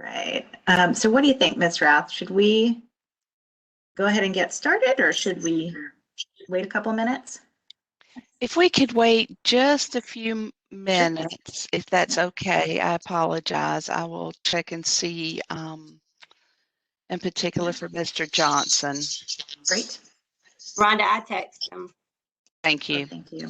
right. So what do you think, Ms. Rath? Should we go ahead and get started, or should we wait a couple minutes? If we could wait just a few minutes, if that's okay, I apologize. I will check and see, in particular for Mr. Johnson. Great. Rhonda, I text him. Thank you. Oh, thank you.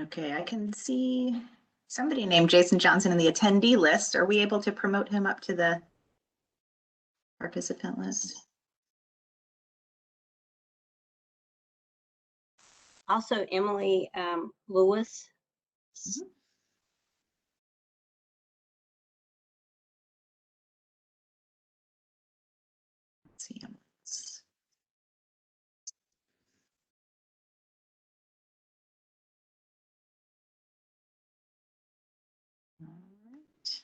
Okay, I can see somebody named Jason Johnson in the attendee list. Are we able to promote him up to the participant list? Also, Emily Lewis. Mhm. Let's see him. All right.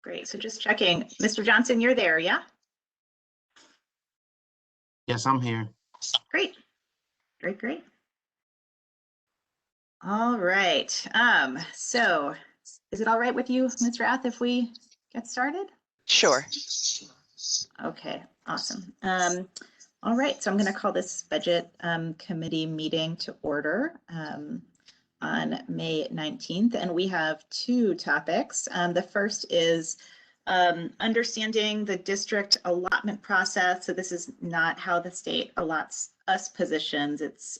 Great. So just checking. Mr. Johnson, you're there, yeah? Yes, I'm here. Great. Great, great. All right. So is it all right with you, Ms. Rath, if we get started? Sure. Okay, awesome. All right, so I'm going to call this budget committee meeting to order on May 19th, and we have two topics. The first is understanding the district allotment process. So this is not how the state allots us positions. It's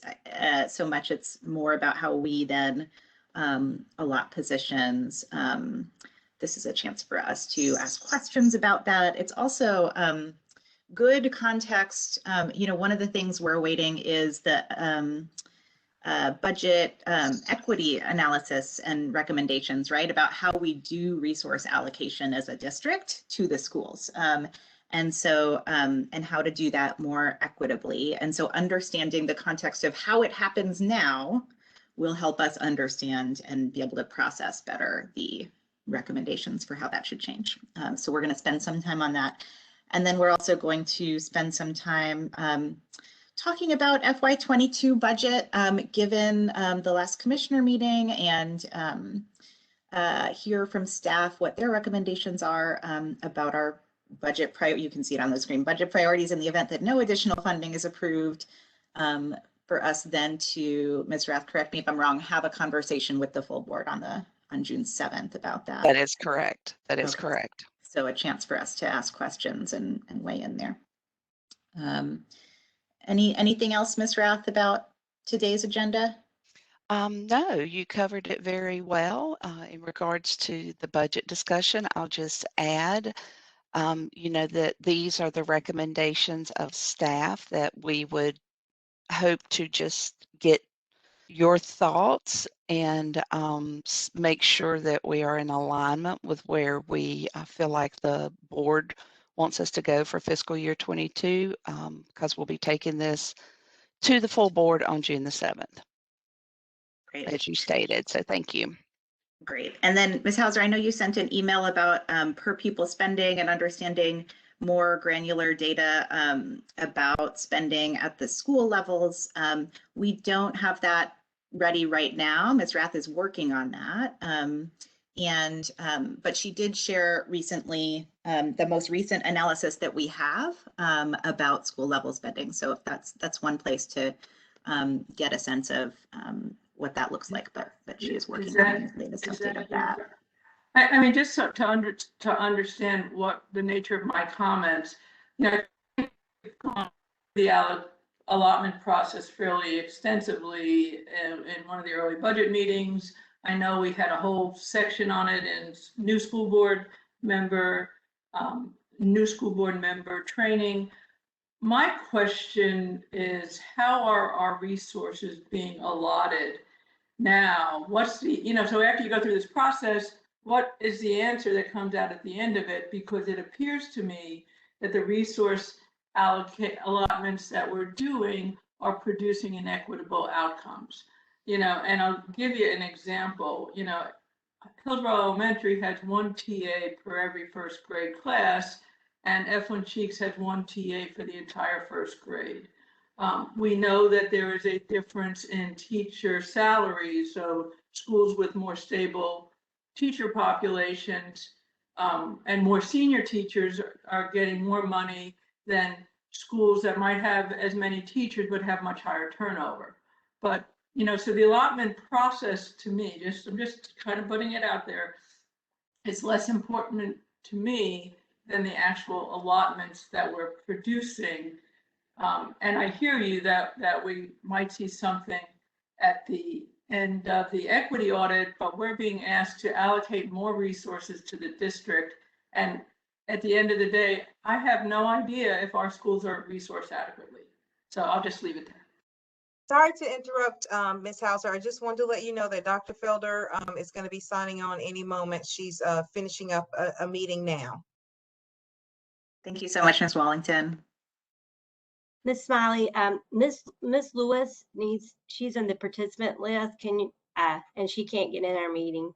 so much, it's more about how we then allot positions. This is a chance for us to ask questions about that. It's also good context. One of the things we're awaiting is the budget equity analysis and recommendations, right, about how we do resource allocation as a district to the schools. And how to do that more equitably. And so understanding the context of how it happens now will help us understand and be able to process better the recommendations for how that should change. So we're going to spend some time on that. And then we're also going to spend some time talking about FY22 budget, given the last commissioner meeting, and hear from staff what their recommendations are about our budget priority. You can see it on the screen, budget priorities in the event that no additional funding is approved. For us then to, Ms. Rath, correct me if I'm wrong, have a conversation with the full board on June 7th about that. That is correct. That is correct. So a chance for us to ask questions and weigh in there. Anything else, Ms. Rath, about today's agenda? No, you covered it very well. In regards to the budget discussion, I'll just add, that these are the recommendations of staff that we would hope to just get your thoughts and make sure that we are in alignment with where we feel like the board wants us to go for fiscal year 22, because we'll be taking this to the full board on June the 7th. Great. As you stated, so thank you. Great. And then Ms. Hauser, I know you sent an email about per pupil spending and understanding more granular data about spending at the school levels. We don't have that ready right now. Ms. Rath is working on that. But she did share recently the most recent analysis that we have about school level spending. So that's one place to get a sense of what that looks like, but she is working on the latest update of that. I mean, just so to understand what the nature of my comments, the allotment process fairly extensively in one of the early budget meetings. I know we had a whole section on it in new school board member training. My question is, how are our resources being allotted now? What's the, so after you go through this process, what is the answer that comes out at the end of it? Because it appears to me that the resource allotments that we're doing are producing inequitable outcomes. And I'll give you an example. Hillsborough Elementary has 1 TA per every first grade class, and F1 Cheeks has 1 TA for the entire first grade. We know that there is a difference in teacher salaries, so schools with more stable teacher populations and more senior teachers are getting more money than schools that might have as many teachers but have much higher turnover. But so the allotment process to me, I'm just kind of putting it out there, it's less important to me than the actual allotments that we're producing. And I hear you that we might see something at the end of the equity audit, but we're being asked to allocate more resources to the district. And at the end of the day, I have no idea if our schools are resourced adequately. So I'll just leave it there. Sorry to interrupt, Ms. Hauser. I just wanted to let you know that Dr. Felder is going to be signing on any moment. She's finishing up a meeting now. Thank you so much, Ms. Wallington. Ms. Smiley, Ms. Lewis she's in the participant list. Can you, and she can't get in our meeting.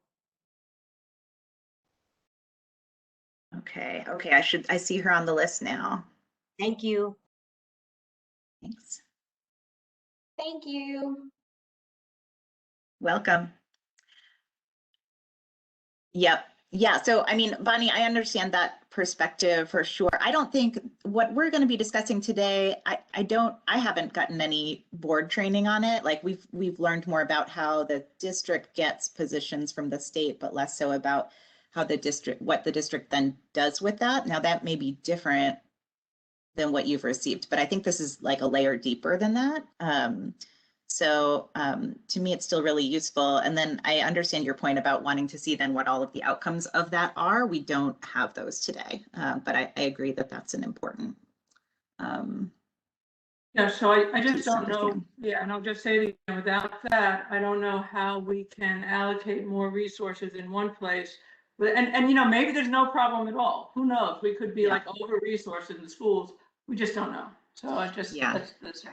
Okay, I see her on the list now. Thank you. Thanks. Thank you. Welcome. Yep. Yeah. So, I mean, Bonnie, I understand that perspective for sure. I don't think what we're going to be discussing today, I haven't gotten any board training on it. Like we've learned more about how the district gets positions from the state, but less so about how what the district then does with that. Now that may be different than what you've received, but I think this is like a layer deeper than that. So to me, it's still really useful. And then I understand your point about wanting to see then what all of the outcomes of that are. We don't have those today, but I agree that that's an important. Yeah, so I just don't know. Yeah, and I'll just say that without that, I don't know how we can allocate more resources in one place. And maybe there's no problem at all. Who knows? We could be like over-resourced in the schools. We just don't know. So I just, that's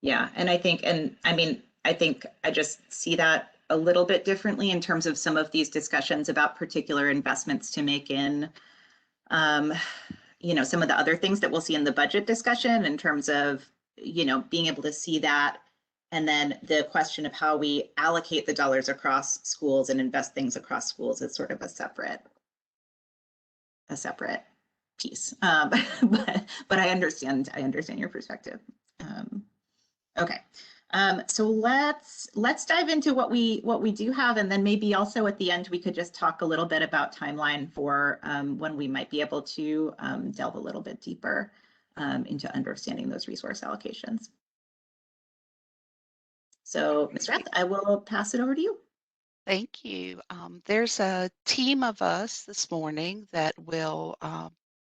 Yeah, and I think I just see that a little bit differently in terms of some of these discussions about particular investments to make in, some of the other things that we'll see in the budget discussion in terms of, being able to see that. And then the question of how we allocate the dollars across schools and invest things across schools is sort of a separate piece. But I understand your perspective. Okay, so let's dive into what we do have, and then maybe also at the end we could just talk a little bit about timeline for when we might be able to delve a little bit deeper into understanding those resource allocations. So, Ms. Rath, I will pass it over to you. Thank you. There's a team of us this morning that will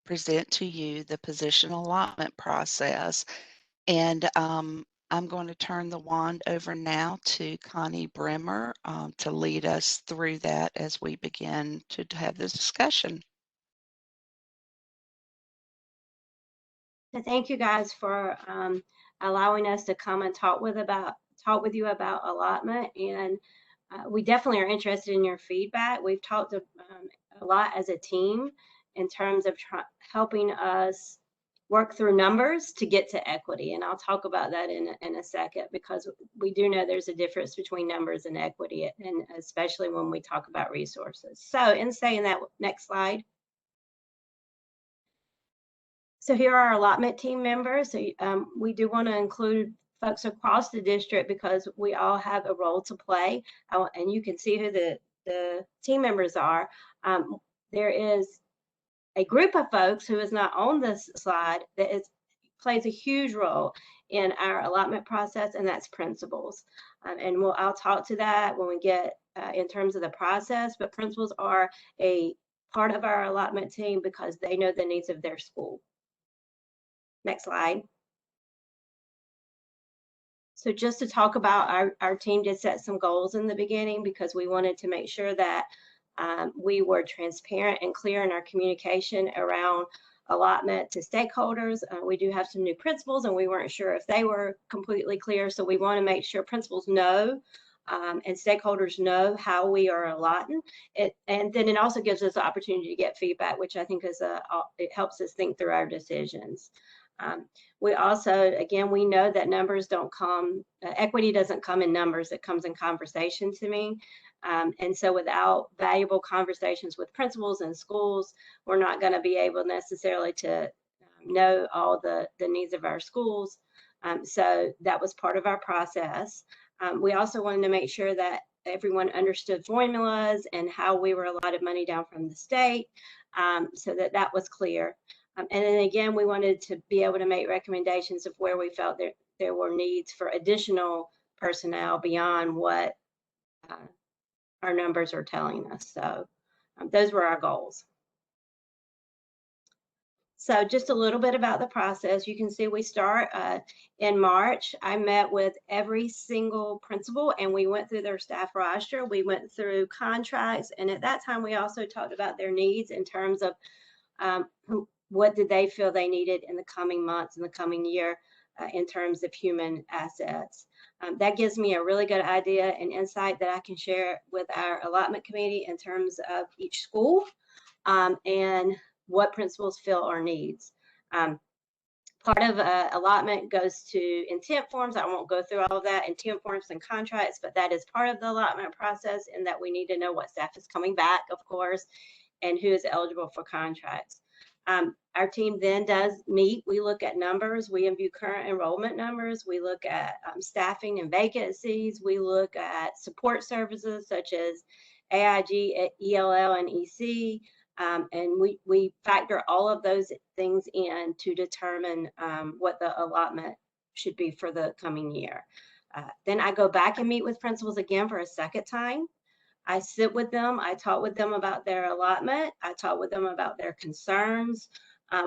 present to you the position allotment process. And I'm going to turn the wand over now to Connie Bremer to lead us through that as we begin to have this discussion. So thank you guys for allowing us to come and talk with you about allotment. And we definitely are interested in your feedback. We've talked a lot as a team in terms of helping us work through numbers to get to equity. And I'll talk about that in a second, because we do know there's a difference between numbers and equity, and especially when we talk about resources. So in saying that, next slide. So here are our allotment team members. So we do want to include folks across the district because we all have a role to play. And you can see who the team members are. There is a group of folks who is not on this slide that plays a huge role in our allotment process, and that's principals. And I'll talk to that when we get in terms of the process, but principals are a part of our allotment team because they know the needs of their school. Next slide. So just to talk about our team did set some goals in the beginning because we wanted to make sure that We were transparent and clear in our communication around allotment to stakeholders. We do have some new principals, and we weren't sure if they were completely clear. So we want to make sure principals know and stakeholders know how we are allotting it. And then it also gives us the opportunity to get feedback, which I think is it helps us think through our decisions. We also, again, we know that numbers don't come, equity doesn't come in numbers, it comes in conversation to me. And so without valuable conversations with principals and schools, we're not going to be able necessarily to know all the needs of our schools. So that was part of our process. We also wanted to make sure that everyone understood formulas and how we were allotted money down from the state, so that was clear. And then again, we wanted to be able to make recommendations of where we felt there were needs for additional personnel beyond what our numbers are telling us. So those were our goals. So just a little bit about the process. You can see we start in March. I met with every single principal and we went through their staff roster. We went through contracts. And at that time, we also talked about their needs in terms of what did they feel they needed in the coming months, in the coming year, in terms of human assets. That gives me a really good idea and insight that I can share with our allotment committee in terms of each school and what principals feel are needs. Part of allotment goes to intent forms. I won't go through all of that, intent forms and contracts, but that is part of the allotment process, in that we need to know what staff is coming back, of course, and who is eligible for contracts. Our team then does meet. We look at numbers. We view current enrollment numbers. We look at staffing and vacancies. We look at support services such as AIG, ELL, and EC. And we factor all of those things in to determine what the allotment should be for the coming year. Then I go back and meet with principals again for a second time. I sit with them, I talk with them about their allotment, I talk with them about their concerns,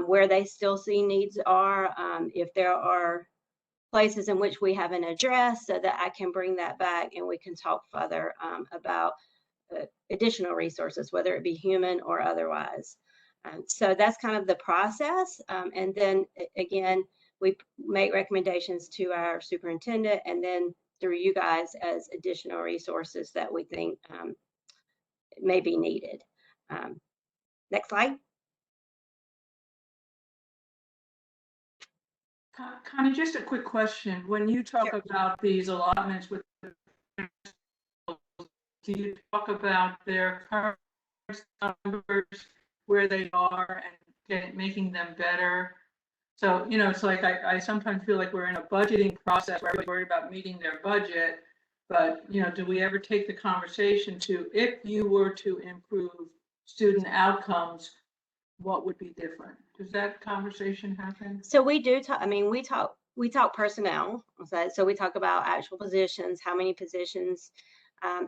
where they still see needs are, if there are places in which we haven't addressed, so that I can bring that back and we can talk further about additional resources, whether it be human or otherwise. So that's kind of the process. And then again, we make recommendations to our superintendent and then through you guys as additional resources that we think may be needed. Next slide. Connie, just a quick question. When you talk about these allotments with the principals, do you talk about their current numbers, where they are, and making them better? So, you know, it's like I sometimes feel like we're in a budgeting process where we're worried about meeting their budget, but, you know, do we ever take the conversation to, if you were to improve student outcomes, what would be different? Does that conversation happen? So we do talk, I mean, we talk personnel. So we talk about actual positions, how many positions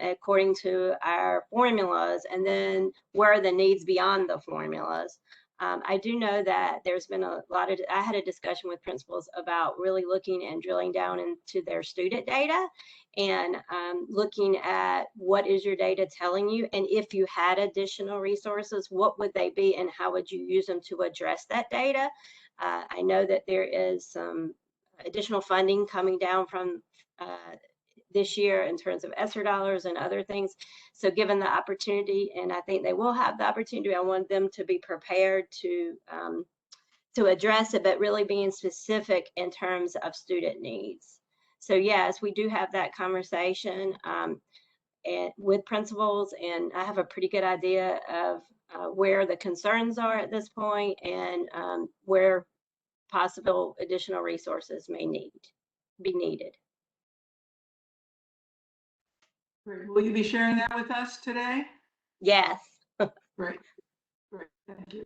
according to our formulas, and then where are the needs beyond the formulas. I do know that there's been a lot of, I had a discussion with principals about really looking and drilling down into their student data and looking at what is your data telling you, and if you had additional resources, what would they be and how would you use them to address that data? I know that there is some additional funding coming down from this year in terms of ESSER dollars and other things. So given the opportunity, and I think they will have the opportunity, I want them to be prepared to address it, but really being specific in terms of student needs. So yes, we do have that conversation and with principals, and I have a pretty good idea of where the concerns are at this point and where possible additional resources may be needed. Great. Will you be sharing that with us today? Yes. Great. Great. Thank you.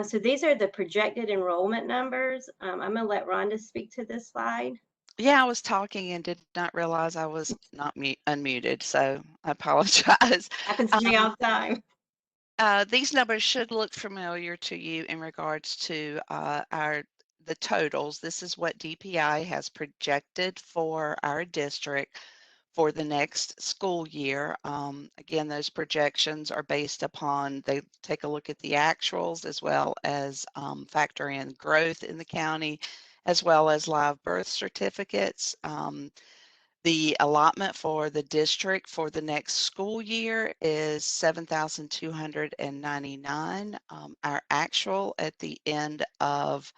So these are the projected enrollment numbers. I'm going to let Rhonda speak to this slide. Yeah, I was talking and did not realize I was not unmuted, so I apologize. Happens to me all the time. These numbers should look familiar to you in regards to the totals. This is what DPI has projected for our district for the next school year. Again, those projections are based upon, they take a look at the actuals as well as factor in growth in the county, as well as live birth certificates. The allotment for the district for the next school year is $7,299. Our actual at the end of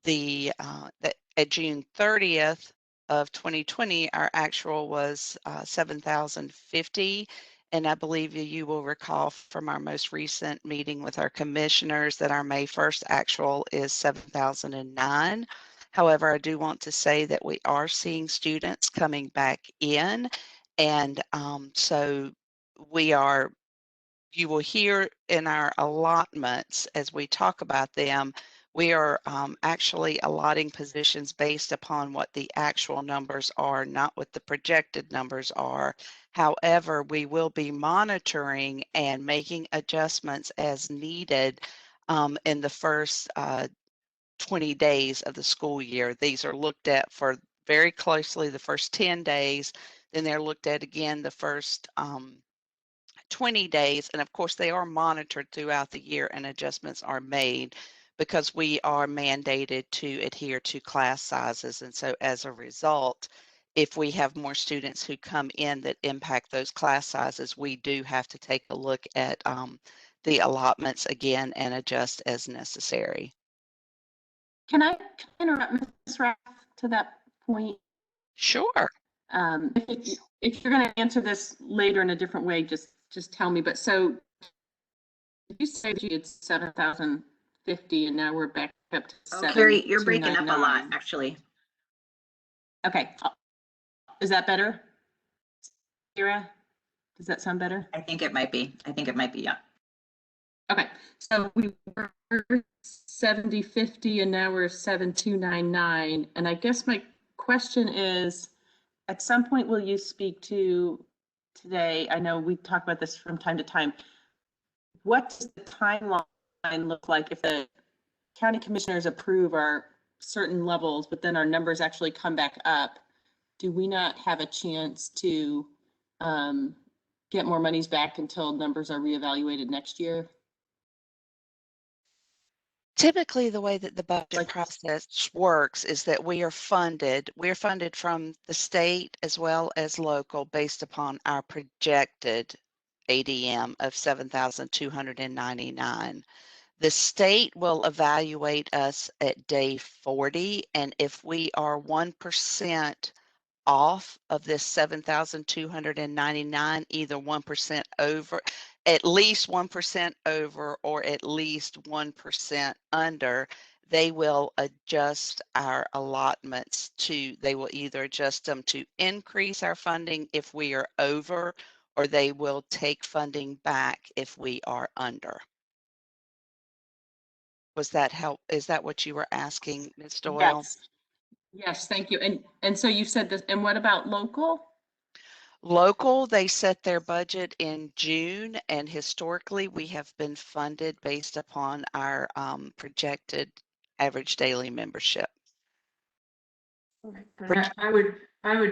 at June 30th of 2020, our actual was 7,050. And I believe you will recall from our most recent meeting with our commissioners that our May 1st actual is 7,009. However, I do want to say that we are seeing students coming back in. And so we are, you will hear in our allotments as we talk about them, we are actually allotting positions based upon what the actual numbers are, not what the projected numbers are. However, we will be monitoring and making adjustments as needed in the first 20 days of the school year. These are looked at for very closely the first 10 days, then they're looked at again the first 20 days. And of course, they are monitored throughout the year and adjustments are made because we are mandated to adhere to class sizes. And so as a result, if we have more students who come in that impact those class sizes, we do have to take a look at the allotments again and adjust as necessary. Can I interrupt, Ms. Rath, to that point? Sure. If you're going to answer this later in a different way, just tell me. But so you said you had 7,050 and now we're back up to Oh, Carrie, you're breaking up a lot, 7,299. actually. Okay. Is that better? Kira, does that sound better? I think it might be. Yeah. Okay. So we were 7050 and now we're 7299. And I guess my question is, at some point, will you speak to today? I know we talk about this from time to time. What does the timeline look like if the county commissioners approve our certain levels, but then our numbers actually come back up? Do we not have a chance to get more monies back until numbers are reevaluated next year? Typically, the way that the budget process works is that we are funded. We're funded from the state as well as local based upon our projected ADM of 7,299. The state will evaluate us at day 40, and if we are 1% off of this 7,299, either 1% over, at least 1% over, or at least 1% under, they will adjust our allotments they will either adjust them to increase our funding if we are over, or they will take funding back if we are under. Was that help? Is that what you were asking, Ms. Doyle? Yes. Yes, thank you. And so you said this, and what about local? Local, they set their budget in June, and historically we have been funded based upon our projected average daily membership. I would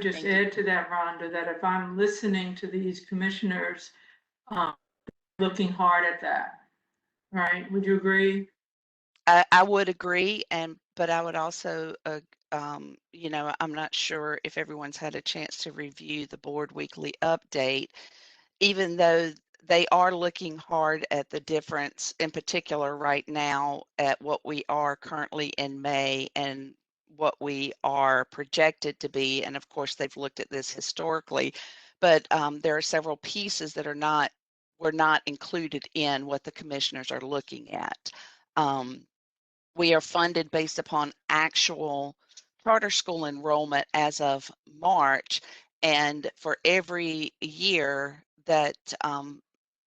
just add to that, Rhonda, that if I'm listening to these commissioners, looking hard at that, right? Would you agree? I would agree, but I would also, I'm not sure if everyone's had a chance to review the board weekly update, even though they are looking hard at the difference in particular right now at what we are currently in May and what we are projected to be. And of course, they've looked at this historically, but there are several pieces that were not included in what the commissioners are looking at. We are funded based upon actual charter school enrollment as of March. And for every year for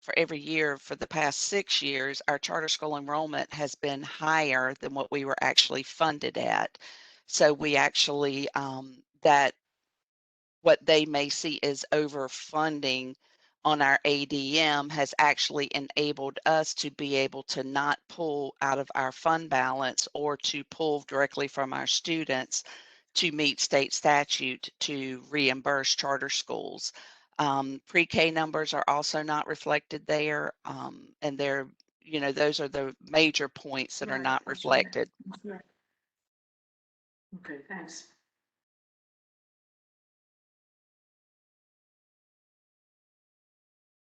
the past 6 years, our charter school enrollment has been higher than what we were actually funded at. So we actually, what they may see as overfunding on our ADM has actually enabled us to be able to not pull out of our fund balance or to pull directly from our students to meet state statute to reimburse charter schools. Pre-K numbers are also not reflected there, and they're, you know, those are the major points that are Right, not that's right. reflected. That's right. Okay, thanks.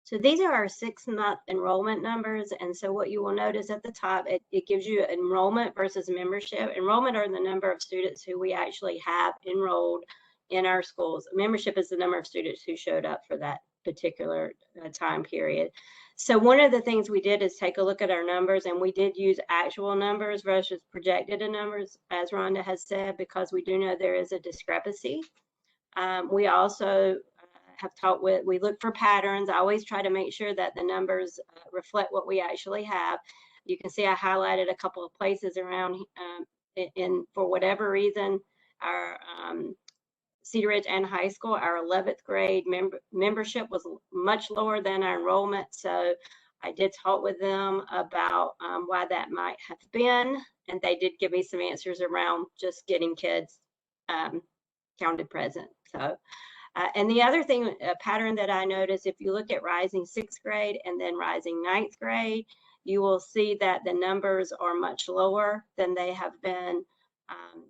So these are our 6-month enrollment numbers. And so what you will notice at the top, it gives you enrollment versus membership. Enrollment are the number of students who we actually have enrolled in our schools. Membership is the number of students who showed up for that particular time period. So one of the things we did is take a look at our numbers, and we did use actual numbers versus projected numbers, as Rhonda has said, because we do know there is a discrepancy. We also we look for patterns. I always try to make sure that the numbers reflect what we actually have. You can see I highlighted a couple of places around, for whatever reason, our Cedar Ridge and high school, our 11th grade membership was much lower than our enrollment. So I did talk with them about why that might have been, and they did give me some answers around just getting kids counted present. So. And the other thing, a pattern that I noticed, if you look at rising 6th grade and then rising 9th grade, you will see that the numbers are much lower than they have been.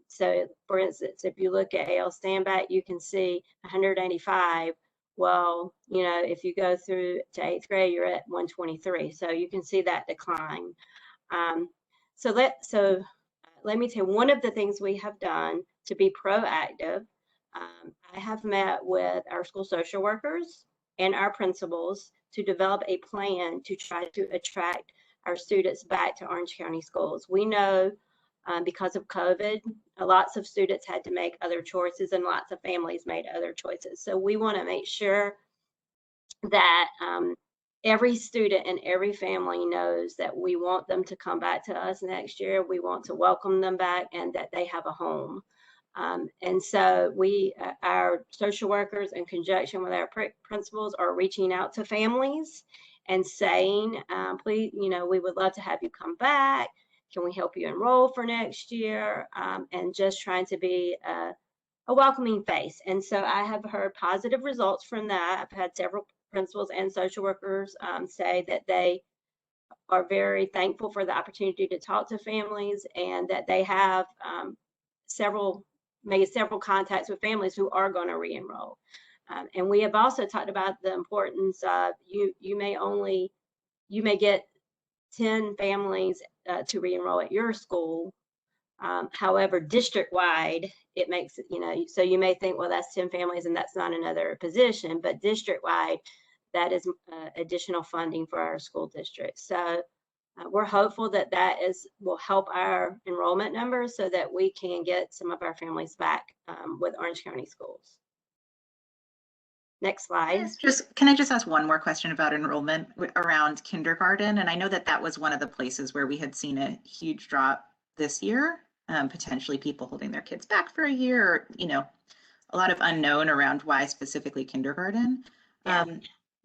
So for instance, if you look at AL Standback, you can see 185. Well, you know, if you go through to 8th grade, you're at 123. So you can see that decline. So let me tell you, one of the things we have done to be proactive, I have met with our school social workers and our principals to develop a plan to try to attract our students back to Orange County schools. We know because of COVID, lots of students had to make other choices and lots of families made other choices. So we want to make sure that every student and every family knows that we want them to come back to us next year. We want to welcome them back and that they have a home. And so our social workers, in conjunction with our principals, are reaching out to families and saying, please, you know, we would love to have you come back. Can we help you enroll for next year? And just trying to be a welcoming face. And so I have heard positive results from that. I've had several principals and social workers say that they are very thankful for the opportunity to talk to families, and that they have made several contacts with families who are going to re-enroll. And we have also talked about the importance of you may get 10 families to re-enroll at your school. However, district-wide, it makes it, you know, so you may think, well, that's 10 families and that's not another position, but district-wide, that is additional funding for our school district. So we're hopeful that will help our enrollment numbers so that we can get some of our families back with Orange County schools. Next slide. Can I just ask one more question about enrollment around kindergarten? And I know that was one of the places where we had seen a huge drop this year, potentially people holding their kids back for a year, or, you know, a lot of unknown around why specifically kindergarten. Yeah.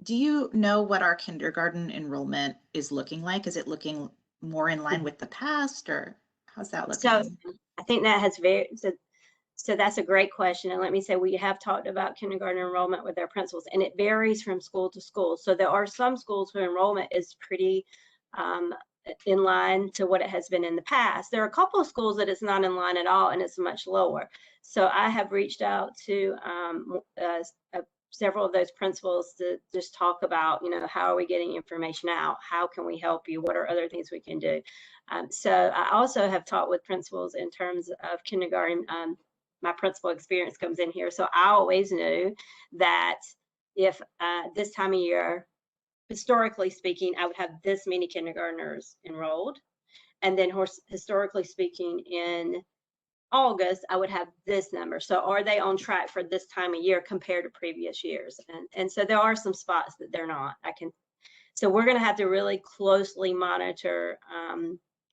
Do you know what our kindergarten enrollment is looking like? Is it looking more in line with the past, or how's that looking? So I think that has so that's a great question. And let me say, we have talked about kindergarten enrollment with our principals, and it varies from school to school. So there are some schools where enrollment is pretty in line to what it has been in the past. There are a couple of schools that it's not in line at all, and it's much lower. So I have reached out to several of those principals to just talk about, you know, how are we getting information out? How can we help you? What are other things we can do? So I also have talked with principals in terms of kindergarten. My principal experience comes in here. So I always knew that if this time of year, historically speaking, I would have this many kindergartners enrolled. And then historically speaking, in August, I would have this number. So are they on track for this time of year compared to previous years? And so there are some spots that they're not. So we're going to have to really closely monitor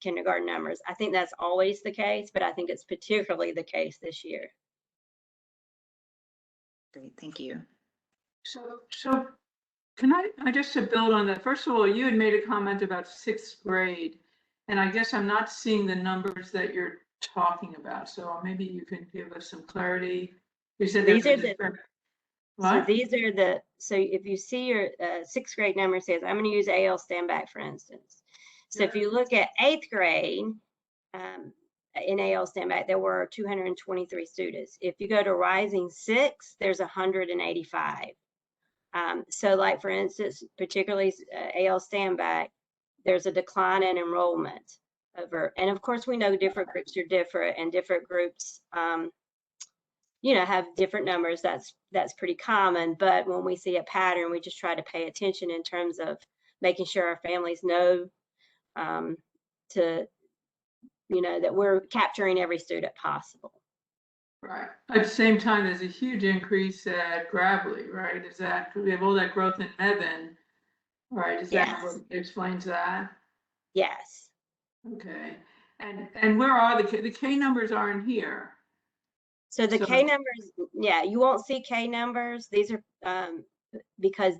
kindergarten numbers. I think that's always the case, but I think it's particularly the case this year. Great, thank you. So can I just to build on that, first of all, you had made a comment about 6th grade, and I guess I'm not seeing the numbers that you're talking about. So maybe you can give us some clarity. You said These there's are a the- different. So What? these are the, so if you see your sixth grade number says, I'm going to use AL standback, for instance. So if you look at eighth grade, in AL standback, there were 223 students. If you go to Rising 6, there's 185. So like, for instance, particularly AL standback, there's a decline in enrollment over, and of course we know different groups are different and different groups, you know, have different numbers. That's pretty common. But when we see a pattern, we just try to pay attention in terms of making sure our families know to, you know, that we're capturing every student possible. Right. At the same time, there's a huge increase at Gravely, right? Is that, we have all that growth in Mebane, right? Is that what explains that? Yes. Okay. And where are the K numbers aren't here? So the K numbers, yeah, you won't see K numbers. These are because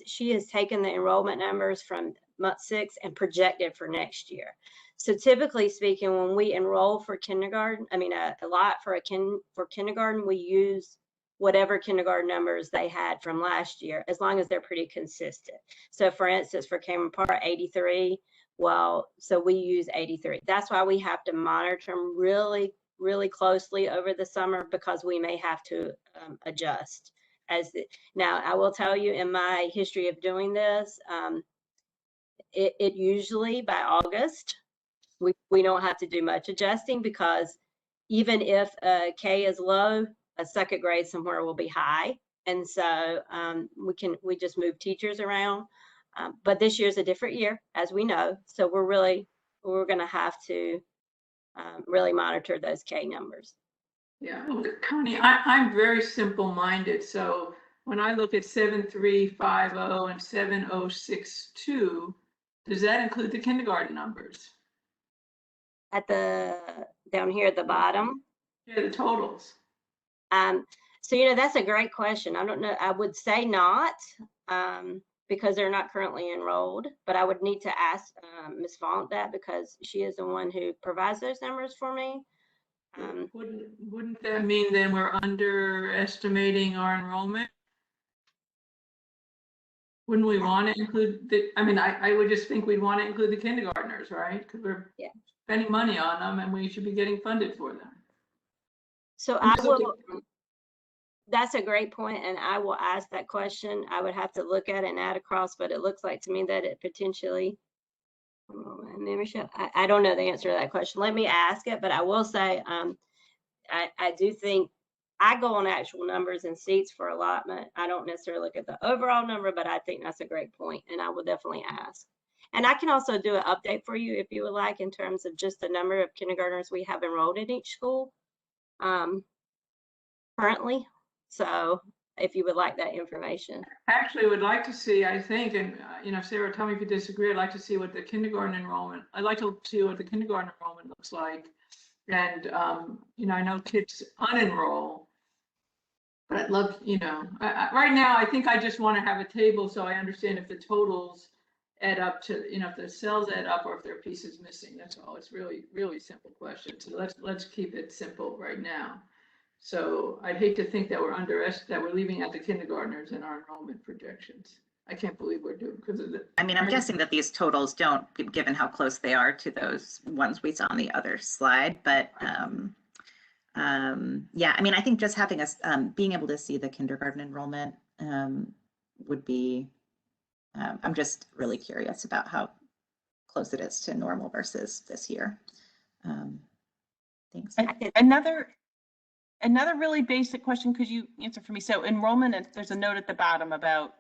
she has taken the enrollment numbers from month 6 and projected for next year. So typically speaking, when we enroll for kindergarten, I mean, a lot for kindergarten, we use whatever kindergarten numbers they had from last year, as long as they're pretty consistent. So for instance, for Cameron Park, 83, well, so we use 83. That's why we have to monitor them really closely over the summer, because we may have to adjust. Now, I will tell you, in my history of doing this, it usually by August, we don't have to do much adjusting, because even if K is low, a second grade somewhere will be high. And so we just move teachers around. But this year's a different year, as we know. So we're going to have to really monitor those K numbers. Yeah, Connie, I'm very simple-minded. So when I look at 7350 and 7062, does that include the kindergarten numbers? Down here at the bottom. Yeah, the totals. So, you know, that's a great question. I don't know. I would say not, because they're not currently enrolled, but I would need to ask Ms. Font that, because she is the one who provides those numbers for me. Wouldn't that mean then we're underestimating our enrollment? Wouldn't we want to include I would just think we'd want to include the kindergartners, right? Because we're spending money on them and we should be getting funded for them. So that's a great point, and I will ask that question. I would have to look at it and add across, but it looks like to me that it potentially, membership, I don't know the answer to that question. Let me ask it, but I will say, I do think I go on actual numbers and seats for allotment. I don't necessarily look at the overall number, but I think that's a great point, and I will definitely ask. And I can also do an update for you if you would like, in terms of just the number of kindergartners we have enrolled in each school currently. So if you would like that information. Actually, would like to see, I think, and Sarah, tell me if you disagree, I'd like to see what the kindergarten enrollment, I'd like to see what the kindergarten enrollment looks like. And, I know kids unenroll, but I'd love, right now, I think I just want to have a table so I understand if the totals add up to, if the cells add up or if there are pieces missing. That's all. It's really, really simple question. So let's keep it simple right now. So I'd hate to think that we're leaving out the kindergartners in our enrollment projections. I can't believe we're doing, because of the. I'm guessing that these totals don't, given how close they are to those ones we saw on the other slide, but yeah, I think just having us being able to see the kindergarten enrollment would be, I'm just really curious about how close it is to normal versus this year. Thanks. Another really basic question, could you answer for me? So enrollment, there's a note at the bottom about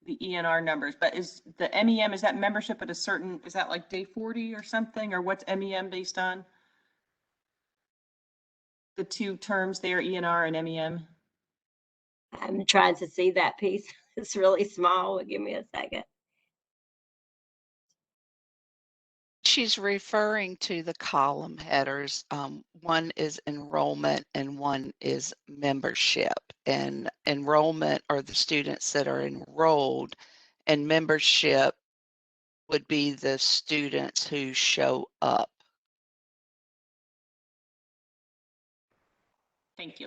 the ENR numbers, but is the MEM, is that membership at a certain, is that like day 40 or something, or what's MEM based on? The two terms there, ENR and MEM? I'm trying to see that piece. It's really small. Give me a second. She's referring to the column headers. One is enrollment and one is membership. And enrollment are the students that are enrolled, and membership would be the students who show up. Thank you.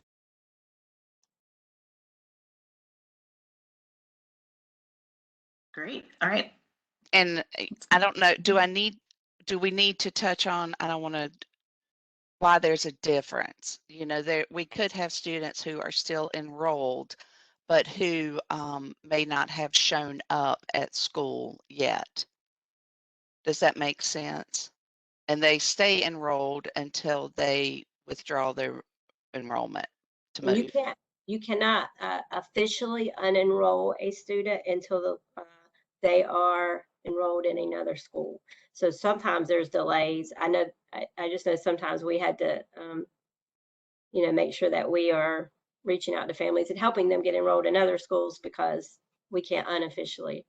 Great. All right. And I don't know, do we need to touch on, I don't want to, why there's a difference? You know, we could have students who are still enrolled, but who may not have shown up at school yet. Does that make sense? And they stay enrolled until they withdraw their enrollment to And move. you cannot officially unenroll a student until they are enrolled in another school. So sometimes there's delays. I know, I just know sometimes we had to, you know, make sure that we are reaching out to families and helping them get enrolled in other schools because we can't unofficially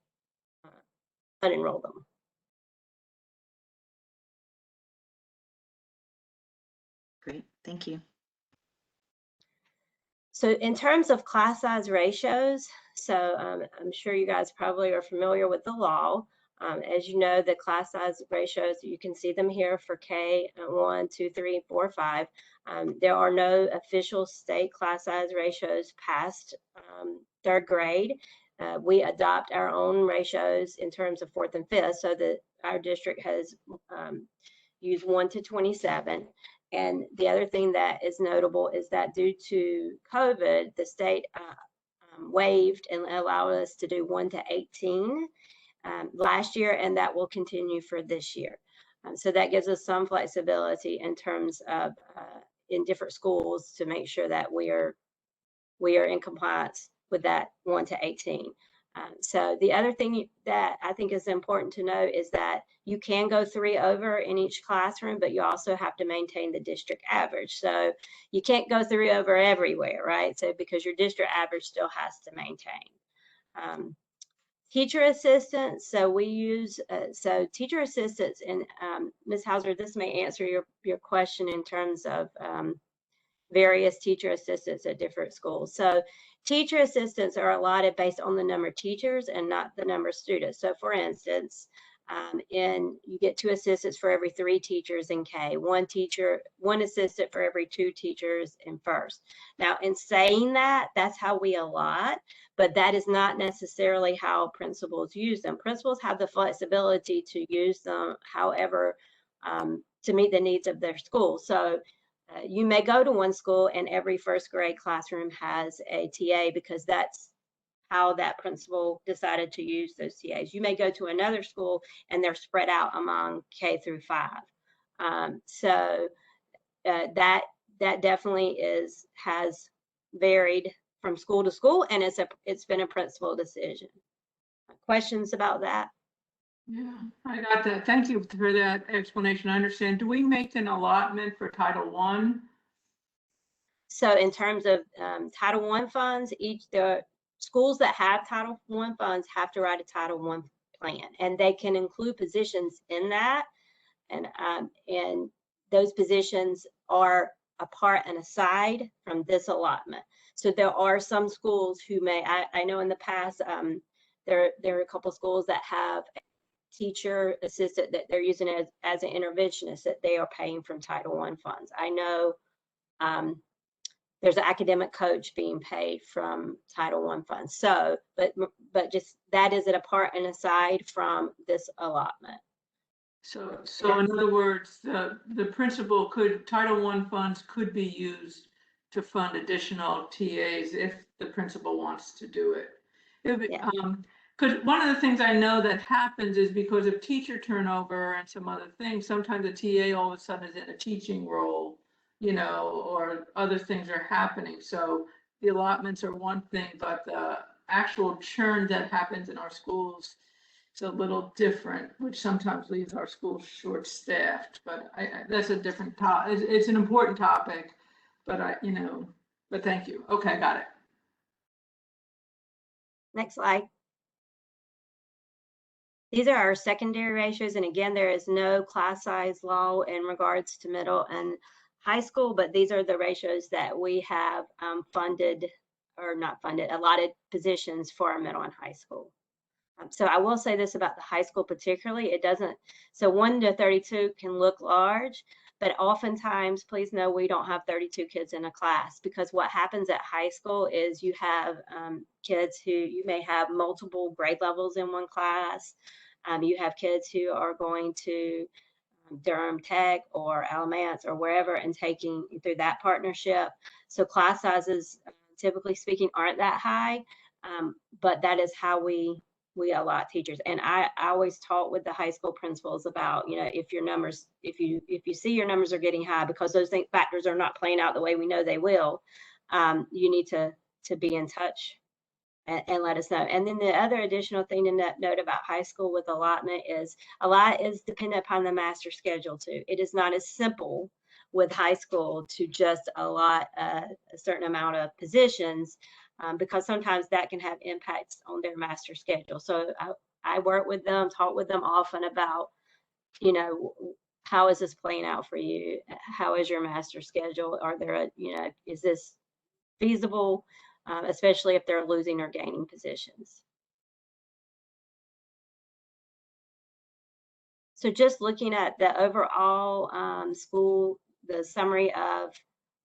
unenroll them. Great. Thank you. So in terms of class size ratios, so I'm sure you guys probably are familiar with the law. As you know, the class size ratios, you can see them here for K1, 2, 3, 4, 5. There are no official state class size ratios past third grade. We adopt our own ratios in terms of fourth and fifth, so that our district has used 1 to 27. And the other thing that is notable is that due to COVID, the state waived and allowed us to do 1 to 18 last year, and that will continue for this year. So that gives us some flexibility in terms of in different schools to make sure that we are in compliance with that 1 to 18. So the other thing that I think is important to know is that you can go 3 over in each classroom, but you also have to maintain the district average. So you can't go 3 over everywhere, right? So because your district average still has to maintain. Teacher assistants, so we use, so teacher assistants, and Ms. Hauser, this may answer your question in terms of various teacher assistants at different schools. So teacher assistants are allotted based on the number of teachers and not the number of students. So for instance, you get 2 assistants for every 3 teachers in K, 1 assistant for every 2 teachers in first. Now, in saying that, that's how we allot, but that is not necessarily how principals use them. Principals have the flexibility to use them however to meet the needs of their school. So you may go to one school and every first grade classroom has a TA because that's how that principal decided to use those TAs. You may go to another school and they're spread out among K through 5. So that definitely has varied from school to school, and it's been a principal decision. Questions about that? Yeah, I got that. Thank you for that explanation. I understand. Do we make an allotment for Title I? So in terms of Title I funds, the schools that have Title I funds have to write a Title I plan, and they can include positions in that, and those positions are apart and aside from this allotment. So there are some schools who may, I know in the past, there are a couple schools that have a teacher assistant that they're using as an interventionist that they are paying from Title I funds. I know there's an academic coach being paid from Title I funds. So, but just that is it apart and aside from this allotment. So in other words, the principal Title I funds could be used to fund additional TAs if the principal wants to do it. Because one of the things I know that happens is because of teacher turnover and some other things, sometimes a TA all of a sudden is in a teaching role, you know, or other things are happening. So the allotments are one thing, but the actual churn that happens in our schools is a little different, which sometimes leaves our schools short-staffed. But that's a different topic. It's an important topic, but but thank you. Okay, got it. Next slide. These are our secondary ratios, and again, there is no class size law in regards to middle and high school, but these are the ratios that we have allotted positions for our middle and high school. So I will say this about the high school particularly, so 1 to 32 can look large, But oftentimes, please know, we don't have 32 kids in a class, because what happens at high school is you have kids who you may have multiple grade levels in one class. You have kids who are going to Durham Tech or Allowance or wherever and taking through that partnership. So class sizes, typically speaking, aren't that high, but that is how we allot teachers. And I always talk with the high school principals about, if your numbers, if you see your numbers are getting high because those factors are not playing out the way we know they will, you need to be in touch and let us know. And then the other additional thing to note about high school with allotment is a lot is dependent upon the master schedule too. It is not as simple with high school to just allot a certain amount of positions, because sometimes that can have impacts on their master schedule. So I work with them, talk with them often about, how is this playing out for you? How is your master schedule? Are there, is this feasible? Especially if they're losing or gaining positions. So just looking at the overall school, the summary of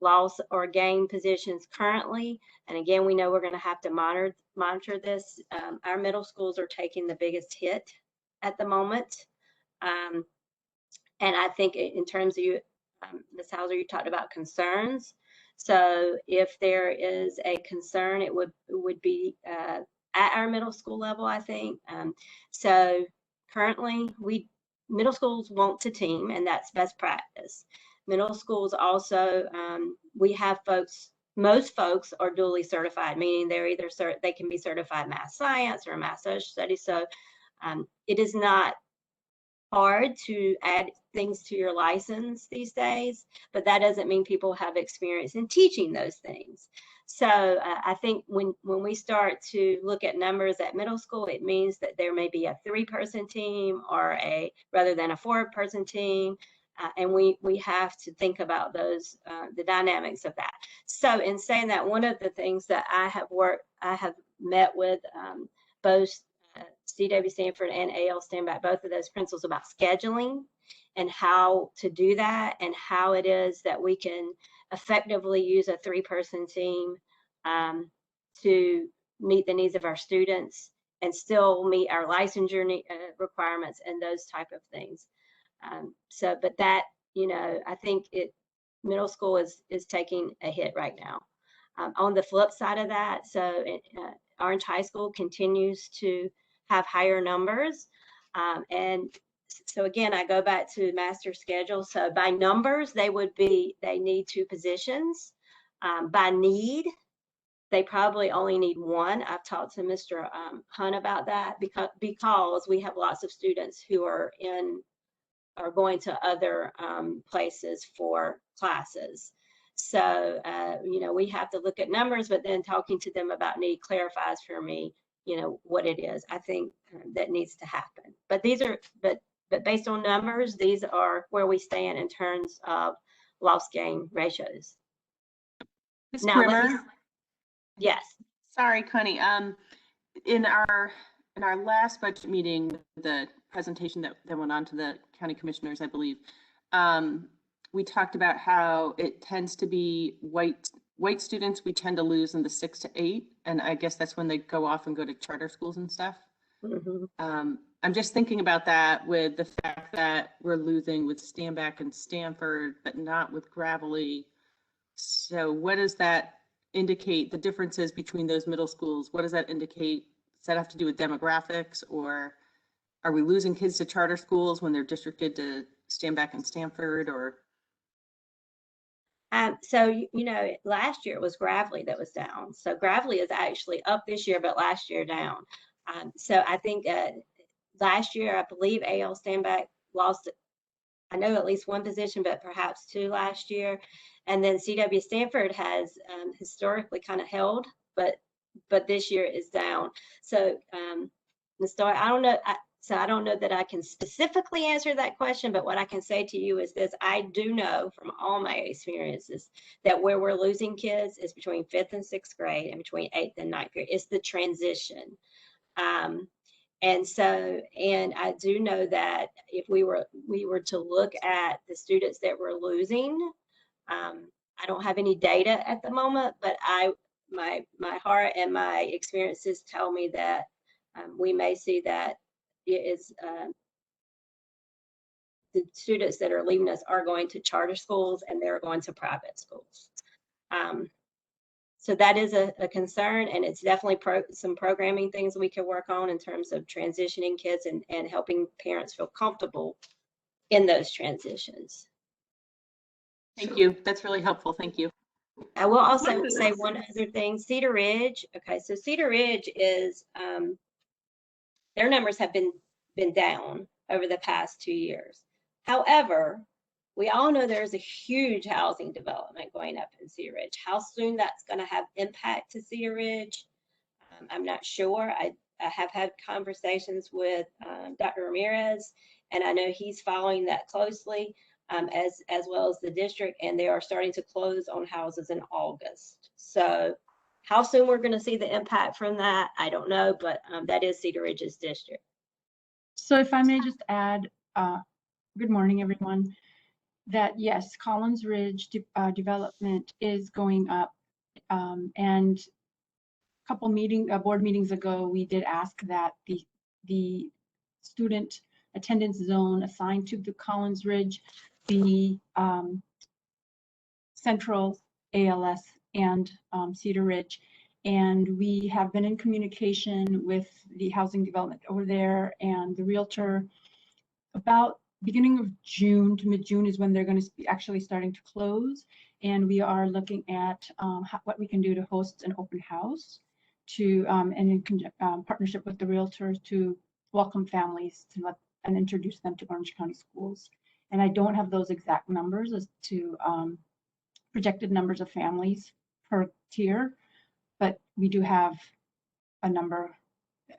loss or gain positions currently, and again, we know we're going to have to monitor this. Our middle schools are taking the biggest hit at the moment. And I think in terms of you, Ms. Hauser, you talked about concerns. So if there is a concern, it would be at our middle school level, I think. So currently, middle schools want to team, and that's best practice. Middle schools also, we have most folks are dually certified, meaning they're either they can be certified math science or math social studies. So it is not hard to add things to your license these days, but that doesn't mean people have experience in teaching those things. So I think when we start to look at numbers at middle school, it means that there may be a 3-person team or rather than a 4-person team. And we have to think about those, the dynamics of that. So in saying that, one of the things that I have met with both CW Stanford and AL Standback, both of those principals, about scheduling and how to do that, and how it is that we can effectively use a 3-person team to meet the needs of our students and still meet our licensure requirements and those type of things. But that, I think middle school is taking a hit right now. On the flip side of that, so Orange High School continues to have higher numbers. And so again, I go back to master schedule. So by numbers, they need 2 positions. By need, they probably only need 1. I've talked to Mr. Hunt about that because we have lots of students who are going to other places for classes. So, we have to look at numbers, but then talking to them about need clarifies for me, what it is. I think that needs to happen. But but based on numbers, these are where we stand in terms of loss gain ratios. Ms. Now, Grimmer? Yes. Sorry, Connie. In our last budget meeting, the presentation that went on to the county commissioners, I believe, we talked about how it tends to be white students we tend to lose in the 6 to 8, and I guess that's when they go off and go to charter schools and stuff. Mm-hmm. I'm just thinking about that with the fact that we're losing with Stanback and Stanford, but not with Gravelly. So what does that indicate, the differences between those middle schools? What does that indicate? Does that have to do with demographics, or are we losing kids to charter schools when they're districted to Stanback and Stanford, or? So, last year it was Gravelly that was down. So Gravelly is actually up this year, but last year down. So I think last year, I believe AL Standback lost, I know at least 1 position, but perhaps 2 last year. And then CW Stanford has historically kind of held, but this year is down. So I don't know. I don't know that I can specifically answer that question, but what I can say to you is this: I do know from all my experiences that where we're losing kids is between 5th and 6th grade and between 8th and 9th grade. It's the transition. And so, and I do know that if we were to look at the students that we're losing, I don't have any data at the moment, but my heart and my experiences tell me that we may see that it is the students that are leaving us are going to charter schools and they're going to private schools. So that is a concern, and it's definitely some programming things we can work on in terms of transitioning kids and helping parents feel comfortable in those transitions. Thank you. That's really helpful. Thank you. I will also say one other thing. Cedar Ridge. Okay, so Cedar Ridge is their numbers have been down over the past 2 years. However, we all know there's a huge housing development going up in Cedar Ridge. How soon that's going to have impact to Cedar Ridge, I'm not sure. I have had conversations with Dr. Ramirez, and I know he's following that closely, as well as the district, and they are starting to close on houses in August. So how soon we're going to see the impact from that, I don't know, but that is Cedar Ridge's district. So if I may just add, good morning, everyone, that yes, Collins Ridge development is going up. And a couple board meetings ago, we did ask that the student attendance zone assigned to the Collins Ridge be Central, ALS, and Cedar Ridge. And we have been in communication with the housing development over there and the realtor. About beginning of June to mid-June is when they're going to be actually starting to close. And we are looking at what we can do to host an open house to and in partnership with the realtors to welcome families and introduce them to Orange County schools. And I don't have those exact numbers as to projected numbers of families per tier, but we do have a number.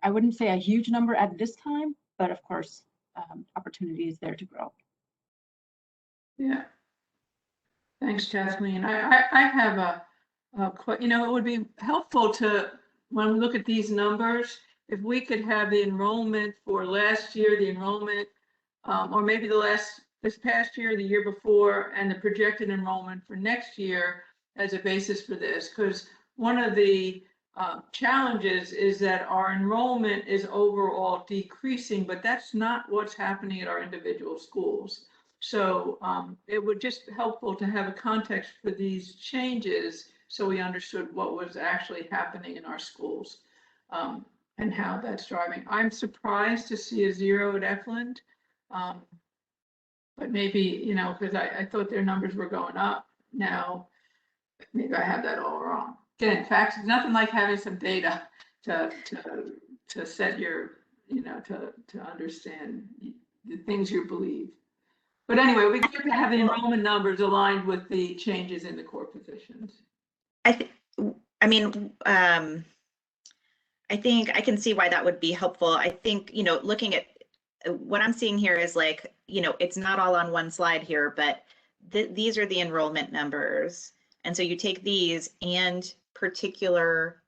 I wouldn't say a huge number at this time, but of course, opportunity is there to grow. Yeah. Thanks, Kathleen. I have it would be helpful to, when we look at these numbers, if we could have the enrollment for last year, the enrollment, or maybe this past year, the year before, and the projected enrollment for next year as a basis for this, because one of the challenges is that our enrollment is overall decreasing, but that's not what's happening at our individual schools. So it would just be helpful to have a context for these changes so we understood what was actually happening in our schools and how that's driving. I'm surprised to see a 0 at Efland, but maybe, because I thought their numbers were going up. Now, maybe I have that all wrong. Again, facts, nothing like having some data to set your, to understand the things you believe. But anyway, we get to have the enrollment numbers aligned with the changes in the core positions. I think I can see why that would be helpful. I think, looking at what I'm seeing here is like, it's not all on one slide here, but these are the enrollment numbers. And so you take these and particular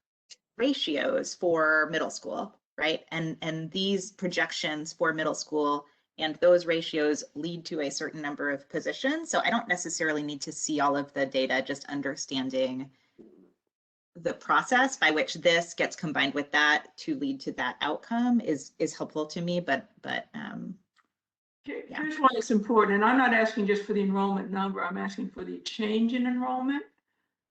ratios for middle school, right? And these projections for middle school and those ratios lead to a certain number of positions. So I don't necessarily need to see all of the data, just understanding the process by which this gets combined with that to lead to that outcome is helpful to me, but Here's why it's important, and I'm not asking just for the enrollment number, I'm asking for the change in enrollment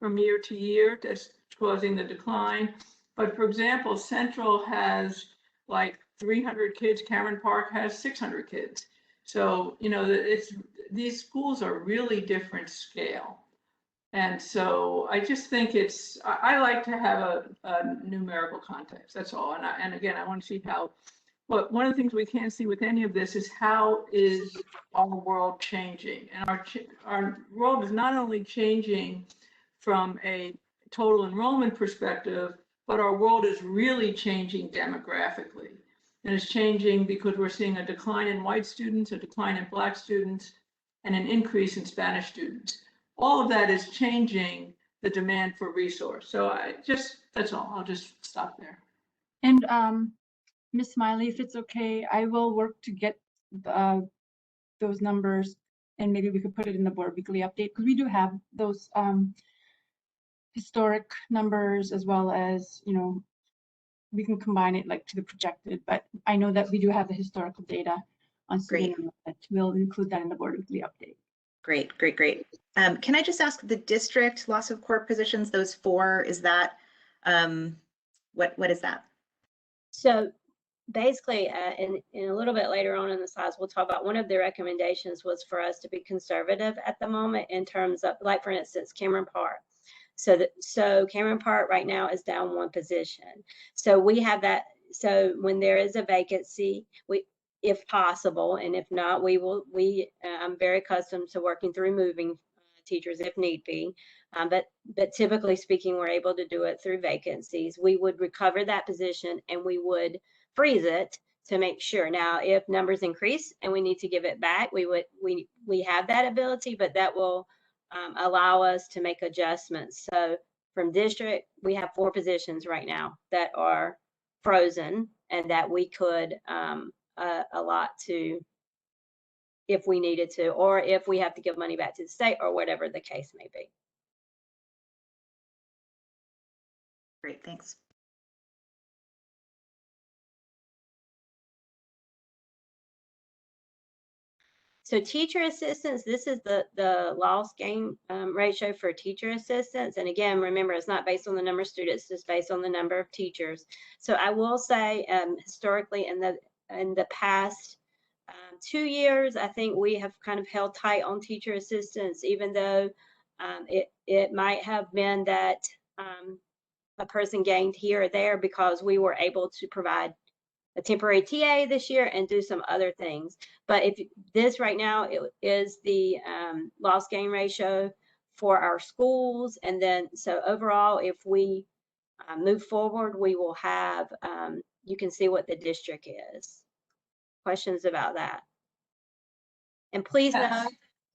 from year to year that's causing the decline. But for example, Central has like 300 kids, Cameron Park has 600 kids. So, these schools are really different scale. And so I just think I like to have a numerical context, that's all. And again, I want to see how, but one of the things we can't see with any of this is how is our world changing? And our world is not only changing from a total enrollment perspective, but our world is really changing demographically. And it's changing because we're seeing a decline in white students, a decline in Black students, and an increase in Spanish students. All of that is changing the demand for resource. So that's all. I'll just stop there. And Ms. Smiley, if it's okay, I will work to get those numbers, and maybe we could put it in the board weekly update, because we do have those historic numbers, as well as, you know, we can combine it like to the projected, but I know that we do have the historical data on student enrollment. We'll include that in the board weekly update. Great, great, great. Can I just ask the district loss of core positions, those 4, is that, what is that? So basically, in a little bit later on in the slides, we'll talk about one of the recommendations was for us to be conservative at the moment in terms of, like, for instance, Cameron Park. So Cameron Park right now is down 1 position. So we have that. So when there is a vacancy, if possible, and if not, I'm very accustomed to working through moving teachers if need be. But typically speaking, we're able to do it through vacancies. We would recover that position and we would freeze it to make sure. Now, if numbers increase and we need to give it back, we have that ability, but that will allow us to make adjustments. So from district, we have 4 positions right now that are frozen and that we could allot to if we needed to, or if we have to give money back to the state, or whatever the case may be. Great, thanks. So teacher assistants, this is the loss gain ratio for teacher assistants. And again, remember, it's not based on the number of students, it's based on the number of teachers. So I will say historically in the past 2 years, I think we have kind of held tight on teacher assistants, even though it might have been that a person gained here or there because we were able to provide a temporary TA this year and do some other things. But if this right now, it is the loss gain ratio for our schools. And then, so overall, if we move forward, we will have, you can see what the district is. Questions about that? And please know,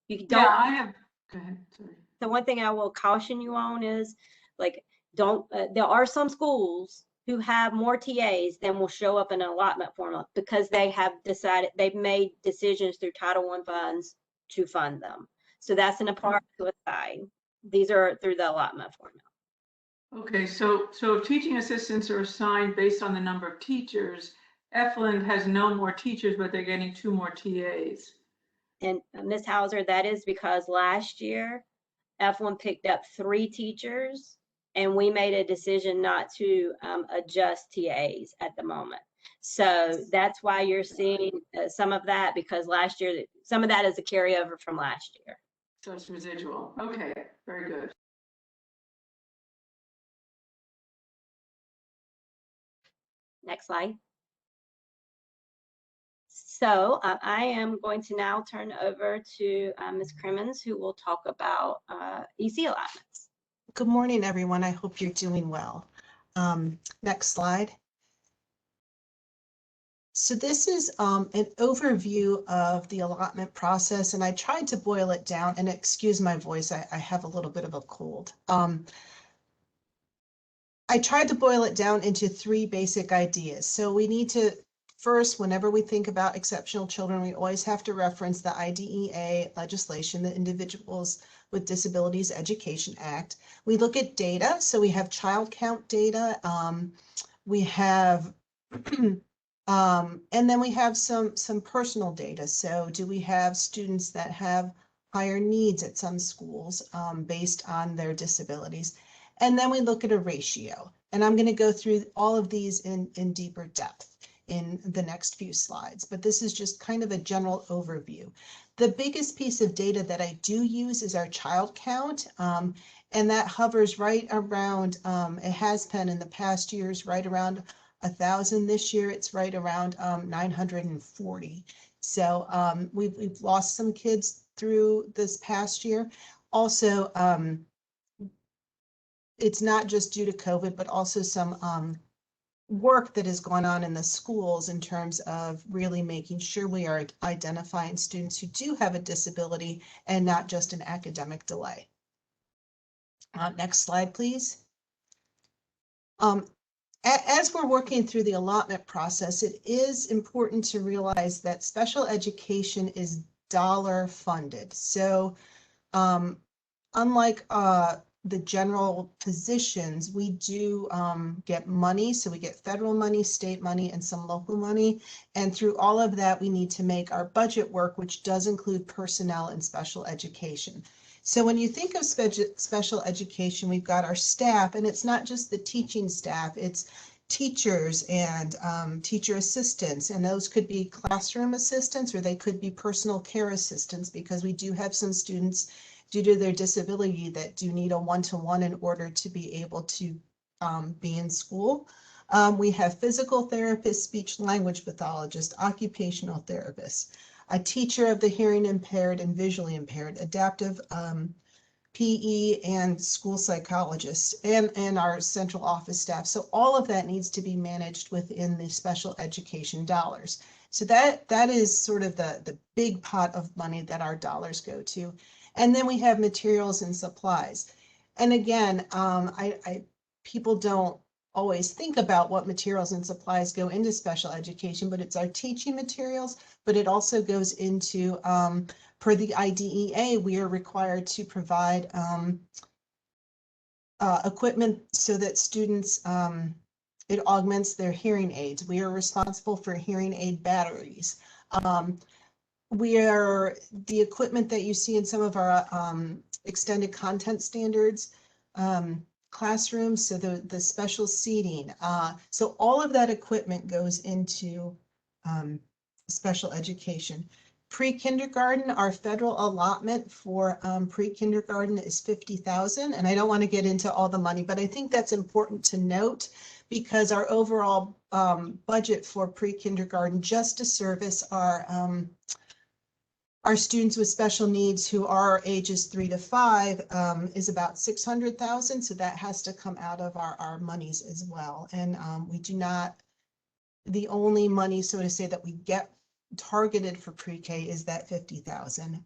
you don't. Yeah, I have, go ahead, sorry. The one thing I will caution you on is, like, there are some schools who have more TAs than will show up in an allotment formula because they've made decisions through Title I funds to fund them. So that's an apart to a side. These are through the allotment formula. Okay, so teaching assistants are assigned based on the number of teachers. Efland has no more teachers, but they're getting 2 more TAs. And Ms. Hauser, that is because last year, Efland picked up 3 teachers, and we made a decision not to adjust TAs at the moment. So that's why you're seeing some of that, because last year, some of that is a carryover from last year. So it's residual. Okay, very good. Next slide. So I am going to now turn over to Ms. Crimmins, who will talk about EC allotments. Good morning, everyone. I hope you're doing well. Next slide. So this is an overview of the allotment process, and I tried to boil it down, and excuse my voice, I have a little bit of a cold. I tried to boil it down into 3 basic ideas. So we need to, first, whenever we think about exceptional children, we always have to reference the IDEA legislation, the Individuals with Disabilities Education Act. We look at data, so we have child count data, we have, and then we have some personal data. So do we have students that have higher needs at some schools based on their disabilities? And then we look at a ratio. And I'm going to go through all of these in deeper depth in the next few slides, but this is just kind of a general overview. The biggest piece of data that I do use is our child count, and that hovers right around, it has been in the past years, right around 1,000. This year it's right around 940. So we've lost some kids through this past year. Also, it's not just due to COVID, but also some work that is going on in the schools in terms of really making sure we are identifying students who do have a disability and not just an academic delay. Next slide, please. as we're working through the allotment process, it is important to realize that special education is dollar funded. So unlike the general positions, we do get money. So we get federal money, state money, and some local money. And through all of that, we need to make our budget work, which does include personnel and special education. So when you think of special education, we've got our staff, and it's not just the teaching staff, it's teachers and teacher assistants, and those could be classroom assistants or they could be personal care assistants, because we do have some students due to their disability that do need a one-to-one in order to be able to be in school. We have physical therapists, speech language pathologists, occupational therapists, a teacher of the hearing impaired and visually impaired, adaptive PE and school psychologists, and our central office staff. So all of that needs to be managed within the special education dollars. So that is sort of the big pot of money that our dollars go to. And then we have materials and supplies. And again, people don't always think about what materials and supplies go into special education, but it's our teaching materials, but it also goes into, per the IDEA, we are required to provide equipment so that students, it augments their hearing aids. We are responsible for hearing aid batteries. We are the equipment that you see in some of our extended content standards classrooms, so the special seating. So all of that equipment goes into special education. Pre-kindergarten, our federal allotment for pre-kindergarten is $50,000, and I don't want to get into all the money, but I think that's important to note because our overall budget for pre-kindergarten, just to service our students with special needs who are ages 3 to 5 is about $600,000. So that has to come out of our monies as well. And we do not, the only money, so to say, that we get targeted for pre-K is that $50,000.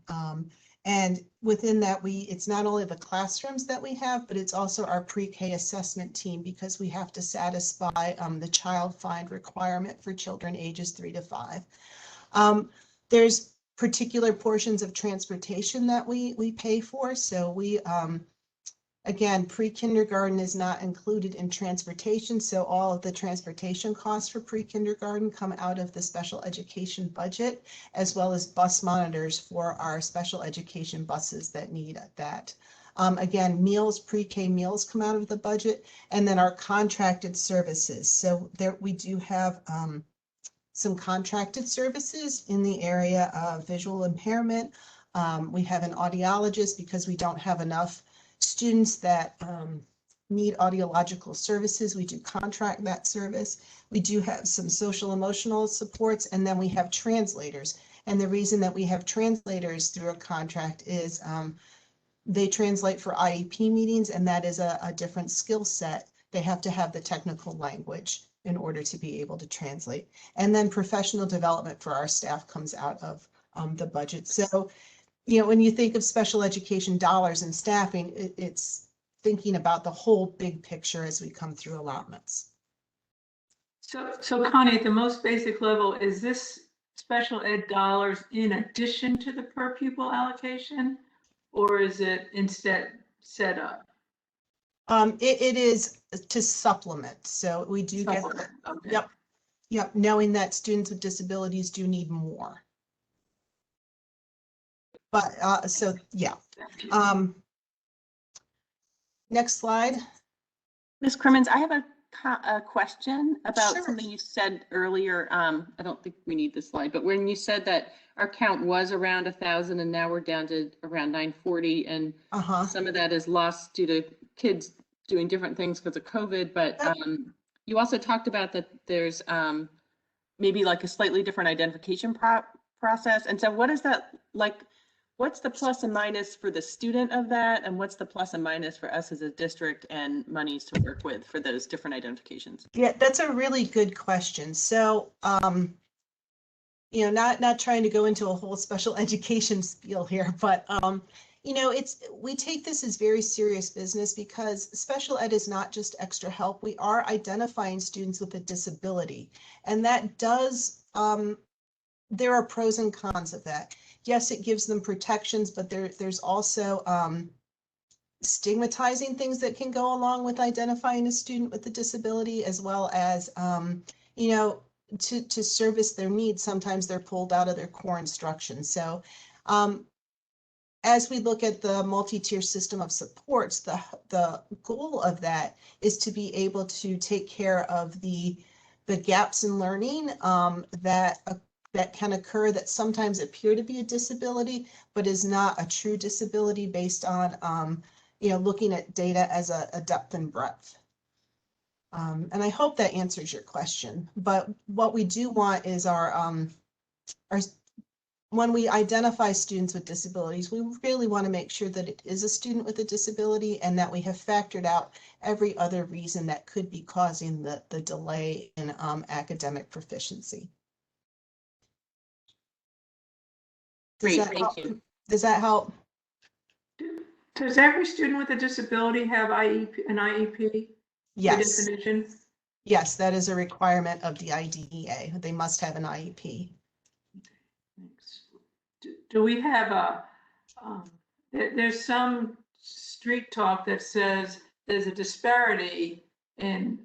And within that, it's not only the classrooms that we have, but it's also our pre-K assessment team, because we have to satisfy the child find requirement for children ages 3 to 5. There's particular portions of transportation that we pay for. So we, again, pre-kindergarten is not included in transportation. So all of the transportation costs for pre-kindergarten come out of the special education budget, as well as bus monitors for our special education buses that need that. Again, meals, pre-K meals come out of the budget, and then our contracted services. So there we do have some contracted services in the area of visual impairment. We have an audiologist because we don't have enough students that need audiological services. We do contract that service. We do have some social emotional supports, and then we have translators. And the reason that we have translators through a contract is they translate for IEP meetings, and that is a different skill set. They have to have the technical language in order to be able to translate. And then professional development for our staff comes out of the budget. So, you know, when you think of special education dollars and staffing, it's thinking about the whole big picture as we come through allotments. So Connie, at the most basic level, is this special ed dollars in addition to the per pupil allocation, or is it instead set up? It is to supplement. So we do get that. Okay. Yep. Knowing that students with disabilities do need more. But so yeah. Next slide. Ms. Crimmins, I have a question about Sure. something you said earlier. I don't think we need this slide, but when you said that our count was around 1,000 and now we're down to around 940, and some of that is lost due to kids doing different things because of COVID, but you also talked about that there's maybe like a slightly different identification process. And so what is that like? What's the plus and minus for the student of that? And what's the plus and minus for us as a district and monies to work with for those different identifications? Yeah, that's a really good question. So, you know, not trying to go into a whole special education spiel here, but, you know, we take this as very serious business because special ed is not just extra help. We are identifying students with a disability, and that does, there are pros and cons of that. Yes, it gives them protections, but there's also stigmatizing things that can go along with identifying a student with a disability, as well as, you know, to service their needs, sometimes they're pulled out of their core instruction. So as we look at the multi-tier system of supports, the goal of that is to be able to take care of the gaps in learning that can occur, that sometimes appear to be a disability, but is not a true disability based on, you know, looking at data as a depth and breadth. And I hope that answers your question. But what we do want is our when we identify students with disabilities, we really want to make sure that it is a student with a disability and that we have factored out every other reason that could be causing the delay in academic proficiency. Great, thank you. Does that help? Does every student with a disability have an IEP? Yes. By definition? Yes, that is a requirement of the IDEA. They must have an IEP. Thanks. Do we have there's some street talk that says there's a disparity in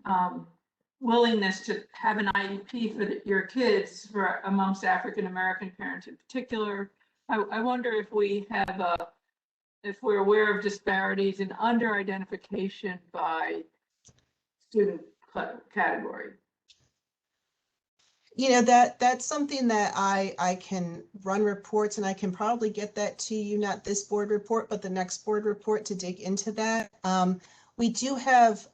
willingness to have an IEP for your kids amongst African-American parents in particular. I wonder if we have if we're aware of disparities in under-identification by student category. You know, that's something that I can run reports, and I can probably get that to you, not this board report, but the next board report, to dig into that. We do have,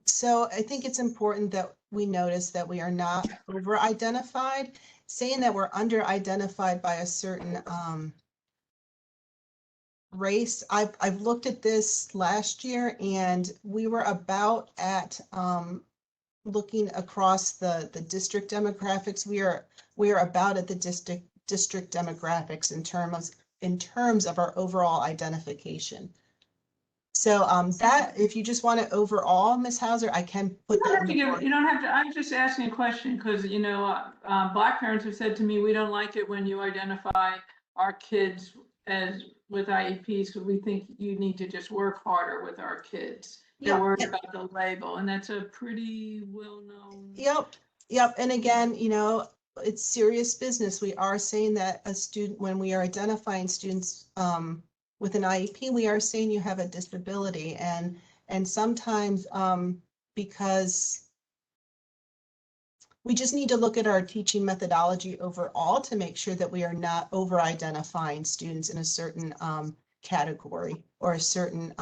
so I think it's important that we notice that we are not over-identified. Saying that we're under-identified by a certain race, I've looked at this last year, and we were about at looking across the district demographics, we are about at the district demographics in terms of our overall identification. So that, if you just want it overall, Ms. Hauser, I can put that. You don't have to. I'm just asking a question because, you know, Black parents have said to me, we don't like it when you identify our kids as with IEPs because we think you need to just work harder with our kids. They're worried about the label, and that's a pretty well-known. Yep. And again, you know, it's serious business. We are saying that a student, when we are identifying students with an IEP, we are saying you have a disability, and sometimes because we just need to look at our teaching methodology overall to make sure that we are not over-identifying students in a certain category or a certain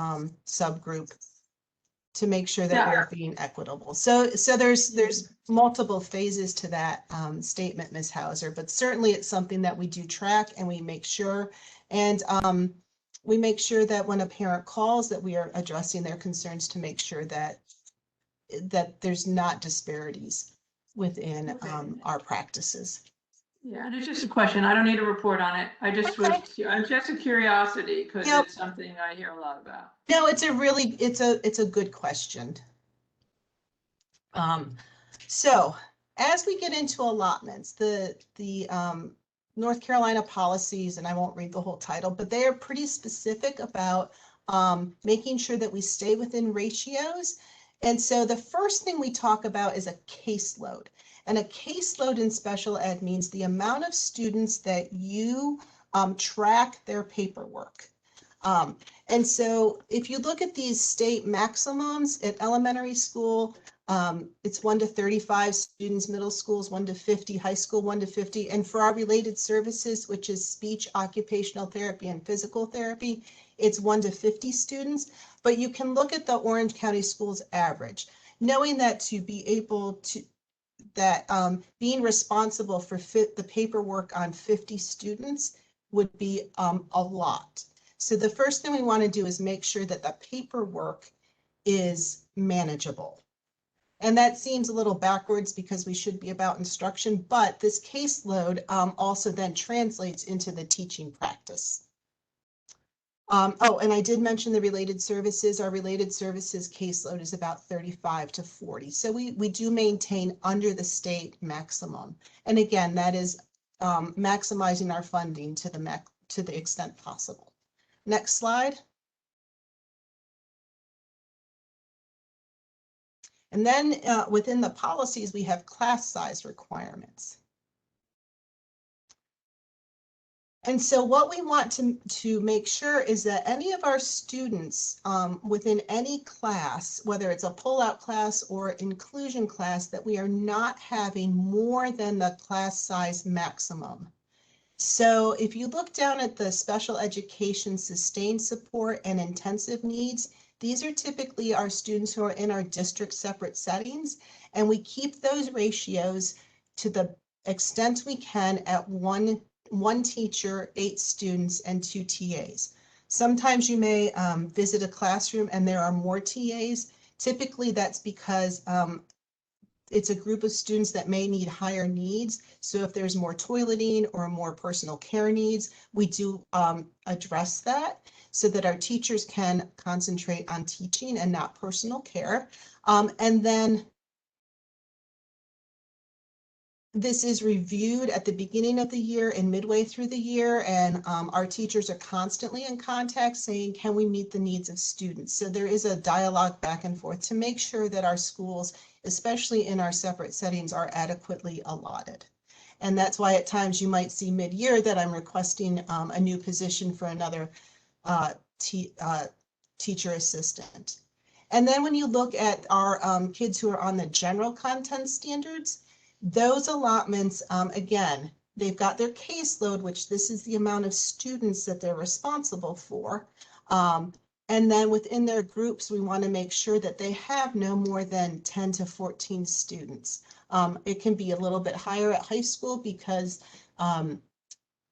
subgroup, to make sure that we're being equitable. So there's multiple phases to that statement, Ms. Hauser, but certainly it's something that we do track, and we make sure, and we make sure that when a parent calls, that we are addressing their concerns to make sure that there's not disparities within our practices. Yeah, and it's just a question. I don't need a report on it. I'm just a curiosity because it's something I hear a lot about. No, it's a good question. So as we get into allotments, the North Carolina policies, and I won't read the whole title, but they are pretty specific about making sure that we stay within ratios. And so the first thing we talk about is a caseload. And a caseload in special ed means the amount of students that you track their paperwork. And so if you look at these state maximums at elementary school, it's 1 to 35 students, middle school is 1 to 50, high school 1 to 50. And for our related services, which is speech, occupational therapy, and physical therapy, it's 1 to 50 students. But you can look at the Orange County Schools average, knowing that to be able to, being responsible for the paperwork on 50 students would be a lot. So the first thing we want to do is make sure that the paperwork is manageable. And that seems a little backwards because we should be about instruction, but this caseload also then translates into the teaching practice. Oh, and I did mention the related services. Our related services caseload is about 35 to 40. So we do maintain under the state maximum. And again, that is maximizing our funding to the extent possible. Next slide. And then within the policies, we have class size requirements. And so what we want to make sure is that any of our students within any class, whether it's a pull-out class or inclusion class, that we are not having more than the class size maximum. So if you look down at the special education sustained support and intensive needs, these are typically our students who are in our district separate settings, and we keep those ratios to the extent we can at one teacher, 8 students, and 2 TAs. Sometimes you may visit a classroom and there are more TAs. Typically that's because it's a group of students that may need higher needs. So if there's more toileting or more personal care needs, we do address that so that our teachers can concentrate on teaching and not personal care. And then this is reviewed at the beginning of the year and midway through the year, and our teachers are constantly in contact saying, can we meet the needs of students? So there is a dialogue back and forth to make sure that our schools, especially in our separate settings, are adequately allotted. And that's why at times you might see mid-year that I'm requesting a new position for another teacher assistant. And then when you look at our kids who are on the general content standards, those allotments, again, they've got their caseload, which this is the amount of students that they're responsible for. And then within their groups, we want to make sure that they have no more than 10 to 14 students. It can be a little bit higher at high school because high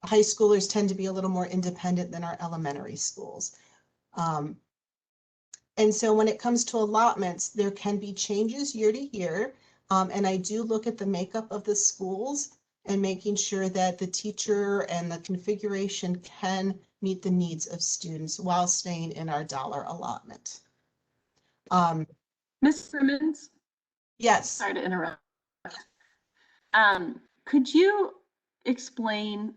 schoolers tend to be a little more independent than our elementary schools. And so when it comes to allotments, there can be changes year to year. And I do look at the makeup of the schools and making sure that the teacher and the configuration can meet the needs of students while staying in our dollar allotment. Ms. Simmons? Yes. Sorry to interrupt. Could you explain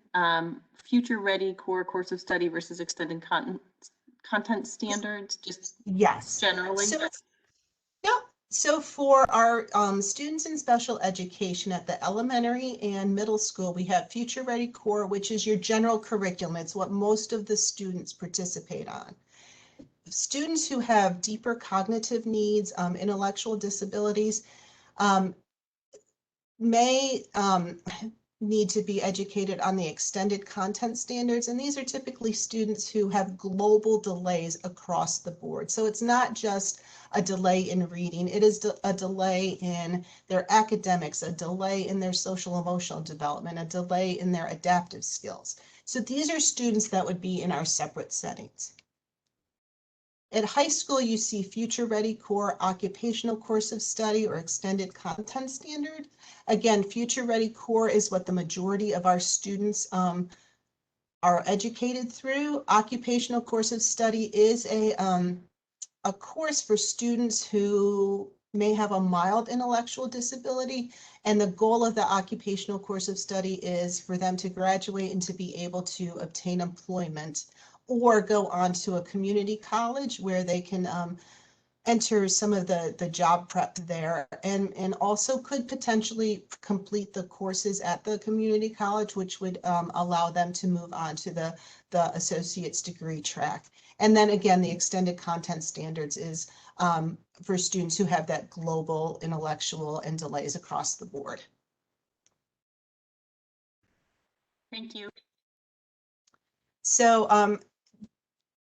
future ready core course of study versus extended content standards, just yes, generally? So for our students in special education at the elementary and middle school, we have Future Ready Core, which is your general curriculum. It's what most of the students participate on. Students who have deeper cognitive needs, intellectual disabilities, may need to be educated on the extended content standards. And these are typically students who have global delays across the board. So it's not just a delay in reading, it is a delay in their academics, a delay in their social emotional development, a delay in their adaptive skills. So these are students that would be in our separate settings. At high school, you see Future Ready Core occupational course of study or extended content standard. Again, Future Ready Core is what the majority of our students are educated through. Occupational course of study is a course for students who may have a mild intellectual disability, and the goal of the occupational course of study is for them to graduate and to be able to obtain employment or go on to a community college where they can enter some of the job prep there, and also could potentially complete the courses at the community college, which would allow them to move on to the associate's degree track. And then again, the extended content standards is for students who have that global intellectual and delays across the board. Thank you. So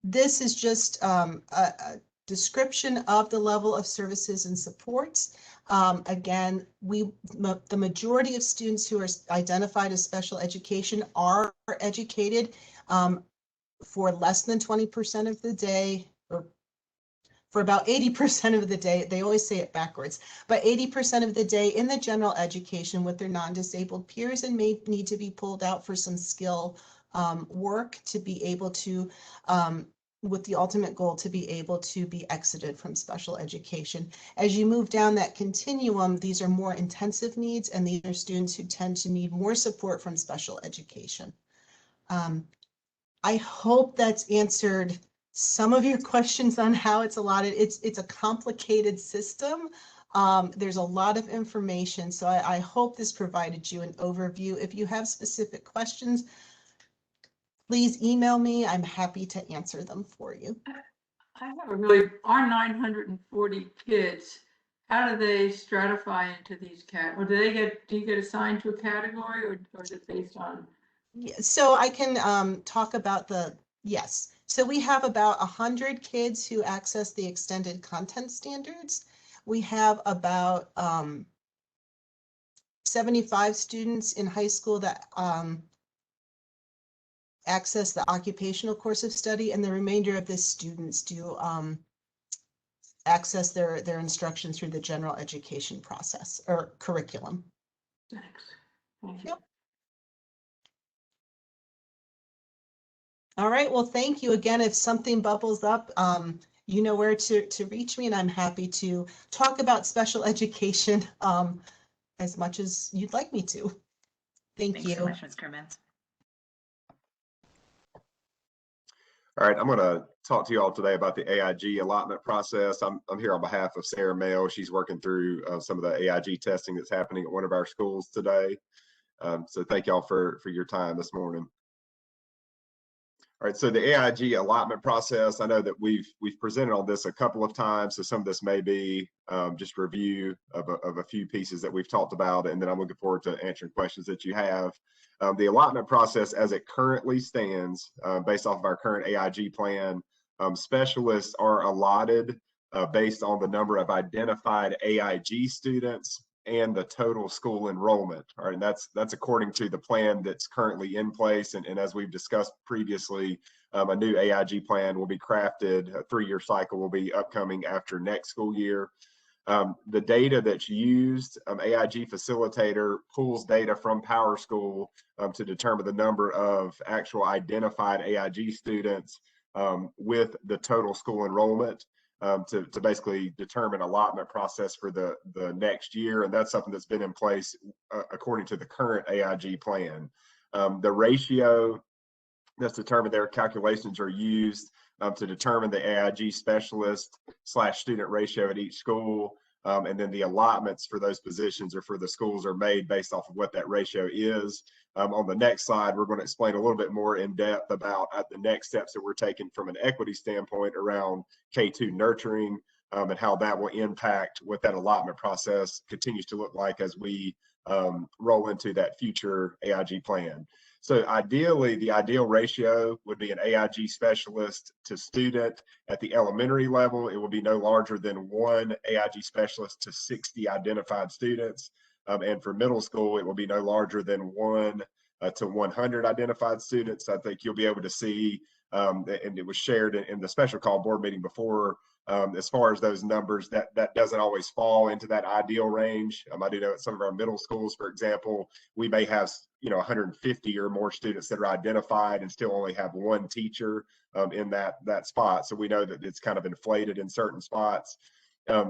this is just a description of the level of services and supports. Again, the majority of students who are identified as special education are educated for less than 20% of the day, or for about 80% of the day. They always say it backwards, but 80% of the day in the general education with their non-disabled peers, and may need to be pulled out for some skill work to be able to with the ultimate goal to be able to be exited from special education. As you move down that continuum, these are more intensive needs, and these are students who tend to need more support from special education. I hope that's answered some of your questions on how it's allotted. It's a complicated system. There's a lot of information, so I hope this provided you an overview. If you have specific questions, please email me. I'm happy to answer them for you. I have a really, our 940 kids, how do they stratify into these or do you get assigned to a category, or is it based on? Yeah, so I can talk about yes. So we have about 100 kids who access the extended content standards. We have about 75 students in high school that access the occupational course of study, and the remainder of the students do access their instruction through the general education process or curriculum. Thanks. Thank you. Yep. All right, well, thank you again. If something bubbles up, you know where to reach me, and I'm happy to talk about special education as much as you'd like me to. Thanks you. Thanks so much, Ms. Crimmins. All right, I'm going to talk to you all today about the AIG allotment process. I'm here on behalf of Sarah Mail. She's working through some of the AIG testing that's happening at one of our schools today. So thank y'all for your time this morning. All right, so the AIG allotment process, I know that we've presented on this a couple of times, so some of this may be just review of a few pieces that we've talked about, and then I'm looking forward to answering questions that you have. The allotment process as it currently stands, based off of our current AIG plan, specialists are allotted based on the number of identified AIG students and the total school enrollment. All right, and that's according to the plan that's currently in place. And as we've discussed previously, a new AIG plan will be crafted. A 3-year cycle will be upcoming after next school year. The data that's used, AIG Facilitator pulls data from PowerSchool to determine the number of actual identified AIG students with the total school enrollment. To basically determine allotment process for the next year. And that's something that's been in place according to the current AIG plan. The ratio that's determined there, calculations are used to determine the AIG specialist / student ratio at each school. And then the allotments for those positions or for the schools are made based off of what that ratio is. On the next slide, we're going to explain a little bit more in depth about the next steps that we're taking from an equity standpoint around K-2 nurturing and how that will impact what that allotment process continues to look like as we roll into that future AIG plan. So ideally, the ideal ratio would be an AIG specialist to student. At the elementary level, it will be no larger than 1 AIG specialist to 60 identified students. And for middle school, it will be no larger than 1 to 100 identified students. I think you'll be able to see, and it was shared in the special call board meeting before, as far as those numbers, that doesn't always fall into that ideal range. I do know at some of our middle schools, for example, we may have 150 or more students that are identified and still only have 1 teacher in that spot. So we know that it's kind of inflated in certain spots.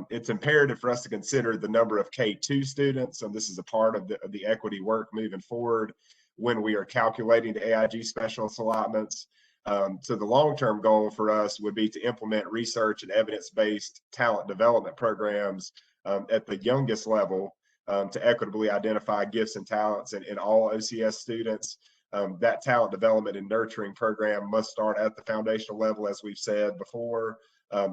It's imperative for us to consider the number of K-2 students, and this is a part of the equity work moving forward when we are calculating the AIG specialist allotments. So the long-term goal for us would be to implement research and evidence-based talent development programs at the youngest level to equitably identify gifts and talents in all OCS students. That talent development and nurturing program must start at the foundational level, as we've said before,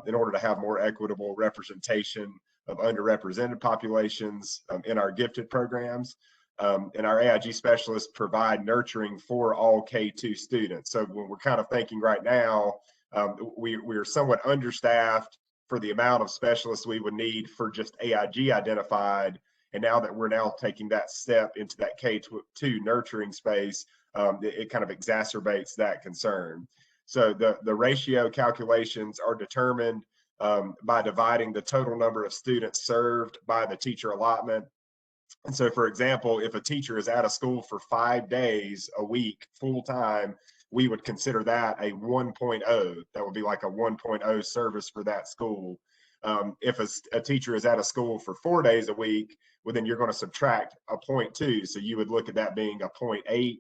in order to have more equitable representation of underrepresented populations in our gifted programs. And our AIG specialists provide nurturing for all K-2 students. So when we're kind of thinking right now, we're somewhat understaffed for the amount of specialists we would need for just AIG identified. And now that we're taking that step into that K-2 nurturing space, it kind of exacerbates that concern. So the ratio calculations are determined by dividing the total number of students served by the teacher allotment. And so, for example, if a teacher is out of school for 5 days a week full time, we would consider that a 1.0. That would be like a 1.0 service for that school. If a teacher is at a school for 4 days a week, well, then you're going to subtract a 0.2. So you would look at that being a 0.8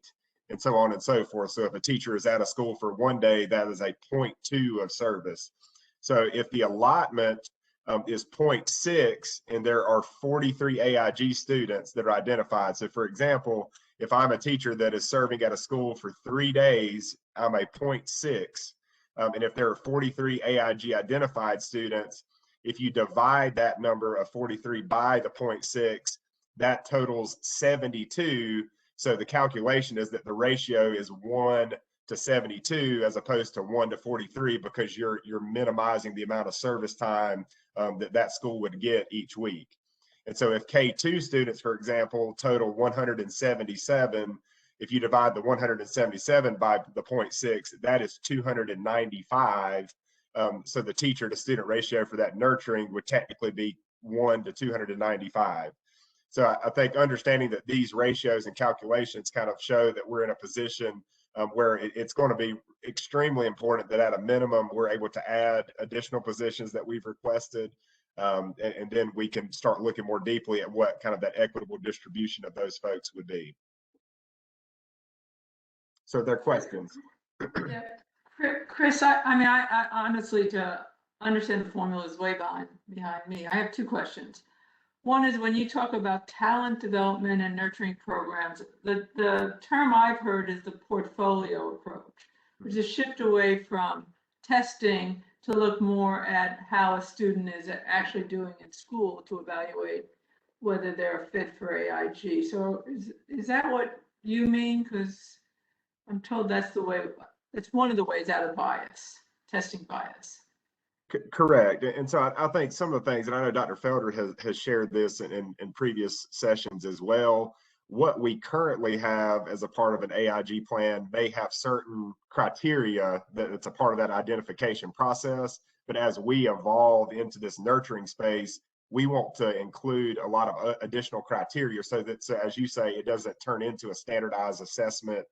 and so on and so forth. So if a teacher is at a school for 1 day, that is a 0.2 of service. So if the allotment is 0.6 and there are 43 AIG students that are identified. So for example, if I'm a teacher that is serving at a school for 3 days, I'm a 0.6. And if there are 43 AIG identified students, if you divide that number of 43 by the 0.6, that totals 72. So the calculation is that the ratio is 1 to 72 as opposed to 1 to 43 because you're minimizing the amount of service time that school would get each week. And so if K2 students, for example, total 177, if you divide the 177 by the 0.6, that is 295. So the teacher to student ratio for that nurturing would technically be 1 to 295. So I think understanding that these ratios and calculations kind of show that we're in a position where it's going to be extremely important that at a minimum, we're able to add additional positions that we've requested. And then we can start looking more deeply at what kind of that equitable distribution of those folks would be. So there are questions. Yeah. Chris, I honestly, to understand the formula is way behind me. I have 2 questions. One is when you talk about talent development and nurturing programs, the term I've heard is the portfolio approach, which is a shift away from testing to look more at how a student is actually doing in school to evaluate whether they're fit for AIG. So is that what you mean? Because I'm told that's the way, it's one of the ways out of bias, testing bias. Correct. And so I think some of the things, and I know Dr. Felder has shared this in previous sessions as well, what we currently have as a part of an AIG plan may have certain criteria that it's a part of that identification process. But as we evolve into this nurturing space, we want to include a lot of additional criteria so that, so as you say, it doesn't turn into a standardized assessment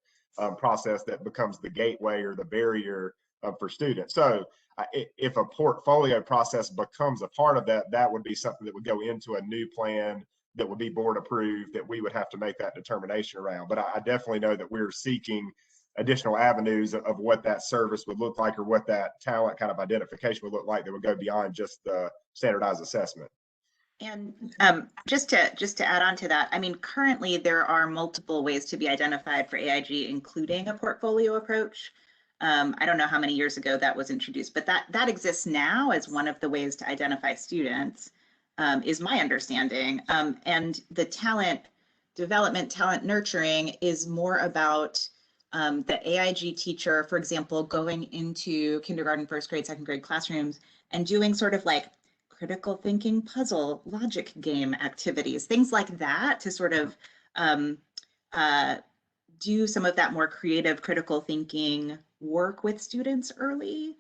process that becomes the gateway or the barrier for students. So if a portfolio process becomes a part of that, that would be something that would go into a new plan that would be board approved that we would have to make that determination around. But I definitely know that we're seeking additional avenues of what that service would look like or what that talent kind of identification would look like that would go beyond just the standardized assessment. And just to add on to that, I mean, currently there are multiple ways to be identified for AIG, including a portfolio approach. I don't know how many years ago that was introduced, but that exists now as one of the ways to identify students, is my understanding. And the talent development, talent nurturing is more about the AIG teacher, for example, going into kindergarten, first grade, second grade classrooms and doing sort of like critical thinking, puzzle, logic game activities, things like that to sort of do some of that more creative critical thinking work with students early,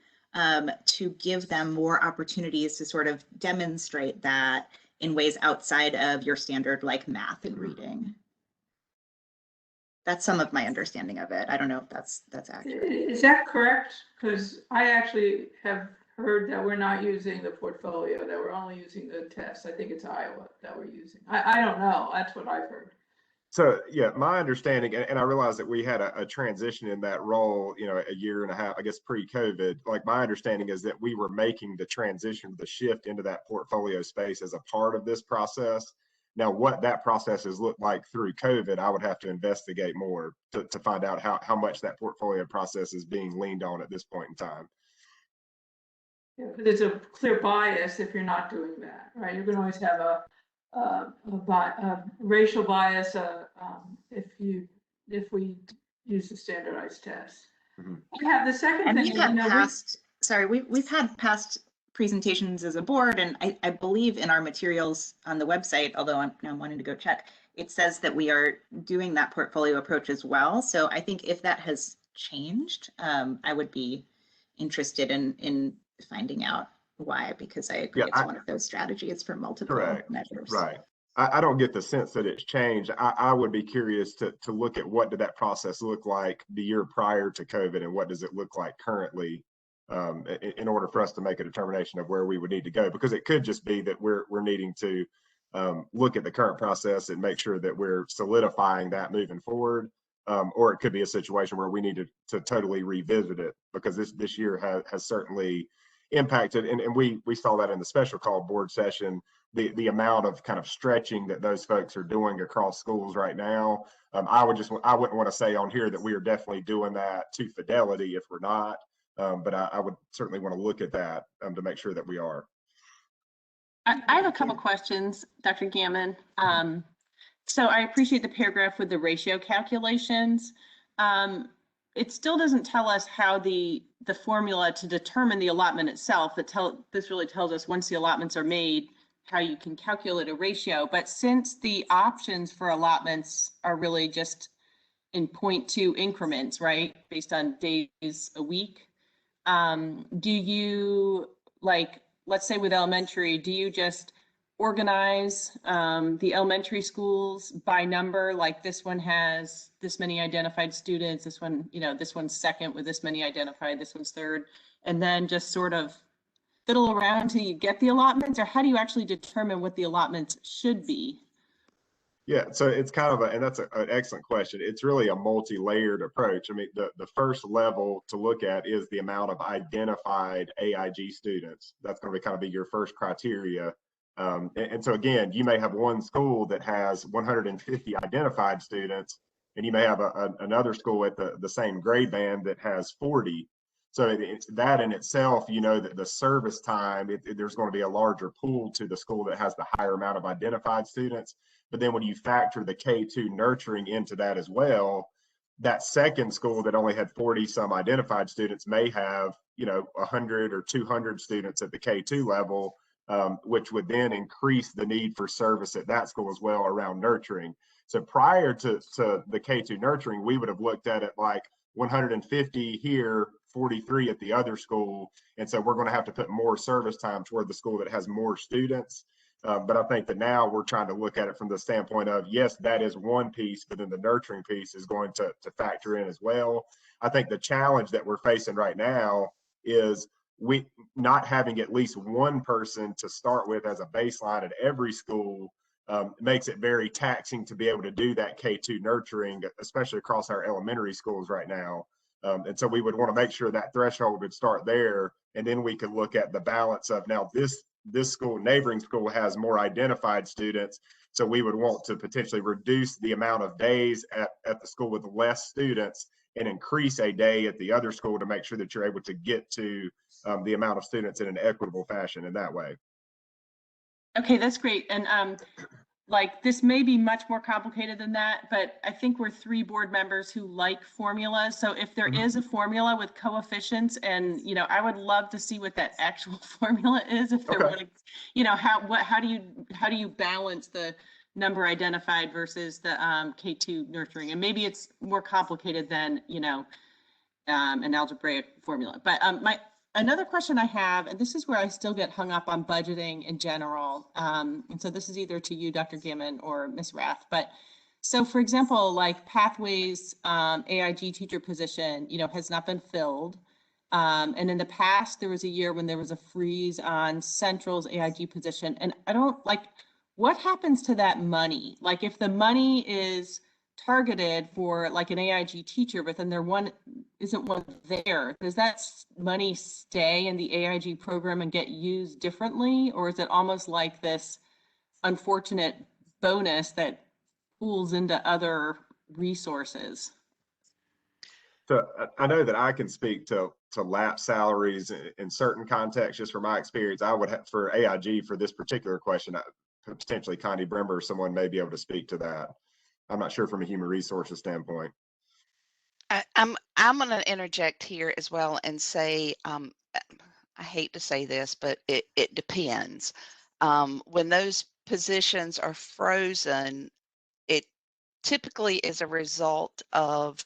to give them more opportunities to sort of demonstrate that in ways outside of your standard like math and reading. That's some of my understanding of it. I don't know if that's accurate. Is that correct? Because I actually have heard that we're not using the portfolio, that we're only using the test. I think it's Iowa that we're using. I don't know. That's what I've heard. So yeah, my understanding, and I realize that we had a transition in that role, you know, a year and a half, I guess, pre-COVID. Like my understanding is that we were making the transition, the shift into that portfolio space as a part of this process. Now, what that process has looked like through COVID, I would have to investigate more to find out how much that portfolio process is being leaned on at this point in time. Yeah, there's a clear bias if you're not doing that, right? You're going to always have a racial bias if we use the standardized test. Mm-hmm. We have the second and thing. We've had we've had past presentations as a board, and I believe in our materials on the website, although I'm now wanting to go check, it says that we are doing that portfolio approach as well. So I think if that has changed, I would be interested in finding out why, because I agree it's one of those strategies for multiple measures. Right. I don't get the sense that it's changed. I would be curious to look at what did that process look like the year prior to COVID and what does it look like currently, in order for us to make a determination of where we would need to go, because it could just be that we're needing to look at the current process and make sure that we're solidifying that moving forward. Or it could be a situation where we need to totally revisit it, because this year has certainly impacted, and we saw that in the special call board session, the amount of kind of stretching that those folks are doing across schools right now. I wouldn't want to say on here that we are definitely doing that to fidelity if we're not, but I would certainly want to look at that to make sure that we are. I have a couple questions, Dr. Gammon. So I appreciate the paragraph with the ratio calculations. It still doesn't tell us how the formula to determine the allotment itself. This really tells us once the allotments are made, how you can calculate a ratio. But since the options for allotments are really just in 0.2 increments, right, based on days a week, do you, like, let's say with elementary, do you just organize the elementary schools by number, like this one has this many identified students, this one, this one's second with this many identified, this one's third, and then just sort of fiddle around until you get the allotments? Or how do you actually determine what the allotments should be? Yeah, so it's kind of and that's an excellent question. It's really a multi-layered approach. I mean, the first level to look at is the amount of identified AIG students. That's going to kind of be your first criteria. And so again, you may have one school that has 150 identified students, and you may have another school at the same grade band that has 40. So it's that in itself, that the service time, there's going to be a larger pool to the school that has the higher amount of identified students. But then when you factor the K2 nurturing into that as well, that second school that only had 40 some identified students may have, 100 or 200 students at the K2 level, which would then increase the need for service at that school as well around nurturing. So prior to the K2 nurturing, we would have looked at it like 150 here, 43 at the other school. And so we're going to have to put more service time toward the school that has more students. But I think that now we're trying to look at it from the standpoint of, yes, that is one piece, but then the nurturing piece is going to factor in as well. I think the challenge that we're facing right now is we not having at least one person to start with as a baseline at every school makes it very taxing to be able to do that K2 nurturing, especially across our elementary schools right now. And so we would want to make sure that threshold would start there, and then we could look at the balance of, now this school, neighboring school, has more identified students, so we would want to potentially reduce the amount of days at the school with less students and increase a day at the other school to make sure that you're able to get to the amount of students in an equitable fashion in that way. Okay, that's great. And like, this may be much more complicated than that, but I think we're 3 board members who like formulas. So if there is a formula with coefficients, and I would love to see what that actual formula is. If there Okay. how do you balance the number identified versus the K2 nurturing? And maybe it's more complicated than an algebraic formula. But another question I have, and this is where I still get hung up on budgeting in general, and so this is either to you, Dr. Gammon, or Ms. Rath, but so for example, like Pathways AIG teacher position, has not been filled. And in the past, there was a year when there was a freeze on Central's AIG position. And I don't what happens to that money? Like, if the money is targeted for like an AIG teacher, but then there isn't one there, does that money stay in the AIG program and get used differently? Or is it almost like this unfortunate bonus that pools into other resources? So I know that I can speak to lap salaries in certain contexts, just from my experience. I would have, for AIG, for this particular question, potentially Connie Brember or someone may be able to speak to that. I'm not sure from a human resources standpoint. I'm going to interject here as well and say, I hate to say this, but it depends. When those positions are frozen, it typically is a result of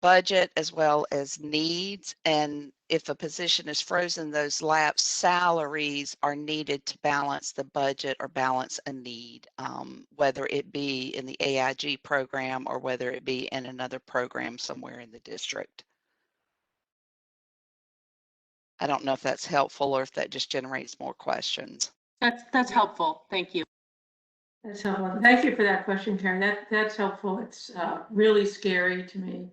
budget as well as needs, and if a position is frozen, those lapsed salaries are needed to balance the budget or balance a need, whether it be in the AIG program or whether it be in another program somewhere in the district. I don't know if that's helpful or if that just generates more questions. That's helpful. Thank you. That's helpful. Thank you for that question, Karen. That's helpful. It's really scary to me.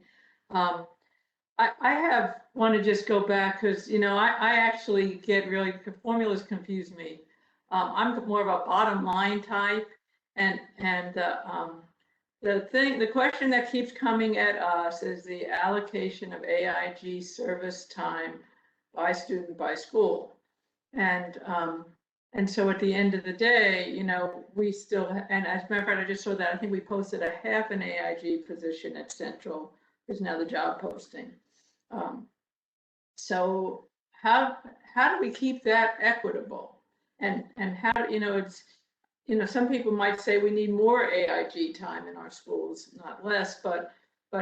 I want to just go back because, I actually get really, formulas confuse me. I'm more of a bottom line type. And the question that keeps coming at us is the allocation of AIG service time by student, by school. And so at the end of the day, we still, and as a matter of fact, I just saw that, I think we posted a half an AIG position at Central, is now the job posting. So how do we keep that equitable? And how, it's, some people might say we need more AIG time in our schools, not less, but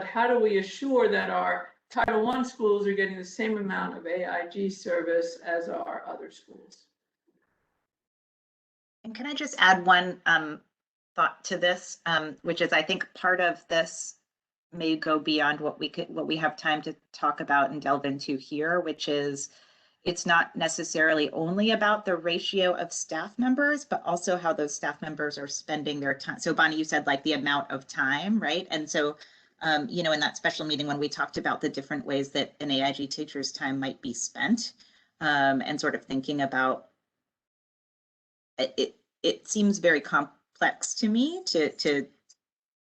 how do we assure that our Title I schools are getting the same amount of AIG service as our other schools? And can I just add one thought to this, which is I think part of this may go beyond what we have time to talk about and delve into here, which is it's not necessarily only about the ratio of staff members, but also how those staff members are spending their time. So Bonnie, you said like the amount of time, right? And so, in that special meeting when we talked about the different ways that an AIG teacher's time might be spent, and sort of thinking about it seems very complex to me to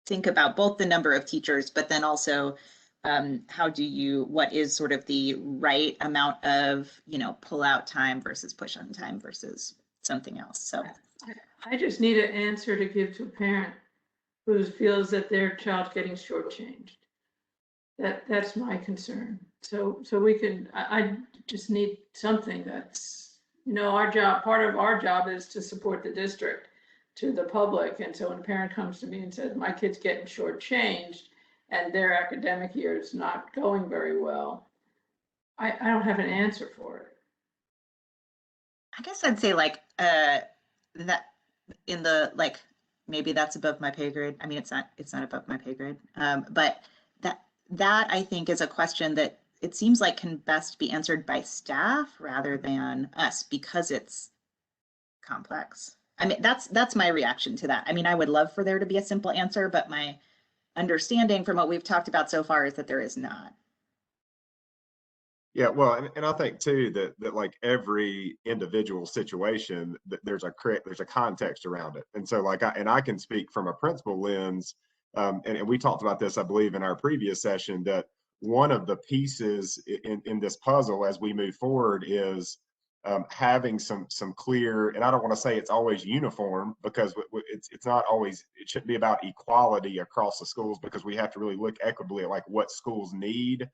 think about both the number of teachers, but then also what is sort of the right amount of, pull out time versus push on time versus something else. So I just need an answer to give to a parent who feels that their child's getting shortchanged. That's my concern. So I just need something that's, our job, part of our job is to support the district to the public. And so when a parent comes to me and says, my kid's getting shortchanged and their academic year is not going very well, I don't have an answer for it. I guess I'd say that in the, maybe that's above my pay grade. I mean, it's not above my pay grade. But that I think is a question that it seems like can best be answered by staff rather than us because it's complex. I mean, that's my reaction to that. I mean, I would love for there to be a simple answer, but my understanding from what we've talked about so far is that there is not. Yeah, well, and I think too that like every individual situation, that there's a context around it, and so I can speak from a principal lens, and we talked about this, I believe, in our previous session, that one of the pieces in this puzzle as we move forward is having some clear, and I don't want to say it's always uniform because it's not always, it shouldn't be about equality across the schools because we have to really look equitably at like what schools need.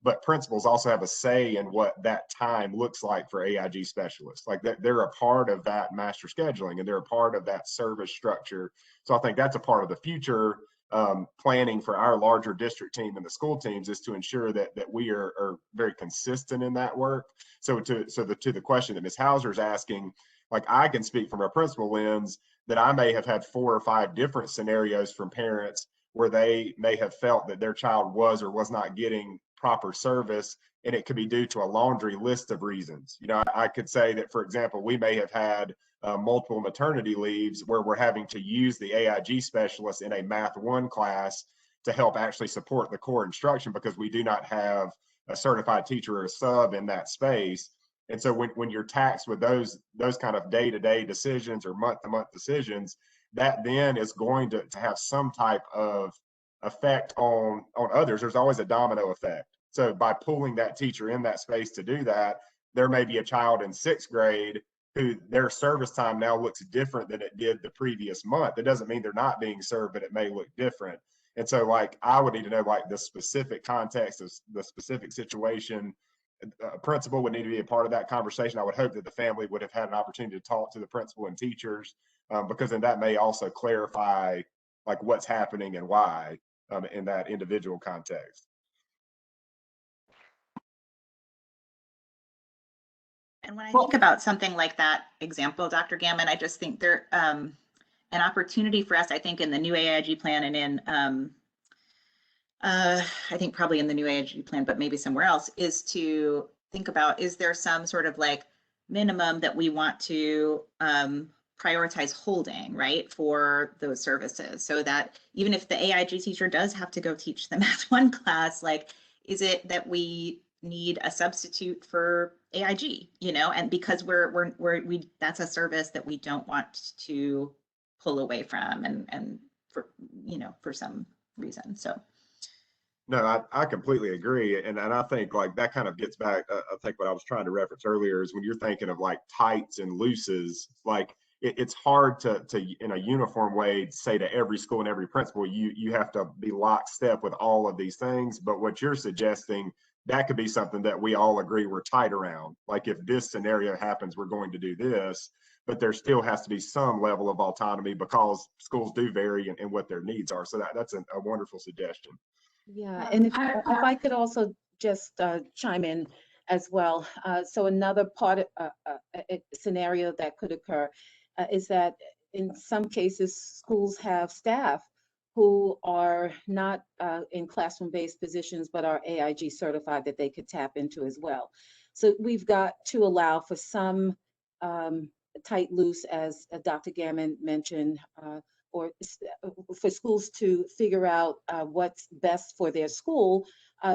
But principals also have a say in what that time looks like for AIG specialists. Like they're a part of that master scheduling and they're a part of that service structure. So I think that's a part of the future planning for our larger district team and the school teams is to ensure that we are very consistent in that work. So to the question that Ms. Hauser is asking, like I can speak from a principal lens that I may have had 4 or 5 different scenarios from parents where they may have felt that their child was or was not getting proper service, and it could be due to a laundry list of reasons. I could say that, for example, we may have had multiple maternity leaves where we're having to use the AIG specialist in a Math 1 class to help actually support the core instruction because we do not have a certified teacher or a sub in that space. And so when you're taxed with those kind of day-to-day decisions or month-to-month decisions, that then is going to have some type of effect on others. There's always a domino effect. So by pulling that teacher in that space to do that, there may be a child in 6th grade who their service time now looks different than it did the previous month. That doesn't mean they're not being served, but it may look different. And so I would need to know the specific context of the specific situation. A principal would need to be a part of that conversation. I would hope that the family would have had an opportunity to talk to the principal and teachers because then that may also clarify what's happening and why in that individual context. And when I think about something like that example, Dr. Gammon, I just think there an opportunity for us, I think in the new AIG plan and in I think probably in the new AIG plan, but maybe somewhere else, is to think about, is there some sort of like minimum that we want to prioritize holding, right, for those services, so that even if the AIG teacher does have to go teach the math 1 class, like, is it that we need a substitute for AIG, you know, and because we that's a service that we don't want to pull away from and for, you know, for some reason. So. No, I completely agree. And I think like that kind of gets back, I think what I was trying to reference earlier is when you're thinking of like tights and looses, like it's hard to in a uniform way say to every school and every principal, you have to be lockstep with all of these things. But what you're suggesting, that could be something that we all agree we're tight around. Like if this scenario happens, we're going to do this, but there still has to be some level of autonomy because schools do vary in what their needs are. So that's a wonderful suggestion. Yeah, and if I could also just chime in as well. So another part of scenario that could occur is that in some cases, schools have staff who are not in classroom-based positions, but are AIG certified that they could tap into as well. So we've got to allow for some tight loose, as Dr. Gammon mentioned, or for schools to figure out what's best for their school,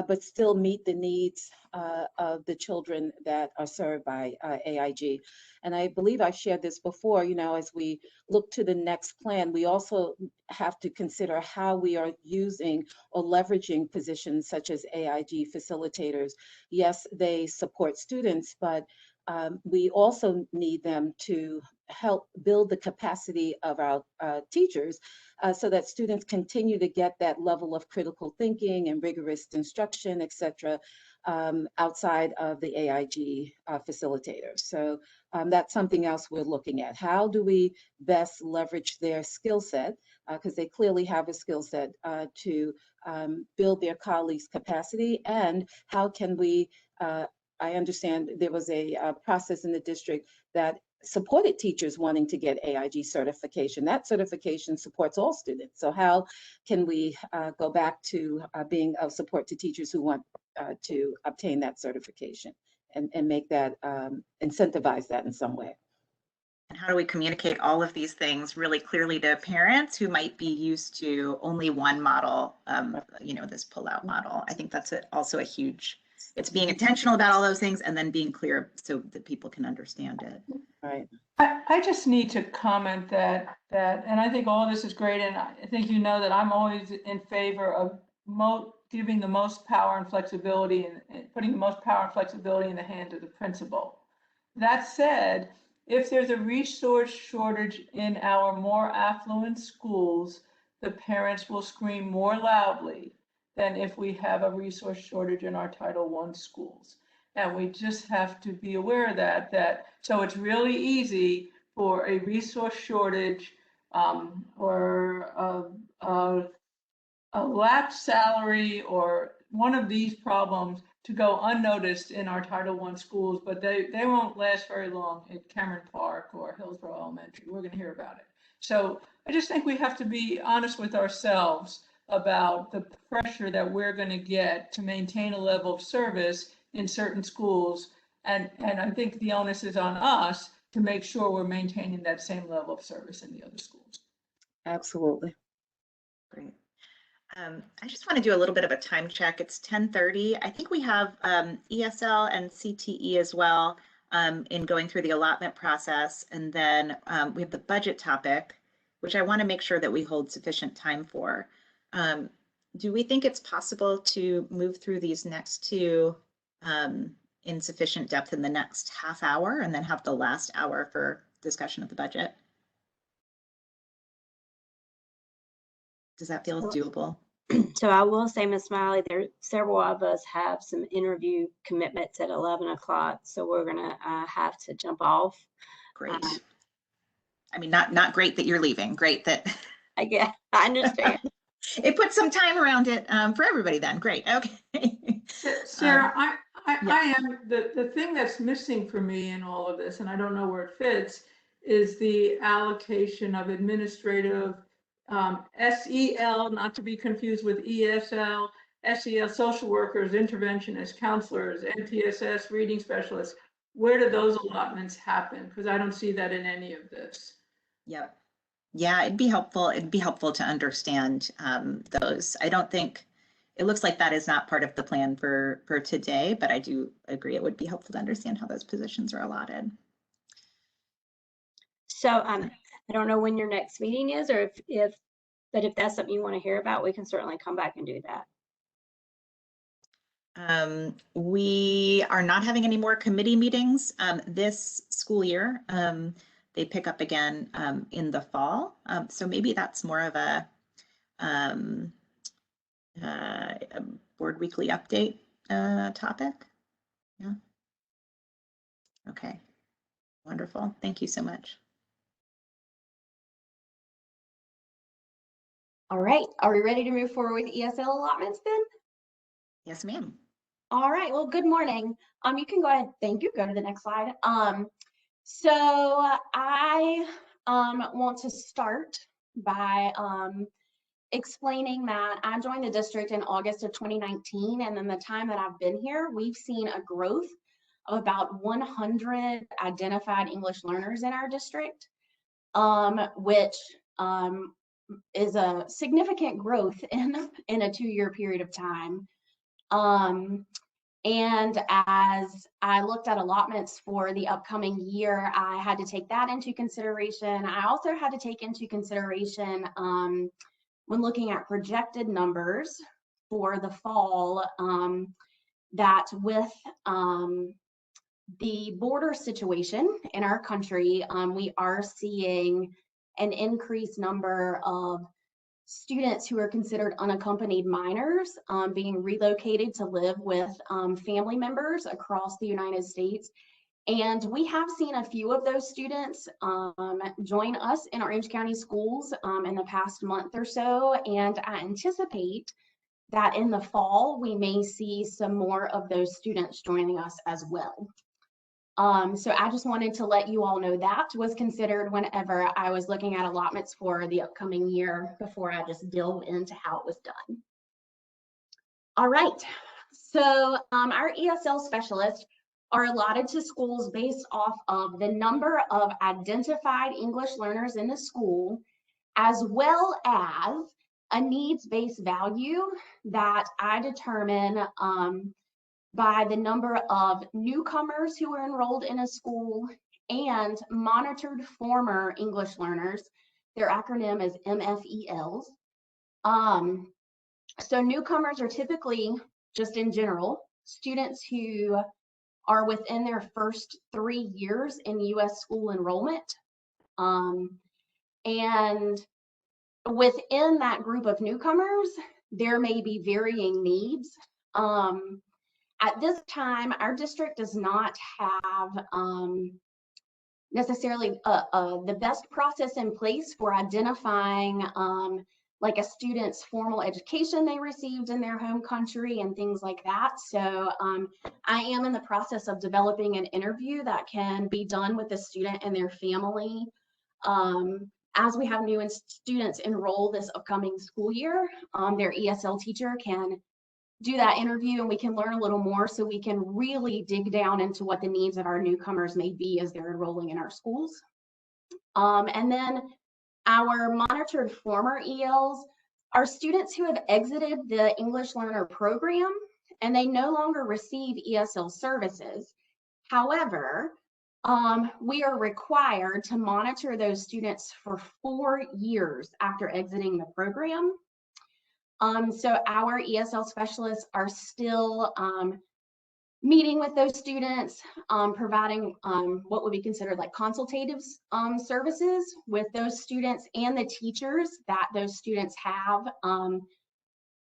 but still meet the needs of the children that are served by AIG. And I believe I shared this before, you know, as we look to the next plan, we also have to consider how we are using or leveraging positions such as AIG facilitators. Yes, they support students, but we also need them to help build the capacity of our teachers so that students continue to get that level of critical thinking and rigorous instruction, et cetera, outside of the AIG facilitators. So that's something else we're looking at. How do we best leverage their skill set? Because they clearly have a skill set to build their colleagues' capacity, and how can we I understand there was a process in the district that supported teachers wanting to get AIG certification. That certification supports all students. So how can we go back to being of support to teachers who want to obtain that certification and make that, incentivize that in some way? And how do we communicate all of these things really clearly to parents who might be used to only one model, you know, this pull-out model? I think that's also a huge, it's being intentional about all those things and then being clear so that people can understand it. Right. I just need to comment that, and I think all this is great, and I think you know that I'm always in favor of giving the most power and flexibility and putting the most power and flexibility in the hand of the principal. That said, if there's a resource shortage in our more affluent schools, the parents will scream more loudly than if we have a resource shortage in our Title I schools. And we just have to be aware of that. So it's really easy for a resource shortage or a lapsed salary or one of these problems to go unnoticed in our Title I schools, but they won't last very long at Cameron Park or Hillsborough Elementary. We're going to hear about it. So I just think we have to be honest with ourselves about the pressure that we're going to get to maintain a level of service in certain schools. And I think the onus is on us to make sure we're maintaining that same level of service in the other schools. Absolutely. Great. I just want to do a little bit of a time check. It's 10:30. I think we have ESL and CTE as well in going through the allotment process. And then we have the budget topic, which I want to make sure that we hold sufficient time for. Do we think it's possible to move through these next two in sufficient depth in the next half hour and then have the last hour for discussion of the budget? Does that feel doable? So I will say, Ms. Smiley, there several of us have some interview commitments at 11 o'clock, so we're gonna have to jump off. Great. I mean, not great that you're leaving. Great that I understand. it puts some time around it for everybody then. Great. Okay. Sarah, I am, the thing that's missing for me in all of this, and I don't know where it fits, is the allocation of administrative, SEL, not to be confused with ESL, SEL, social workers, interventionists, counselors, MTSS, reading specialists. Where do those allotments happen? Because I don't see that in any of this. Yep. Yeah, it'd be helpful. It'd be helpful to understand those. I don't think, it looks like that is not part of the plan for today, but I do agree it would be helpful to understand how those positions are allotted. So I don't know when your next meeting is, or but if that's something you want to hear about, we can certainly come back and do that. We are not having any more committee meetings this school year. They pick up again in the fall. So maybe that's more of a board weekly update topic. Yeah. Okay. Wonderful. Thank you so much. All right, are we ready to move forward with ESL allotments then? Yes, ma'am. All right, well, good morning. You can go ahead, thank you, go to the next slide. So I want to start by explaining that I joined the district in August of 2019, and in the time that I've been here, we've seen a growth of about 100 identified English learners in our district, which is a significant growth in a 2-year period of time. And as I looked at allotments for the upcoming year, I had to take that into consideration. I also had to take into consideration when looking at projected numbers for the fall, that with the border situation in our country, we are seeing an increased number of students who are considered unaccompanied minors being relocated to live with family members across the United States. And we have seen a few of those students join us in Orange County schools in the past month or so. And I anticipate that in the fall, we may see some more of those students joining us as well. So I just wanted to let you all know that was considered whenever I was looking at allotments for the upcoming year before I just delve into how it was done. All right, so our ESL specialists are allotted to schools based off of the number of identified English learners in the school, as well as a needs-based value that I determine by the number of newcomers who are enrolled in a school and monitored former English learners. Their acronym is MFELs. So newcomers are typically, just in general, students who are within their first 3 years in U.S. school enrollment. And within that group of newcomers, there may be varying needs. At this time, our district does not have necessarily the best process in place for identifying like a student's formal education they received in their home country and things like that. So I am in the process of developing an interview that can be done with the student and their family. As we have new students enroll this upcoming school year, their ESL teacher can do that interview and we can learn a little more so we can really dig down into what the needs of our newcomers may be as they're enrolling in our schools. And then our monitored former ELs are students who have exited the English Learner Program and they no longer receive ESL services. However, we are required to monitor those students for 4 years after exiting the program. So our ESL specialists are still meeting with those students, providing what would be considered like consultative services with those students and the teachers that those students have,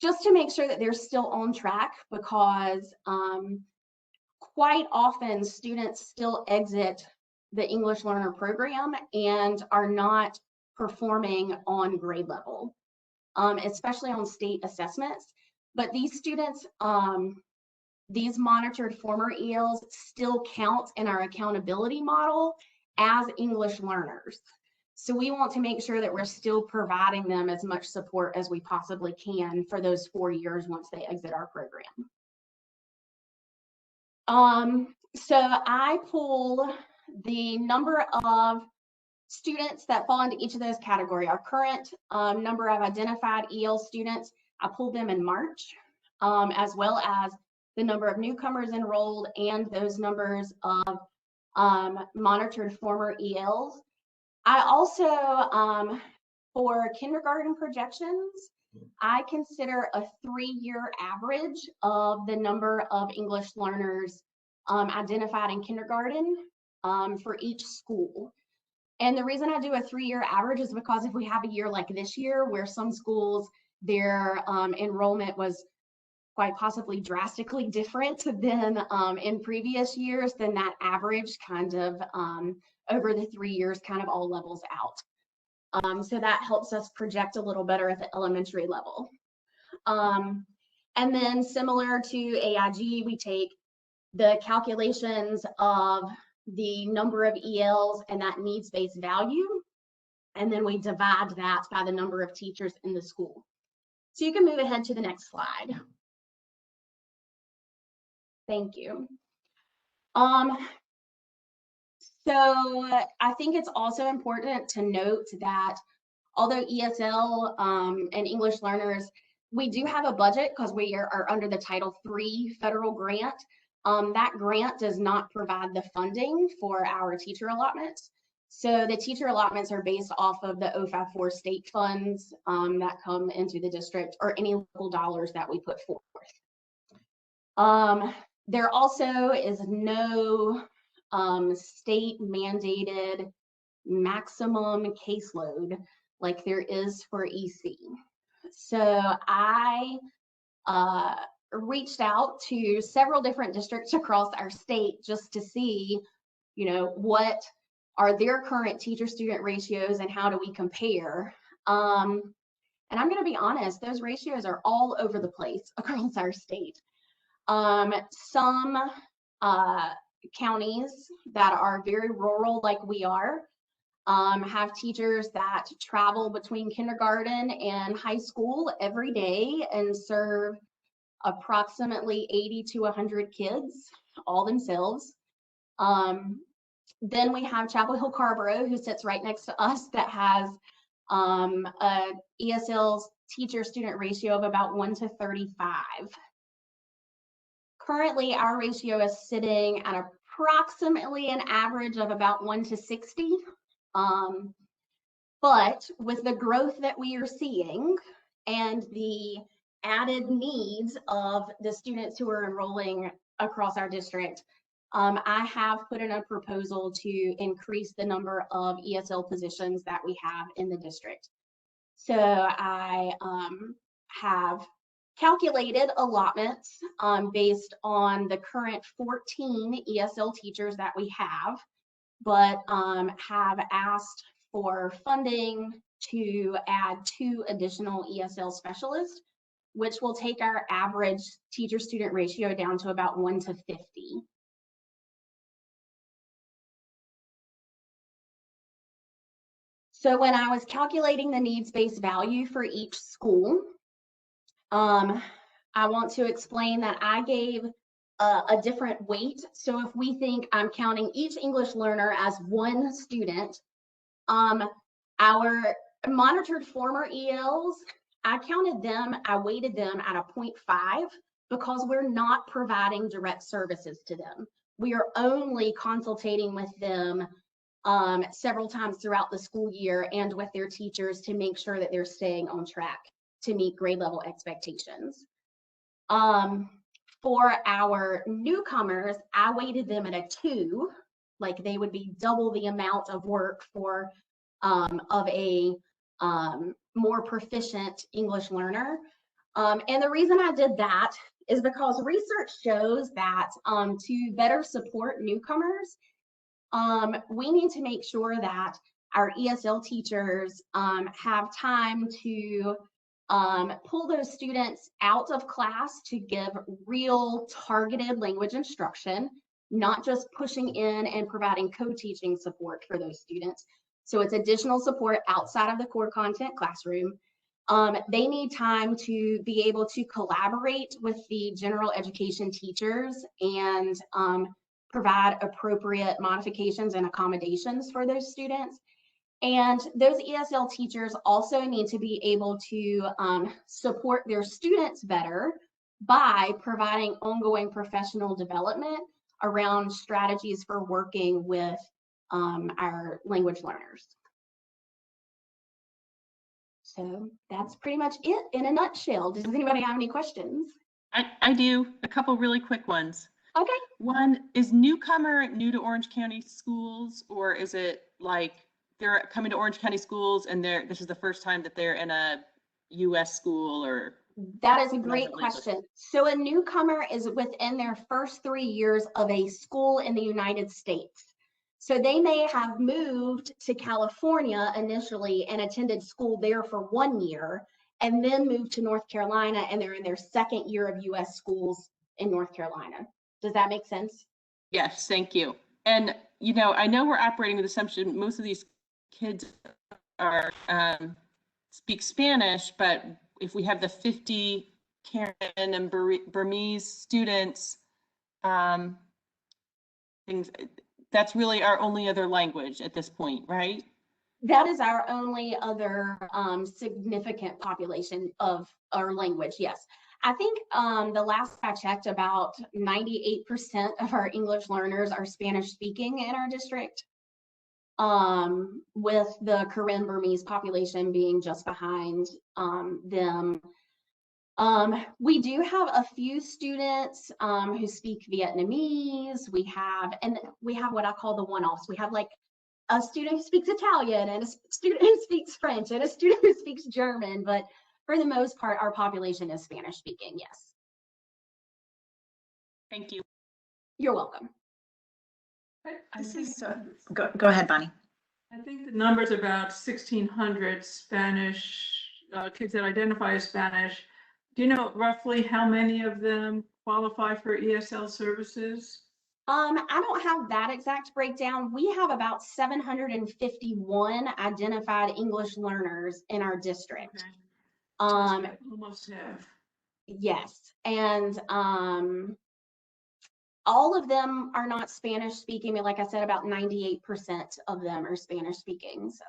just to make sure that they're still on track, because quite often students still exit the English Learner Program and are not performing on grade level. Especially on state assessments. But these students these monitored former ELs still count in our accountability model as English learners. So we want to make sure that we're still providing them as much support as we possibly can for those 4 years once they exit our program. So I pull the number of students that fall into each of those categories. Our current number of identified EL students, I pulled them in March, as well as the number of newcomers enrolled and those numbers of monitored former ELs. I also, for kindergarten projections, I consider a 3-year average of the number of English learners identified in kindergarten for each school. And the reason I do a 3-year average is because if we have a year like this year where some schools, their enrollment was quite possibly drastically different than in previous years, then that average kind of over the 3 years kind of all levels out. So that helps us project a little better at the elementary level. And then similar to AIG, we take the calculations of the number of ELs and that needs-based value, and then we divide that by the number of teachers in the school. So you can move ahead to the next slide. Thank you. So I think it's also important to note that although ESL and English learners, we do have a budget because we are under the Title III federal grant. That grant does not provide the funding for our teacher allotments. So the teacher allotments are based off of the 054 state funds that come into the district or any local dollars that we put forth. There also is no state mandated maximum caseload like there is for EC. So I reached out to several different districts across our state just to see, you know, what are their current teacher-student ratios and how do we compare. And I'm going to be honest, those ratios are all over the place across our state. Some counties that are very rural like we are have teachers that travel between kindergarten and high school every day and serve approximately 80 to 100 kids all themselves. Then we have Chapel Hill Carborough, who sits right next to us, that has a ESL's teacher-student ratio of about 1 to 35. Currently, our ratio is sitting at approximately an average of about 1 to 60. But with the growth that we are seeing and the added needs of the students who are enrolling across our district, I have put in a proposal to increase the number of ESL positions that we have in the district. So I have calculated allotments based on the current 14 ESL teachers that we have, but have asked for funding to add 2 additional ESL specialists, which will take our average teacher-student ratio down to about 1 to 50. So when I was calculating the needs-based value for each school, I want to explain that I gave a different weight. So if we think I'm counting each English learner as 1 student, our monitored former ELs, I counted them, I weighted them at a 0.5 because we're not providing direct services to them. We are only consultating with them several times throughout the school year and with their teachers to make sure that they're staying on track to meet grade level expectations. For our newcomers, I weighted them at a 2, like they would be double the amount of work for of a more proficient English learner. And the reason I did that is because research shows that to better support newcomers, we need to make sure that our ESL teachers have time to pull those students out of class to give real targeted language instruction, not just pushing in and providing co-teaching support for those students. So it's additional support outside of the core content classroom. They need time to be able to collaborate with the general education teachers and provide appropriate modifications and accommodations for those students. And those ESL teachers also need to be able to support their students better by providing ongoing professional development around strategies for working with our language learners. So that's pretty much it in a nutshell. Does anybody have any questions? I do. A couple really quick ones. Okay. One, is newcomer new to Orange County schools, or is it like they're coming to Orange County schools and this is the first time that they're in a US school? Or that is a great question. So a newcomer is within their first 3 years of a school in the United States. So they may have moved to California initially and attended school there for 1 year, and then moved to North Carolina, and they're in their second year of US schools in North Carolina. Does that make sense? Yes, thank you. And, you know, I know we're operating with the assumption most of these kids are speak Spanish, but if we have the 50 Karen and Burmese students, that's really our only other language at this point, right? That is our only other significant population of our language, yes. I think the last I checked, about 98% of our English learners are Spanish speaking in our district, with the Karen Burmese population being just behind them. We do have a few students who speak Vietnamese. We have what I call the one-offs. We have like a student who speaks Italian, and a student who speaks French, and a student who speaks German, but for the most part, our population is Spanish speaking, yes. Thank you. You're welcome. Go ahead, Bonnie. I think the number's about 1,600 Spanish kids that identify as Spanish. Do you know roughly how many of them qualify for ESL services? I don't have that exact breakdown. We have about 751 identified English learners in our district. Okay. Almost half. Yes, and all of them are not Spanish speaking. Like I said, about 98% of them are Spanish speaking. So.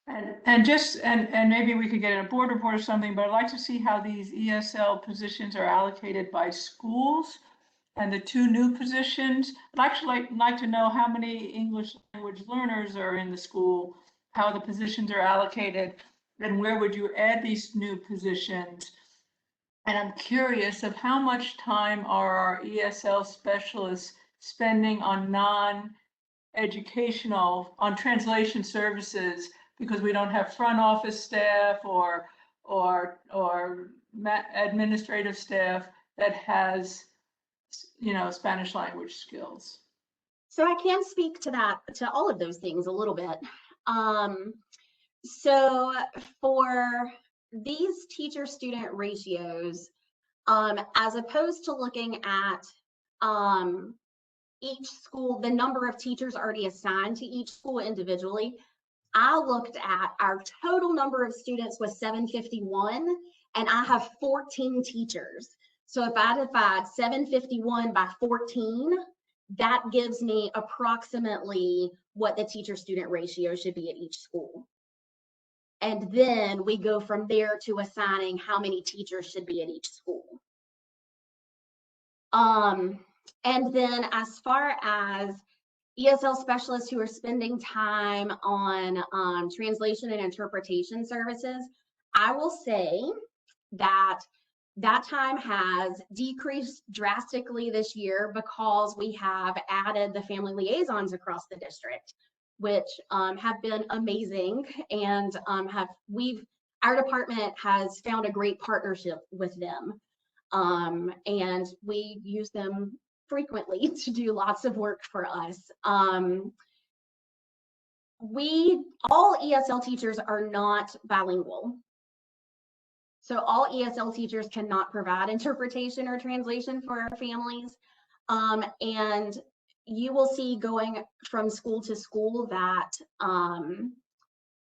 And maybe we could get a board report or something, but I'd like to see how these ESL positions are allocated by schools and the 2 new positions. I'd actually like to know how many English language learners are in the school, how the positions are allocated, and where would you add these new positions? And I'm curious of how much time are our ESL specialists spending on non-educational, on translation services, because we don't have front office staff or administrative staff that has, you know, Spanish language skills. So I can speak to that, to all of those things a little bit. So for these teacher-student ratios, as opposed to looking at each school, the number of teachers already assigned to each school individually, I looked at our total number of students was 751, and I have 14 teachers. So if I divide 751 by 14, that gives me approximately what the teacher-student ratio should be at each school. And then we go from there to assigning how many teachers should be at each school. And then as far as ESL specialists who are spending time on translation and interpretation services, I will say that that time has decreased drastically this year because we have added the family liaisons across the district, which have been amazing, and our department has found a great partnership with them, and we use them frequently to do lots of work for us. All ESL teachers are not bilingual. So all ESL teachers cannot provide interpretation or translation for our families. And you will see going from school to school that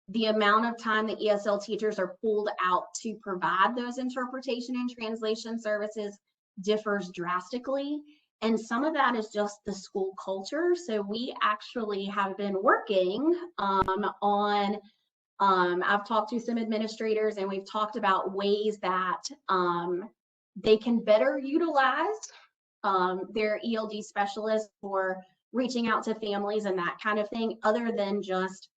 the amount of time that ESL teachers are pulled out to provide those interpretation and translation services differs drastically. And some of that is just the school culture. So we actually have been working on, I've talked to some administrators and we've talked about ways that they can better utilize their ELD specialists for reaching out to families and that kind of thing, other than just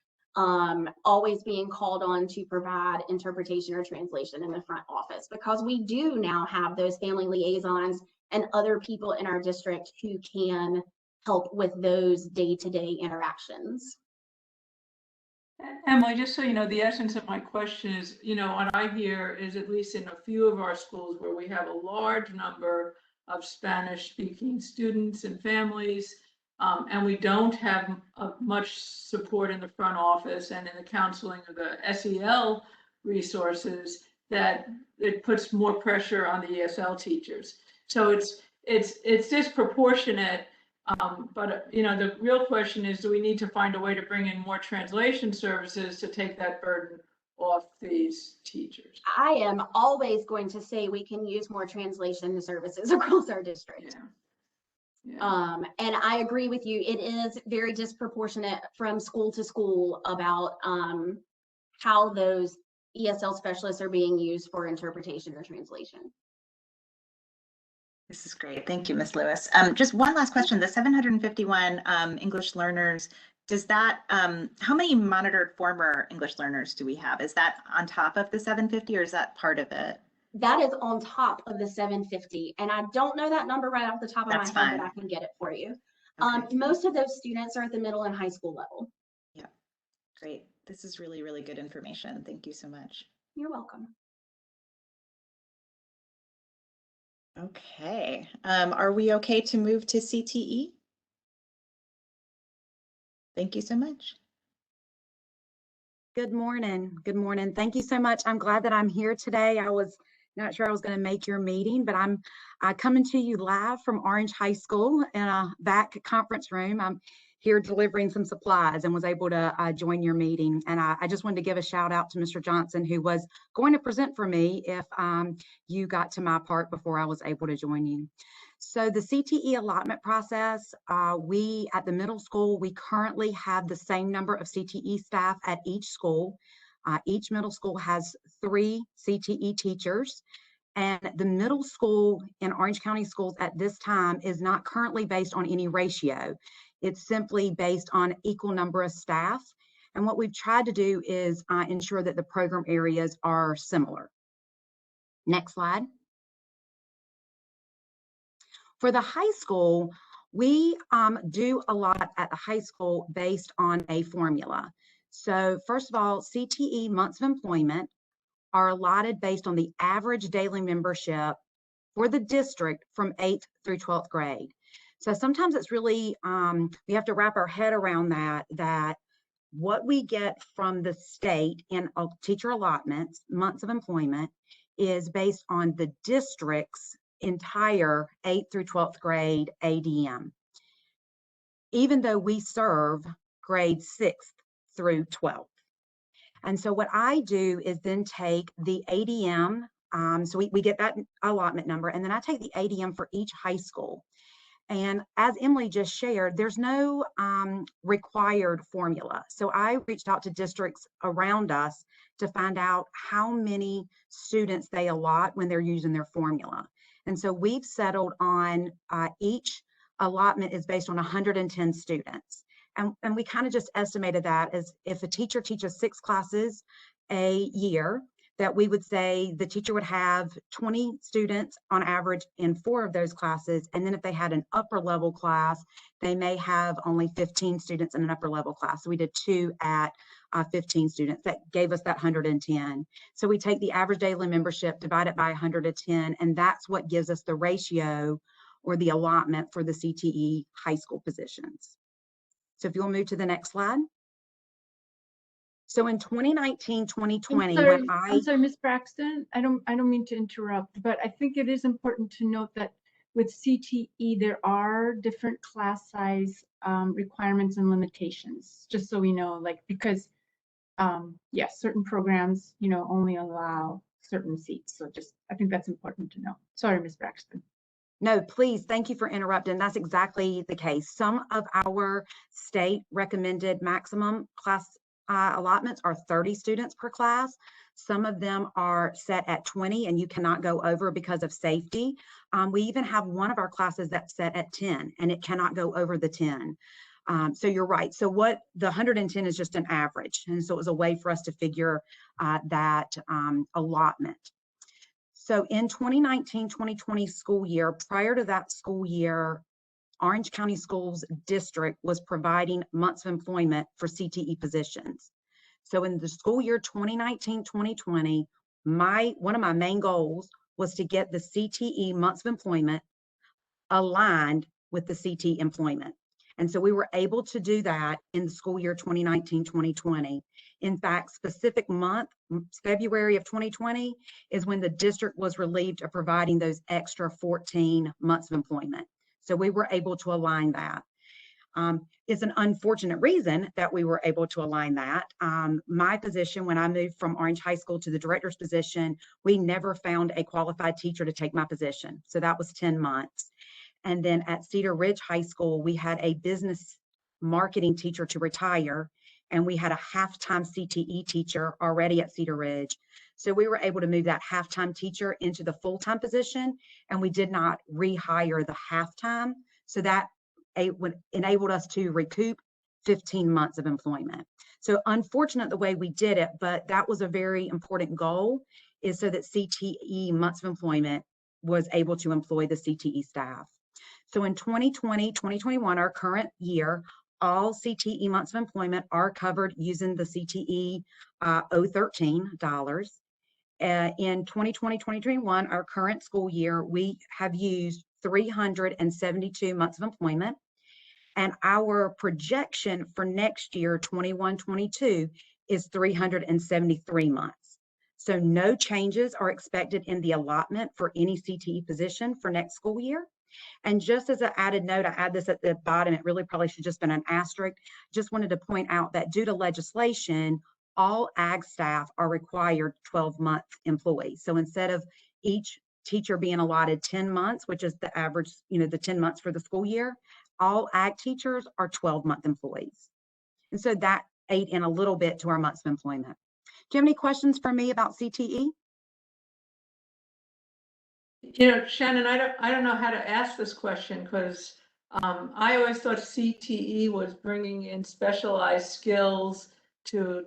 always being called on to provide interpretation or translation in the front office, because we do now have those family liaisons and other people in our district who can help with those day-to-day interactions. Emily, just so you know, the essence of my question is, what I hear is, at least in a few of our schools where we have a large number of Spanish-speaking students and families, and we don't have much support in the front office and in the counseling of the SEL resources, that it puts more pressure on the ESL teachers. So it's disproportionate. But the real question is, do we need to find a way to bring in more translation services to take that burden off these teachers? I am always going to say we can use more translation services across our district. Yeah. And I agree with you. It is very disproportionate from school to school about how those ESL specialists are being used for interpretation or translation. This is great. Thank you, Ms. Lewis. Just one last question. The 751 English learners, does that, how many monitored former English learners do we have? Is that on top of the 750 or is that part of it? That is on top of the 750. And I don't know that number right off the top of my head, but I can get it for you. Okay. Most of those students are at the middle and high school level. Yeah, great. This is really, really good information. Thank you so much. You're welcome. Okay, are we okay to move to CTE? Thank you so much. Good morning. Good morning. Thank you so much. I'm glad that I'm here today. I was not sure I was going to make your meeting, but I'm coming to you live from Orange High School in a back conference room. I'm here delivering some supplies and was able to join your meeting. And I just wanted to give a shout out to Mr. Johnson, who was going to present for me if you got to my part before I was able to join you. So the CTE allotment process, we at the middle school, we currently have the same number of CTE staff at each school. Each middle school has 3 CTE teachers. And the middle school in Orange County Schools at this time is not currently based on any ratio. It's simply based on equal number of staff. And what we've tried to do is ensure that the program areas are similar. Next slide. For the high school, we do a lot at the high school based on a formula. So first of all, CTE months of employment are allotted based on the average daily membership for the district from 8th through 12th grade. So sometimes it's really, we have to wrap our head around that what we get from the state in teacher allotments, months of employment, is based on the district's entire 8th through 12th grade ADM, even though we serve grades 6th through 12th. And so what I do is then take the ADM, so we get that allotment number, and then I take the ADM for each high school. And as Emily just shared, there's no required formula. So I reached out to districts around us to find out how many students they allot when they're using their formula. And so we've settled on each allotment is based on 110 students. And we kind of just estimated that as if a teacher teaches 6 classes a year, that we would say the teacher would have 20 students on average in 4 of those classes. And then if they had an upper level class, they may have only 15 students in an upper level class. So we did 2 at 15 students. That gave us that 110. So we take the average daily membership, divide it by 110, and that's what gives us the ratio or the allotment for the CTE high school positions. So if you will move to the next slide. So in 2019, 2020, I'm sorry, Ms. Braxton, I don't mean to interrupt, but I think it is important to note that with CTE, there are different class size requirements and limitations, just so we know, like, because yes, certain programs, only allow certain seats. So I think that's important to know. Sorry, Ms. Braxton. No, please, thank you for interrupting. That's exactly the case. Some of our state recommended maximum class allotments are 30 students per class. Some of them are set at 20 and you cannot go over because of safety. We even have one of our classes that's set at 10 and it cannot go over the 10. So you're right. So what the 110 is just an average. And so it was a way for us to figure that allotment. So in 2019-2020 school year, prior to that school year, Orange County Schools District was providing months of employment for CTE positions. So in the school year 2019-2020, one of my main goals was to get the CTE months of employment aligned with the CT employment. And so we were able to do that in the school year 2019-2020. In fact, specific month, February of 2020, is when the district was relieved of providing those extra 14 months of employment. So we were able to align that. It's an unfortunate reason that we were able to align that. My position, when I moved from Orange High School to the director's position, we never found a qualified teacher to take my position. So that was 10 months. And then at Cedar Ridge High School, we had a business marketing teacher to retire, and we had a half-time CTE teacher already at Cedar Ridge. So we were able to move that half-time teacher into the full-time position, and we did not rehire the half-time. So that enabled us to recoup 15 months of employment. So unfortunate the way we did it, but that was a very important goal, is so that CTE months of employment was able to employ the CTE staff. So in 2020, 2021, our current year, all CTE months of employment are covered using the CTE 013 dollars. In 2020, 2021, our current school year, we have used 372 months of employment. And our projection for next year, 21, 22, is 373 months. So no changes are expected in the allotment for any CTE position for next school year. And just as an added note, I add this at the bottom, it really probably should just been an asterisk. Just wanted to point out that due to legislation, all ag staff are required 12-month employees. So instead of each teacher being allotted 10 months, which is the average, the 10 months for the school year, all ag teachers are 12-month employees. And so that ate in a little bit to our months of employment. Do you have any questions for me about CTE? Shannon, I don't know how to ask this question, because I always thought CTE was bringing in specialized skills to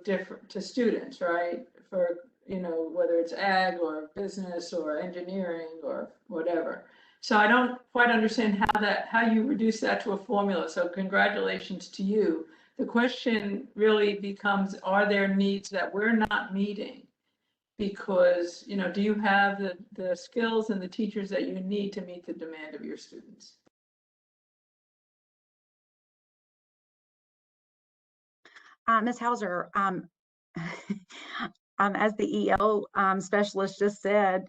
students, right? For, whether it's ag or business or engineering or whatever. So I don't quite understand how you reduce that to a formula. So congratulations to you. The question really becomes, are there needs that we're not meeting? Because, do you have the skills and the teachers that you need to meet the demand of your students? Ms. Hauser, as the EL specialist just said,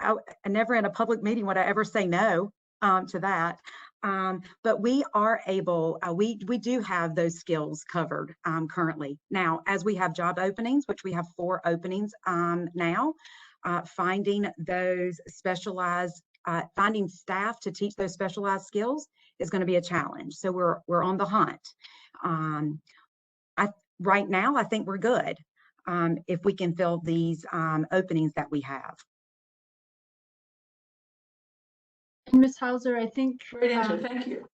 I never in a public meeting would I ever say no to that. But we are able, we do have those skills covered currently. Now, as we have job openings, which we have 4 openings now, finding those specialized, finding staff to teach those specialized skills is going to be a challenge. So we're on the hunt. Right now, I think we're good if we can fill these openings that we have. And Ms. Hauser, I think. Great answer, thank you.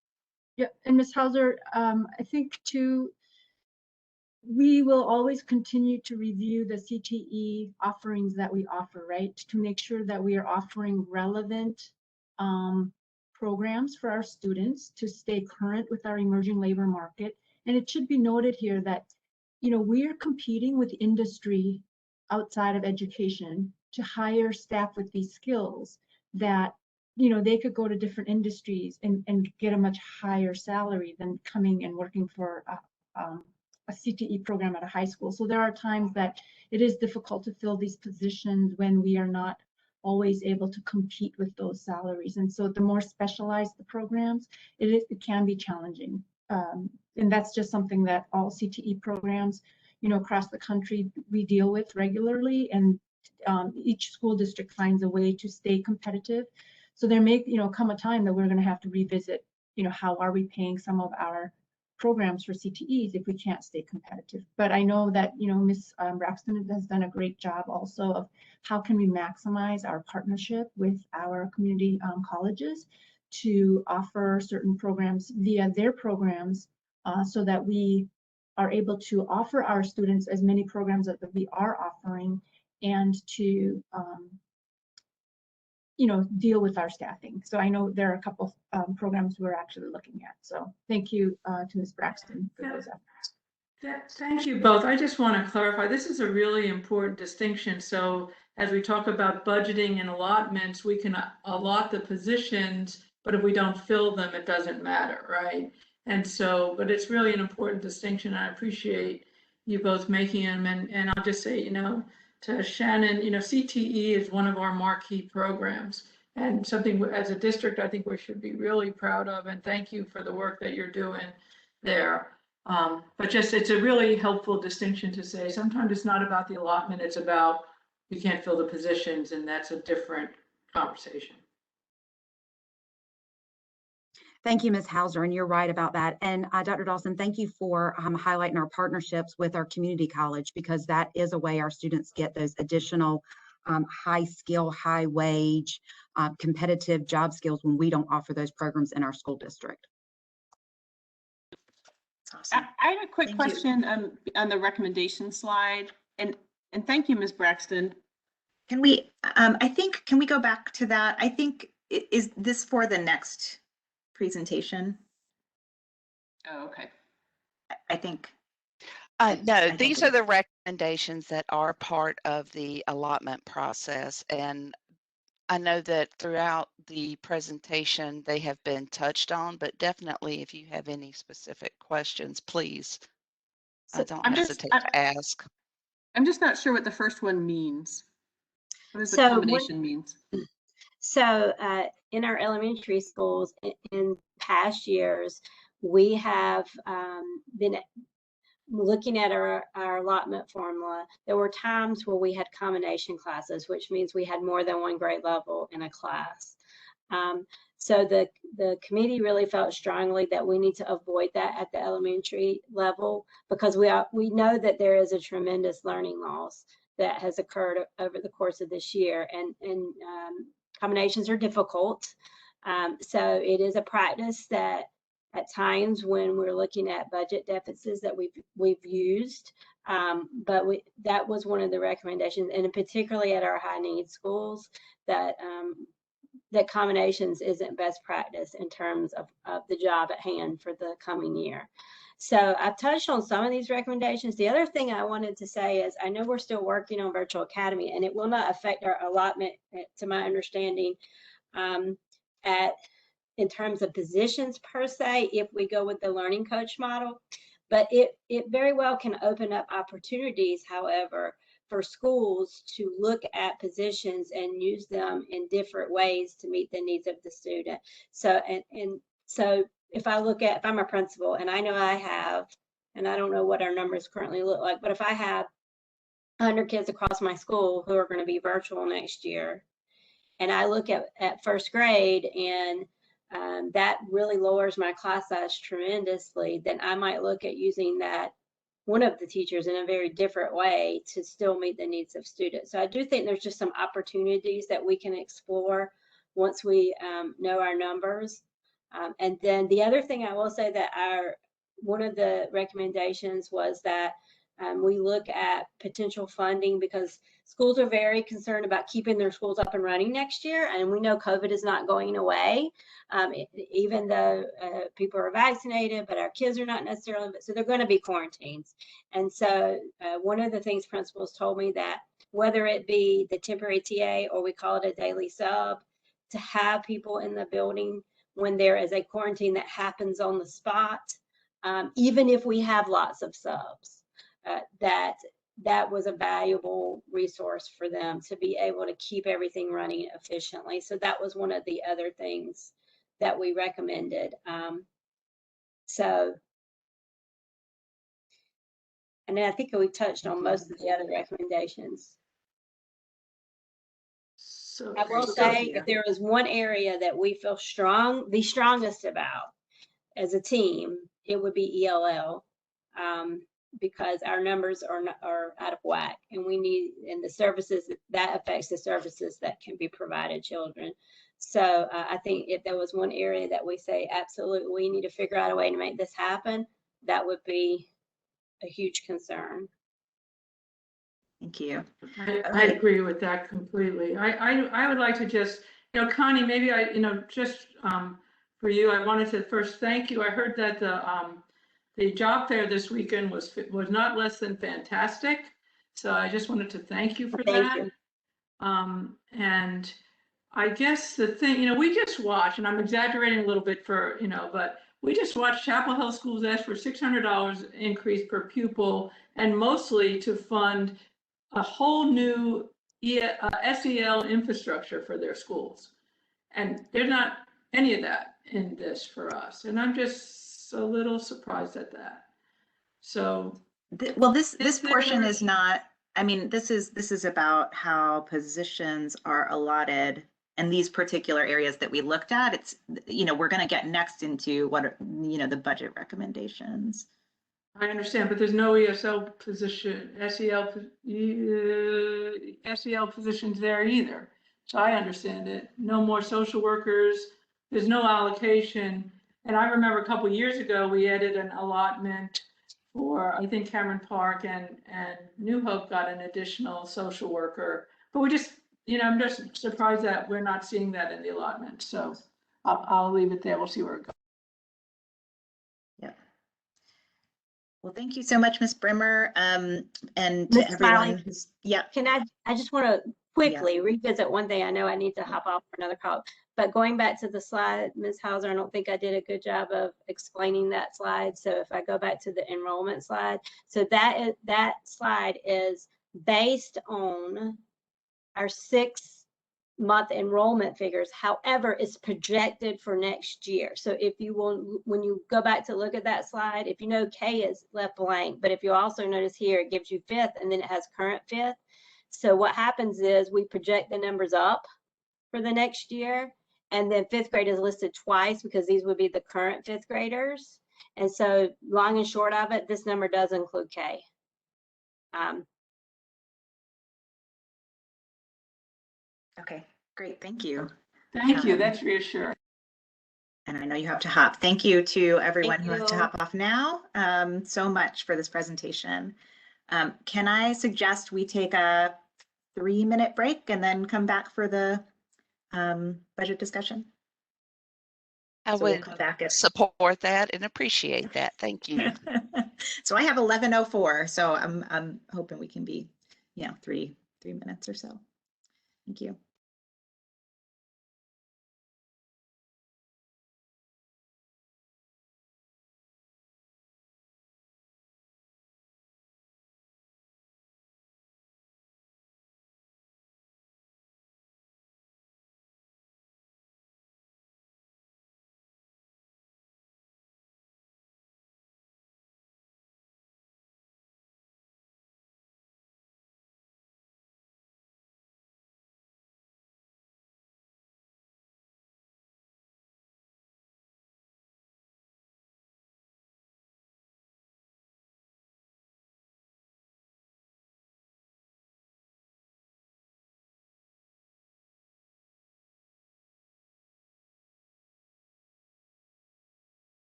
Yeah, and Ms. Hauser, I think too, we will always continue to review the CTE offerings that we offer, right? To make sure that we are offering relevant programs for our students to stay current with our emerging labor market. And it should be noted here that, we are competing with industry outside of education to hire staff with these skills that, they could go to different industries and get a much higher salary than coming and working for a CTE program at a high school. So there are times that it is difficult to fill these positions when we are not always able to compete with those salaries. And so the more specialized the programs, it can be challenging. And that's just something that all CTE programs, across the country, we deal with regularly. And each school district finds a way to stay competitive. So there may, come a time that we're going to have to revisit, how are we paying some of our programs for CTEs if we can't stay competitive. But I know that, Ms. Braxton has done a great job also of how can we maximize our partnership with our community colleges to offer certain programs via their programs so that we are able to offer our students as many programs that we are offering and to deal with our staffing. So I know there are a couple programs we're actually looking at. So thank you to Ms. Braxton for those efforts. Thank you both. I just want to clarify, this is a really important distinction. So as we talk about budgeting and allotments, we can allot the positions, but if we don't fill them, it doesn't matter, right? And so, but it's really an important distinction. I appreciate you both making them. And I'll just say, to Shannon, CTE is one of our marquee programs and something as a district, I think we should be really proud of. And thank you for the work that you're doing there. But just, it's a really helpful distinction to say, sometimes it's not about the allotment, it's about you can't fill the positions, and that's a different conversation. Thank you, Ms. Hauser, and you're right about that. And Dr. Dawson, thank you for highlighting our partnerships with our community college, because that is a way our students get those additional high skill, high wage, competitive job skills when we don't offer those programs in our school district. Awesome. I have a quick question on the recommendation slide, and thank you, Ms. Braxton. Can we, I think, can we go back to that? I think, is this for the next presentation? Oh, okay. I think. No, these are the recommendations that are part of the allotment process. And I know that throughout the presentation, they have been touched on, but definitely if you have any specific questions, please don't hesitate to ask. I'm just not sure what the first one means. What does the combination means? So in our elementary schools in past years, we have been looking at our allotment formula. There were times where we had combination classes, which means we had more than one grade level in a class. So the committee really felt strongly that we need to avoid that at the elementary level, because we know that there is a tremendous learning loss that has occurred over the course of this year, and combinations are difficult. So it is a practice that at times when we're looking at budget deficits that we've used, but that was one of the recommendations, and particularly at our high need schools, that that combinations isn't best practice in terms of the job at hand for the coming year. So I've touched on some of these recommendations. The other thing I wanted to say is, I know we're still working on Virtual Academy, and it will not affect our allotment, to my understanding, in terms of positions per se, if we go with the learning coach model. But it very well can open up opportunities, however, for schools to look at positions and use them in different ways to meet the needs of the student. So, so if I'm a principal, and I know I have, and I don't know what our numbers currently look like, but if I have 100 kids across my school who are going to be virtual next year, and I look at first grade, and that really lowers my class size tremendously, then I might look at using that one of the teachers in a very different way to still meet the needs of students. So I do think there's just some opportunities that we can explore once we know our numbers. And then the other thing I will say, that one of the recommendations was that we look at potential funding, because schools are very concerned about keeping their schools up and running next year. And we know COVID is not going away, even though people are vaccinated, but our kids are not necessarily, so they're going to be quarantines. And so one of the things principals told me, that whether it be the temporary TA or we call it a daily sub, to have people in the building when there is a quarantine that happens on the spot, even if we have lots of subs, that was a valuable resource for them to be able to keep everything running efficiently. So that was one of the other things that we recommended. And then I think we touched on most of the other recommendations. So I will say, if there was one area that we feel the strongest about as a team, it would be ELL, because our numbers are out of whack, and the services that affects the services that can be provided children. So I think if there was one area that we say, absolutely, we need to figure out a way to make this happen, that would be a huge concern. Thank you. I agree with that completely. I would like to just, Connie, maybe just for you, I wanted to first thank you. I heard that the job fair this weekend was not less than fantastic. So I just wanted to thank you for that. And I guess the thing, we just watched, and I'm exaggerating a little bit but we just watched Chapel Hill Schools ask for $600 increase per pupil, and mostly to fund a whole new SEL infrastructure for their schools. And there's not any of that in this for us. And I'm just a little surprised at that. So. Well, this portion is not, I mean, this is about how positions are allotted in these particular areas that we looked at. It's, we're going to get next into what are, the budget recommendations. I understand, but there's no ESL position, SEL positions there either. So I understand it. No more social workers. There's no allocation. And I remember a couple of years ago, we added an allotment for, I think, Cameron Park and New Hope got an additional social worker. But we just, I'm just surprised that we're not seeing that in the allotment. So I'll leave it there. We'll see where it goes. Well, thank you so much, Ms. Brimmer, and to Ms. everyone. Smiley, Can I just want to quickly revisit one thing. I know I need to hop off for another call, but going back to the slide, Ms. Hauser, I don't think I did a good job of explaining that slide. So if I go back to the enrollment slide, so that slide is based on our 6-month enrollment figures. However, it's projected for next year. So if you will, when you go back to look at that slide, if you know K is left blank, but if you also notice here, it gives you 5th and then it has current 5th. So what happens is we project the numbers up for the next year, and then 5th grade is listed twice because these would be the current 5th graders. And so long and short of it, this number does include K. Okay, great, thank you. Thank you, that's reassuring. And I know you have to hop. Thank you to everyone who has to hop off now so much for this presentation. Can I suggest we take a 3-minute break and then come back for the budget discussion? I would support that and appreciate that. Thank you. So I have 11:04, so I'm hoping we can be, 3 minutes or so. Thank you.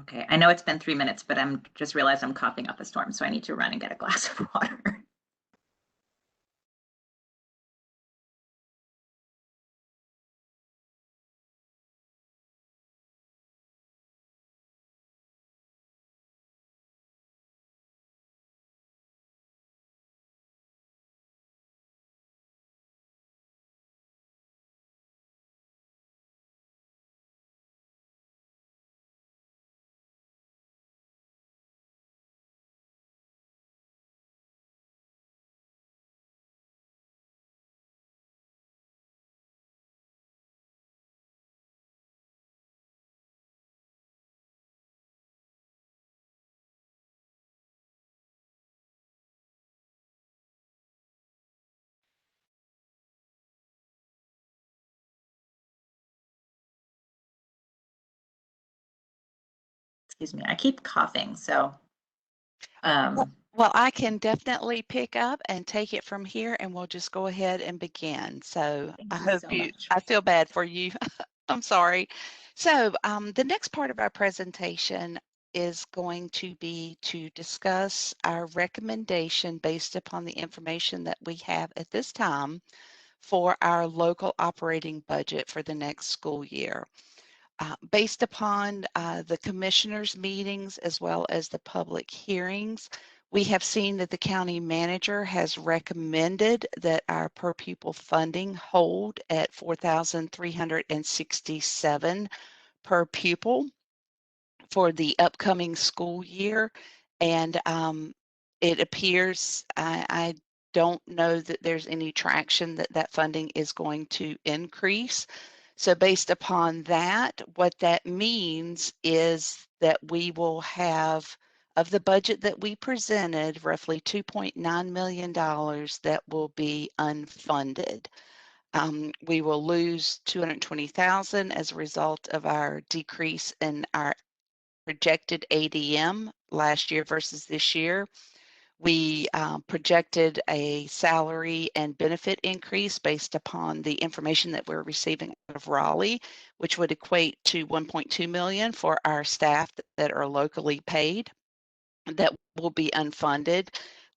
Okay, I know it's been 3 minutes, but I'm just realized I'm coughing up a storm, so I need to run and get a glass of water. Excuse me, I keep coughing, so. Well, I can definitely pick up and take it from here, and we'll just go ahead and begin. So I Thank you hope so much. I feel bad for you. I'm sorry. So the next part of our presentation is going to be to discuss our recommendation based upon the information that we have at this time for our local operating budget for the next school year. Based upon the commissioners' meetings as well as the public hearings, we have seen that the county manager has recommended that our per pupil funding hold at $4,367 per pupil for the upcoming school year. And it appears, I don't know that there's any traction that that funding is going to increase. So based upon that, what that means is that we will have, of the budget that we presented, roughly $2.9 million that will be unfunded. We will lose $220,000 as a result of our decrease in our projected ADM last year versus this year. We projected a salary and benefit increase based upon the information that we're receiving out of Raleigh, which would equate to $1.2 million for our staff that are locally paid. That will be unfunded.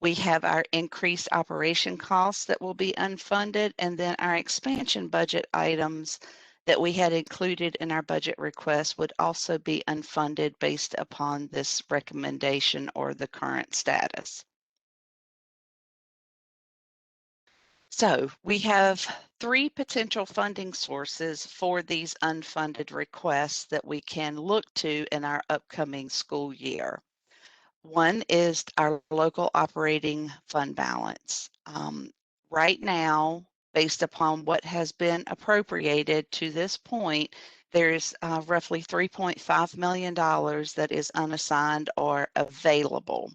We have our increased operation costs that will be unfunded, and then our expansion budget items that we had included in our budget request would also be unfunded based upon this recommendation or the current status. So we have 3 potential funding sources for these unfunded requests that we can look to in our upcoming school year. One is our local operating fund balance. Right now, based upon what has been appropriated to this point, there's roughly $3.5 million that is unassigned or available.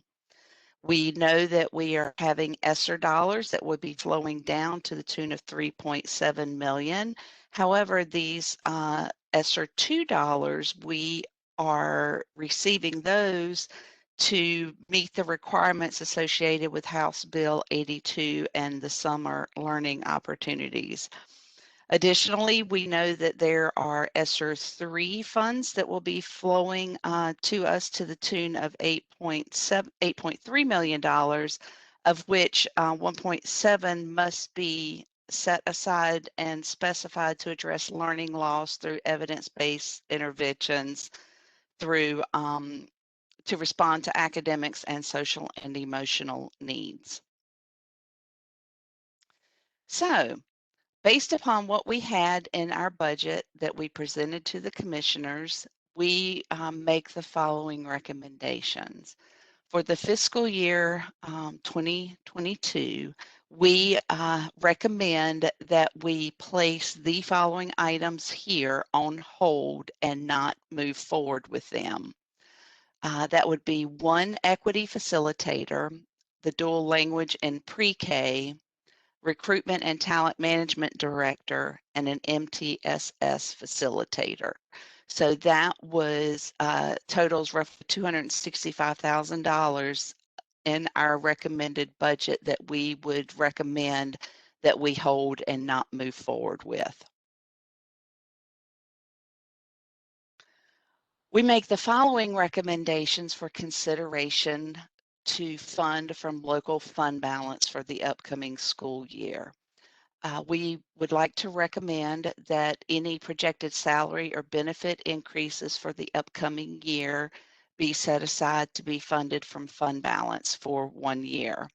We know that we are having ESSER dollars that would be flowing down to the tune of $3.7 million. However, these ESSER $2, we are receiving those to meet the requirements associated with House Bill 82 and the summer learning opportunities. Additionally, we know that there are ESSER 3 funds that will be flowing to us to the tune of $8.3 million, of which 1.7 must be set aside and specified to address learning loss through evidence-based interventions through to respond to academics and social and emotional needs. So, based upon what we had in our budget that we presented to the commissioners, we make the following recommendations. For the fiscal year 2022, we recommend that we place the following items here on hold and not move forward with them. That would be 1 equity facilitator, the dual language and pre-K, recruitment and talent management director, and an MTSS facilitator. So that was totals roughly $265,000 in our recommended budget that we would recommend that we hold and not move forward with. We make the following recommendations for consideration to fund from local fund balance for the upcoming school year. We would like to recommend that any projected salary or benefit increases for the upcoming year be set aside to be funded from fund balance for 1 year.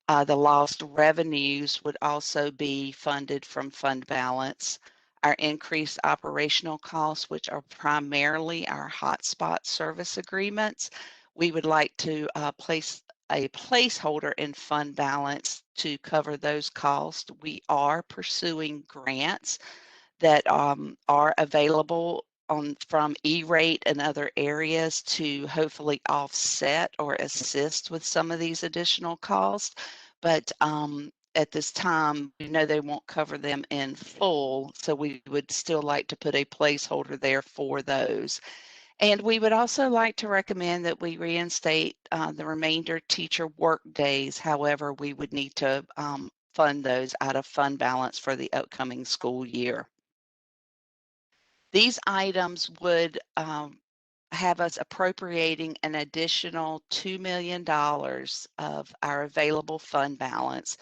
The lost revenues would also be funded from fund balance. Our increased operational costs, which are primarily our hotspot service agreements, we would like to place a placeholder in fund balance to cover those costs. We are pursuing grants that are available from E-rate and other areas to hopefully offset or assist with some of these additional costs. But at this time, we know they won't cover them in full, so we would still like to put a placeholder there for those. And we would also like to recommend that we reinstate the remainder teacher work days. However, we would need to fund those out of fund balance for the upcoming school year. These items would have us appropriating an additional $2 million of our available fund balance,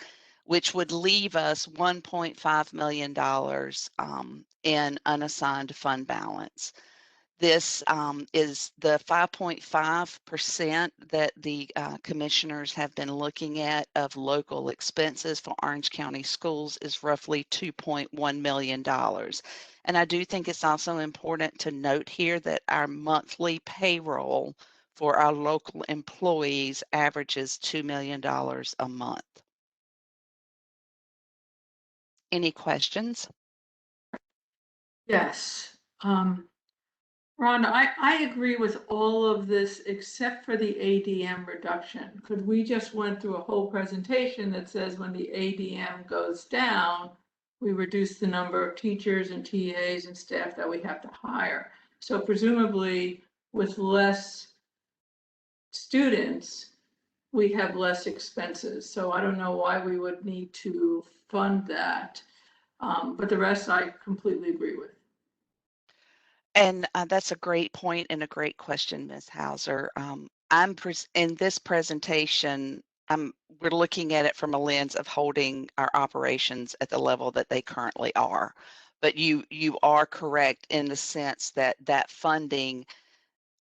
which would leave us $1.5 million in unassigned fund balance. This is the 5.5% that the commissioners have been looking at of local expenses for Orange County schools is roughly $2.1 million. And I do think it's also important to note here that our monthly payroll for our local employees averages $2 million a month. Any questions? Yes. Rhonda, I agree with all of this except for the ADM reduction. Could we just went through a whole presentation that says when the ADM goes down, we reduce the number of teachers and TAs and staff that we have to hire. So presumably with less students, we have less expenses. So I don't know why we would need to fund that. But the rest I completely agree with. And that's a great point and a great question, Ms. Hauser. In this presentation, we're looking at it from a lens of holding our operations at the level that they currently are. But you are correct in the sense that that funding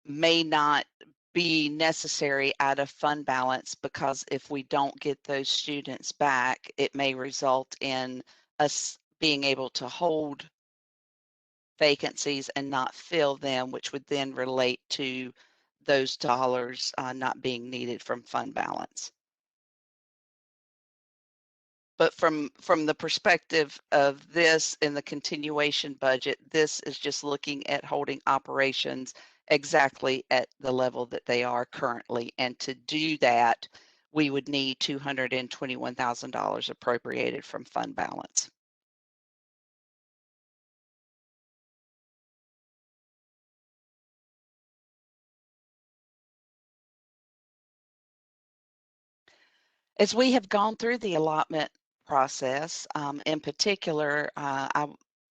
may not be necessary out of fund balance, because if we don't get those students back, it may result in us being able to hold vacancies and not fill them, which would then relate to those dollars not being needed from fund balance. But from the perspective of this in the continuation budget, this is just looking at holding operations exactly at the level that they are currently. And to do that, we would need $221,000 appropriated from fund balance. As we have gone through the allotment process, in particular,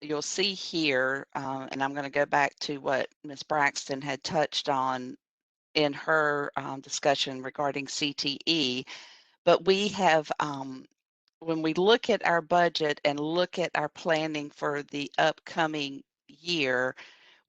you'll see here, and I'm going to go back to what Ms. Braxton had touched on in her discussion regarding CTE, but we have, when we look at our budget and look at our planning for the upcoming year,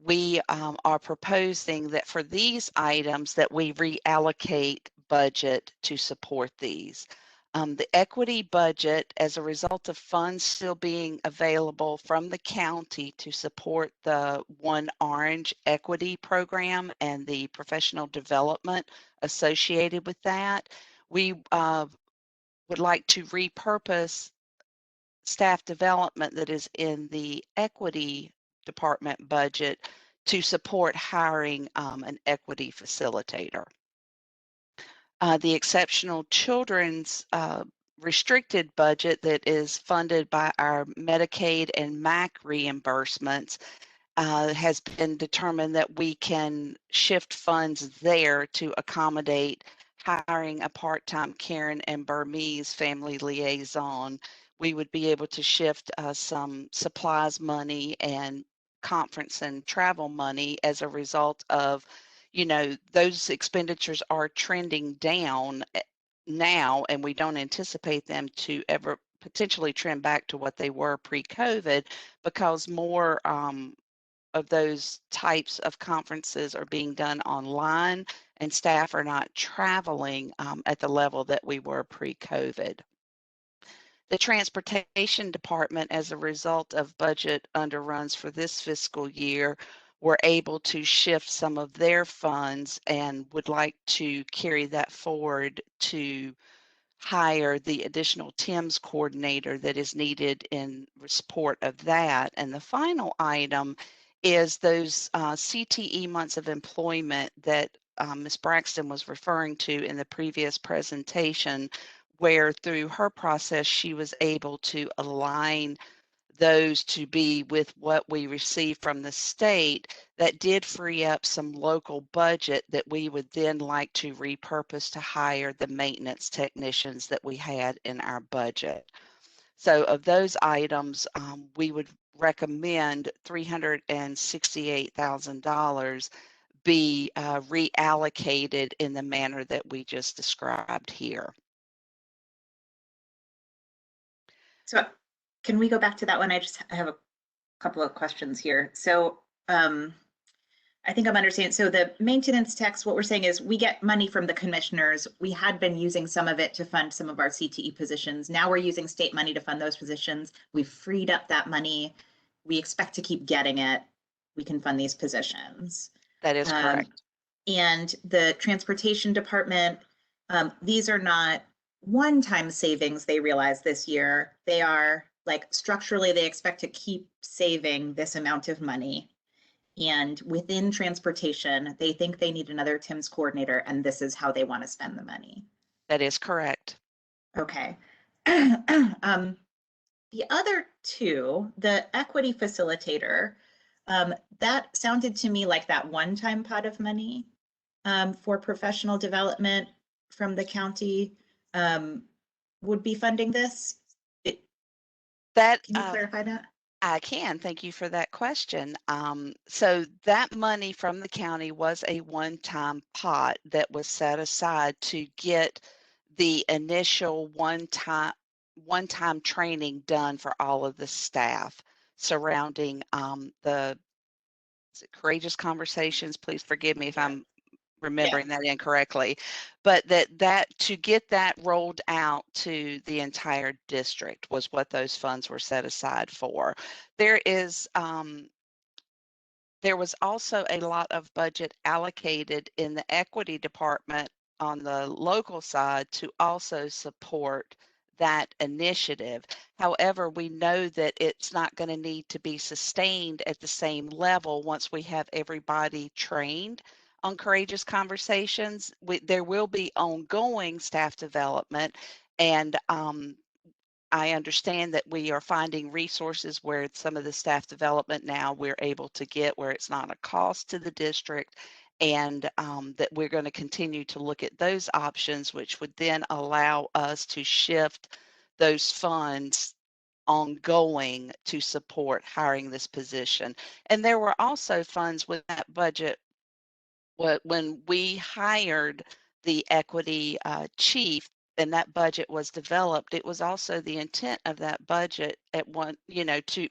we are proposing that for these items that we reallocate budget to support these. The equity budget, as a result of funds still being available from the county to support the One Orange equity program and the professional development associated with that, we would like to repurpose staff development that is in the equity department budget to support hiring an equity facilitator. The exceptional children's restricted budget that is funded by our Medicaid and MAC reimbursements has been determined that we can shift funds there to accommodate hiring a part-time Karen and Burmese family liaison. We would be able to shift some supplies money and conference and travel money as a result of, you know, those expenditures are trending down now, and we don't anticipate them to ever potentially trend back to what they were pre-COVID, because more of those types of conferences are being done online, and staff are not traveling at the level that we were pre-COVID. The transportation department, as a result of budget underruns for this fiscal year, were able to shift some of their funds and would like to carry that forward to hire the additional TIMS coordinator that is needed in support of that. And the final item is those CTE months of employment that Ms. Braxton was referring to in the previous presentation, where through her process, she was able to align those to be with what we received from the state. That did free up some local budget that we would then like to repurpose to hire the maintenance technicians that we had in our budget. So of those items, we would recommend $368,000 be reallocated in the manner that we just described here. So can we go back to that one? I have a couple of questions here. So I think I'm understanding. So the maintenance text, what we're saying is we get money from the commissioners. We had been using some of it to fund some of our CTE positions. Now we're using state money to fund those positions. We've freed up that money. We expect to keep getting it. We can fund these positions. That is correct. And the transportation department, these are not one-time savings they realized this year. They are like structurally, they expect to keep saving this amount of money. And within transportation, they think they need another TIMS coordinator, and this is how they want to spend the money. That is correct. Okay. The other two, the equity facilitator, that sounded to me like that one-time pot of money for professional development from the county would be funding this. Can you clarify that? I can. Thank you for that question. So that money from the county was a one-time pot that was set aside to get the initial one-time training done for all of the staff surrounding the courageous conversations. Please forgive me if I'm remembering that incorrectly, but that to get that rolled out to the entire district was what those funds were set aside for. There was also a lot of budget allocated in the equity department on the local side to also support that initiative. However, we know that it's not going to need to be sustained at the same level once we have everybody trained on courageous conversations. There will be ongoing staff development, and I understand that we are finding resources where some of the staff development now we're able to get where it's not a cost to the district, and that we're going to continue to look at those options, which would then allow us to shift those funds ongoing to support hiring this position. And there were also funds with that budget when we hired the equity chief and that budget was developed. It was also the intent of that budget at one,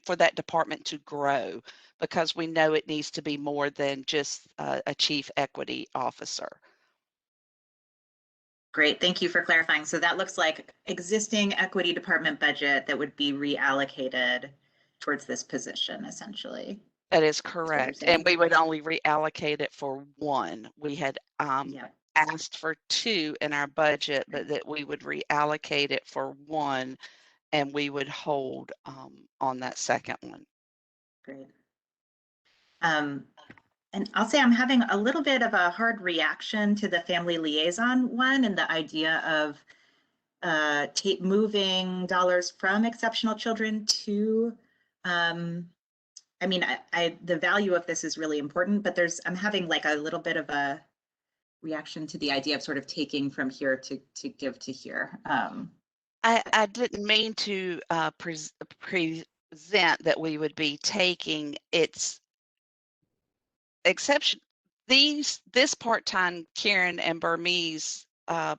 for that department to grow, because we know it needs to be more than just a chief equity officer. Great, thank you for clarifying. So that looks like existing equity department budget that would be reallocated towards this position, essentially. That is correct. And we would only reallocate it for one. We had asked for two in our budget, but that we would reallocate it for one, and we would hold on that second one. Great. And I'll say I'm having a little bit of a hard reaction to the family liaison one and the idea of moving dollars from exceptional children to I mean, the value of this is really important, but I'm having like a little bit of a reaction to the idea of sort of taking from here to give to here. I didn't mean to that we would be taking. It's exception. This part-time Karen and Burmese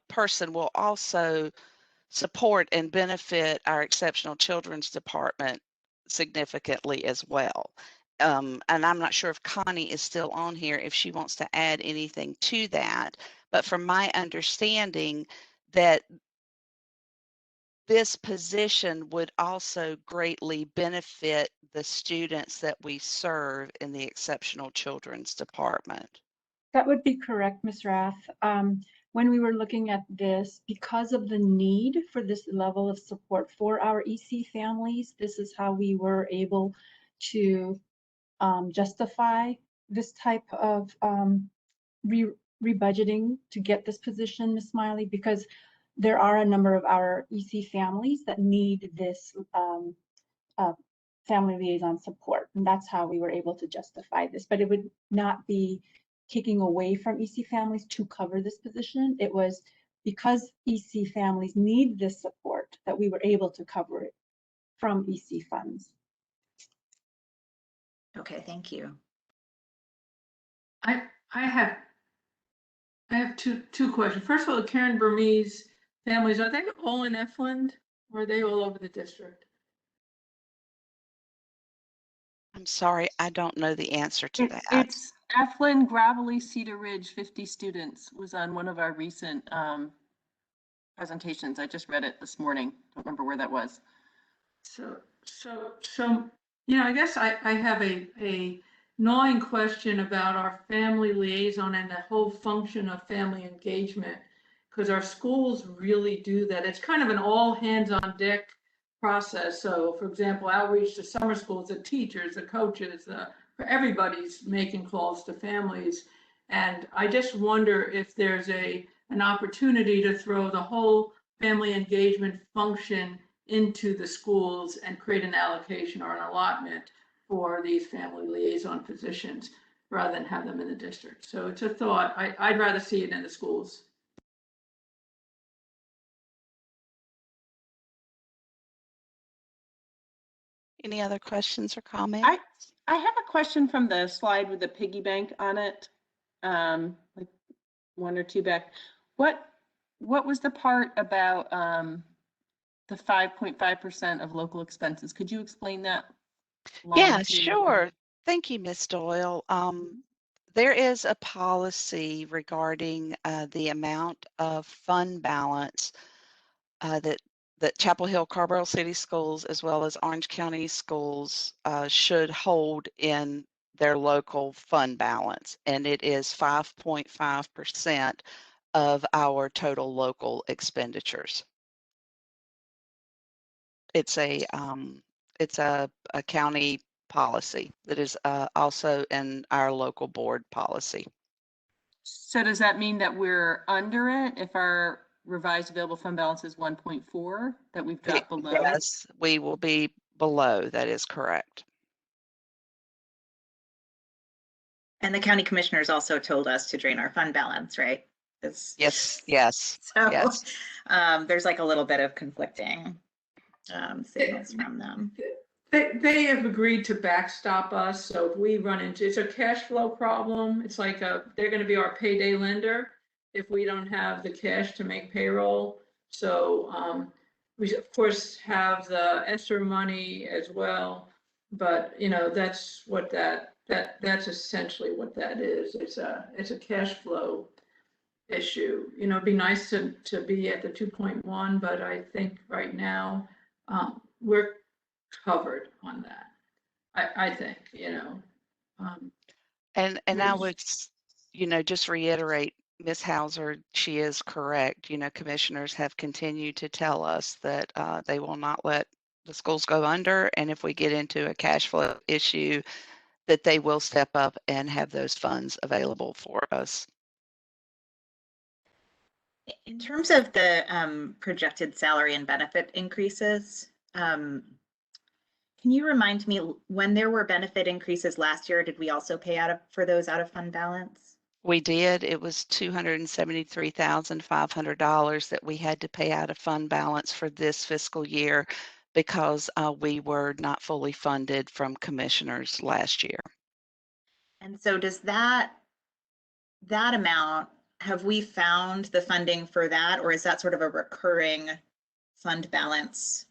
person will also support and benefit our exceptional children's department significantly as well. And I'm not sure if Connie is still on here, if she wants to add anything to that. But from my understanding, that this position would also greatly benefit the students that we serve in the exceptional children's department. That would be correct, Ms. Rath. When we were looking at this, because of the need for this level of support for our EC families, this is how we were able to justify this type of rebudgeting to get this position, Ms. Smiley, because there are a number of our EC families that need this family liaison support. And that's how we were able to justify this, but it would not be taking away from EC families to cover this position. It was because EC families need this support that we were able to cover it from EC funds. Okay, thank you. I have two questions. First of all, the Karen Burmese families, are they all in Efland or are they all over the district? I'm sorry, I don't know the answer to that. It's Eflin, Gravelly, Cedar Ridge, 50 students was on one of our recent presentations. I just read it this morning. Don't remember where that was. So, I guess I have a gnawing question about our family liaison and the whole function of family engagement, because our schools really do that. It's kind of an all hands on deck process. So, for example, outreach to summer schools, the teachers, the coaches, everybody's making calls to families. And I just wonder if there's an opportunity to throw the whole family engagement function into the schools and create an allocation or an allotment for these family liaison positions rather than have them in the district. So it's a thought. I'd rather see it in the schools. Any other questions or comments? I have a question from the slide with the piggy bank on it, like one or two back. What was the part about the 5.5% of local expenses? Could you explain that? Yeah, sure. Thank you, Ms. Doyle. There is a policy regarding the amount of fund balance that Chapel Hill, Carborough City Schools, as well as Orange County Schools should hold in their local fund balance. And it is 5.5% of our total local expenditures. It's a county policy that is also in our local board policy. So does that mean that we're under it if our revised available fund balance is 1.4, that we've dropped below? Yes, we will be below. That is correct. And the county commissioners also told us to drain our fund balance, right? Yes. So yes. There's like a little bit of conflicting signals from them. They have agreed to backstop us. So if we run into, it's a cash flow problem. It's like they're going to be our payday lender if we don't have the cash to make payroll. So we of course have the ESSER money as well, but that's what that's essentially what that is. It's a cash flow issue. It'd be nice to be at the 2.1, but I think right now we're covered on that. I think, And I would, just reiterate, Ms. Hauser, she is correct. Commissioners have continued to tell us that they will not let the schools go under. And if we get into a cash flow issue, that they will step up and have those funds available for us. In terms of the projected salary and benefit increases, can you remind me when there were benefit increases last year, did we also pay for those out of fund balance? We did. It was $273,500 that we had to pay out of fund balance for this fiscal year because we were not fully funded from commissioners last year. And so does that amount, have we found the funding for that, or is that sort of a recurring fund balance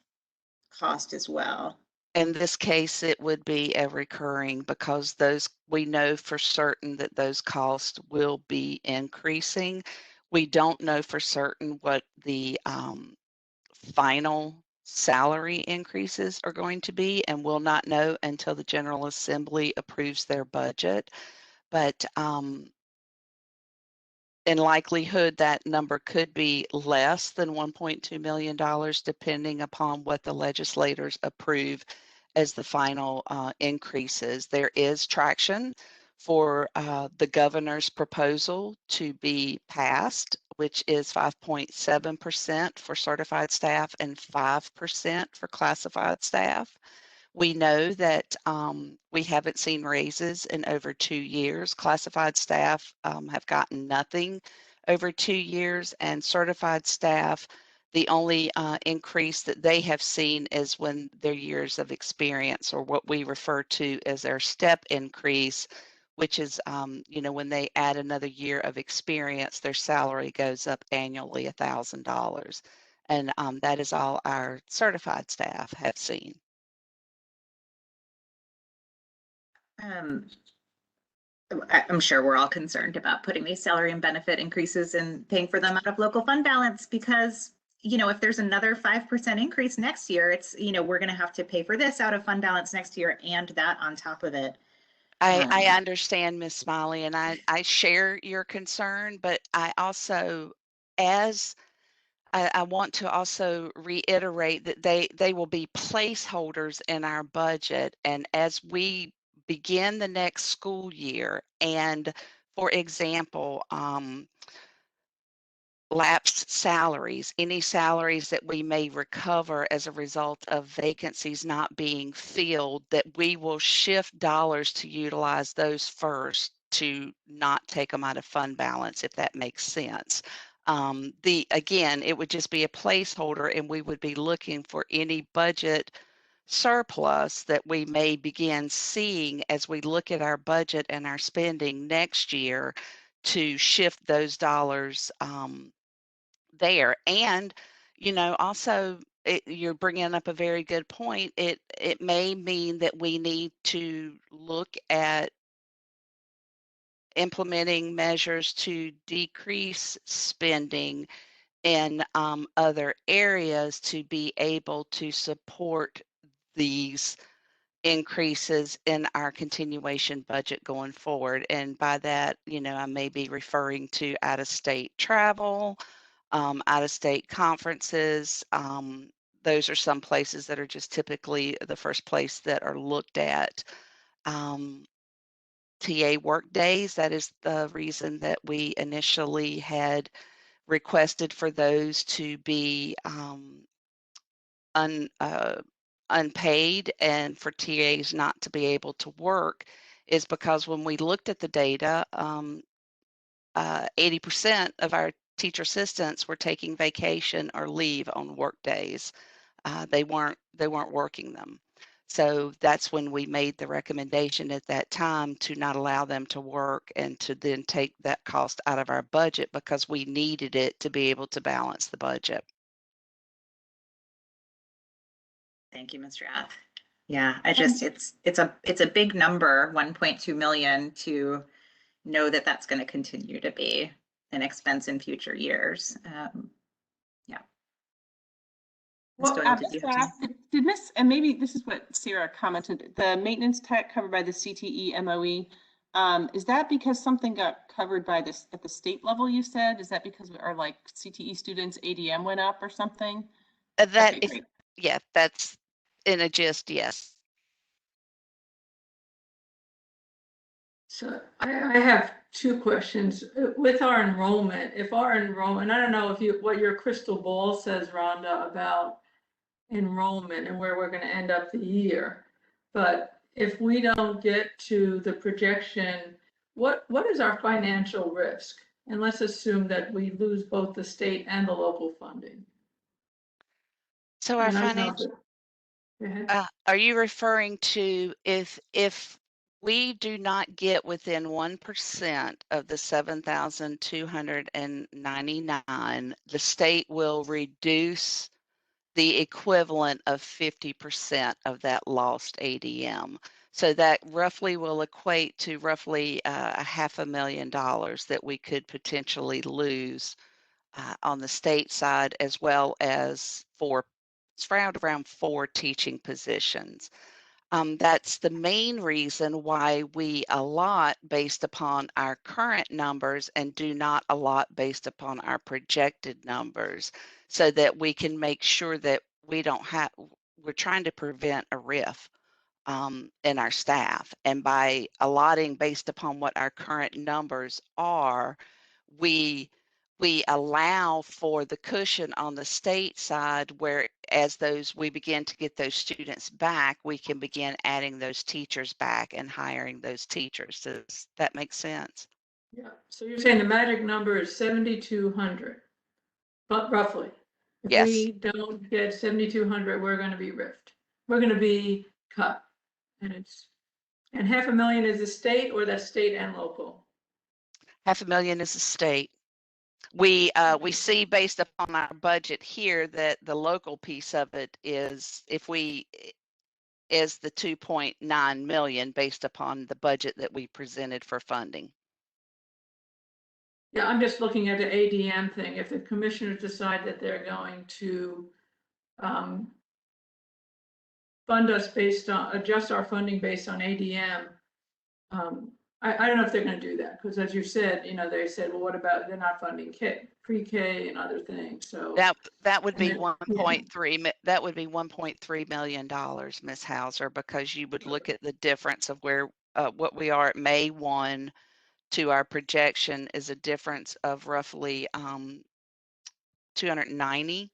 cost as well? In this case, it would be a recurring, because those, we know for certain that those costs will be increasing. We don't know for certain what the final salary increases are going to be, and will not know until the General Assembly approves their budget. But in likelihood, that number could be less than $1.2 million, depending upon what the legislators approve as the final increases. There is traction for the governor's proposal to be passed, which is 5.7% for certified staff and 5% for classified staff. We know that we haven't seen raises in over 2 years. Classified staff have gotten nothing over 2 years, and certified staff, the only increase that they have seen is when their years of experience, or what we refer to as their step increase, which is, when they add another year of experience, their salary goes up annually $1,000. And that is all our certified staff have seen. I'm sure we're all concerned about putting these salary and benefit increases and paying for them out of local fund balance, because, if there's another 5% increase next year, it's, we're going to have to pay for this out of fund balance next year and that on top of it. I understand, Ms. Smiley, and I share your concern, but I also, as I want to also reiterate that they will be placeholders in our budget. And as we begin the next school year, and for example, lapsed salaries, any salaries that we may recover as a result of vacancies not being filled, that we will shift dollars to utilize those first, to not take them out of fund balance, if that makes sense. Again, it would just be a placeholder, and we would be looking for any budget surplus that we may begin seeing as we look at our budget and our spending next year, to shift those dollars there. And also, you're bringing up a very good point. It may mean that we need to look at implementing measures to decrease spending in other areas to be able to support these increases in our continuation budget going forward. And by that, I may be referring to out-of-state travel, out-of-state conferences. Those are some places that are just typically the first place that are looked at. TA work days, that is the reason that we initially had requested for those to be unpaid, and for TAs not to be able to work, is because when we looked at the data, 80% of our teacher assistants were taking vacation or leave on work days. They weren't working them. So that's when we made the recommendation at that time to not allow them to work, and to then take that cost out of our budget, because we needed it to be able to balance the budget. Thank you, Ms. Rath. Yeah, it's a big number, 1.2 million, to know that that's going to continue to be an expense in future years. Yeah. Well, did Miss, and maybe this is what Sarah commented, the maintenance tech covered by the CTE MOE, is that because something got covered by this at the state level, you said? Is that because our CTE students ADM went up or something? Yeah, that's in a gist, yes. So I have two questions. With our enrollment, I don't know what your crystal ball says, Rhonda, about enrollment and where we're going to end up the year. But if we don't get to the projection, what is our financial risk? And let's assume that we lose both the state and the local funding. So our financial, Go ahead. Are you referring to if we do not get within 1% of the 7,299, the state will reduce the equivalent of 50% of that lost ADM. So that roughly will equate to roughly a $500,000 that we could potentially lose on the state side, as well as it's around 4 teaching positions. That's the main reason why we allot based upon our current numbers and do not allot based upon our projected numbers, so that we can make sure that we're trying to prevent a RIF in our staff. And by allotting based upon what our current numbers are, we allow for the cushion on the state side, where as we begin to get those students back, we can begin adding those teachers back and hiring those teachers. Does that make sense? Yeah, so you're saying the magic number is 7,200, but roughly. If Yes. we don't get 7,200, we're going to be riffed. We're going to be cut. And $500,000 is the state, or that's state and local? $500,000 is the state. We see based upon our budget here that the local piece of it is the 2.9 million based upon the budget that we presented for funding. Yeah, I'm just looking at the ADM thing. If the commissioners decide that they're going to fund us adjust our funding based on ADM, I don't know if they're going to do that, because as you said, they said, well, what about, they're not funding pre-K and other things, so. That would be And then- 1.3, that would be $1.3 million, Ms. Hauser, because you would look at the difference of where, what we are at May 1 to our projection is a difference of roughly 290.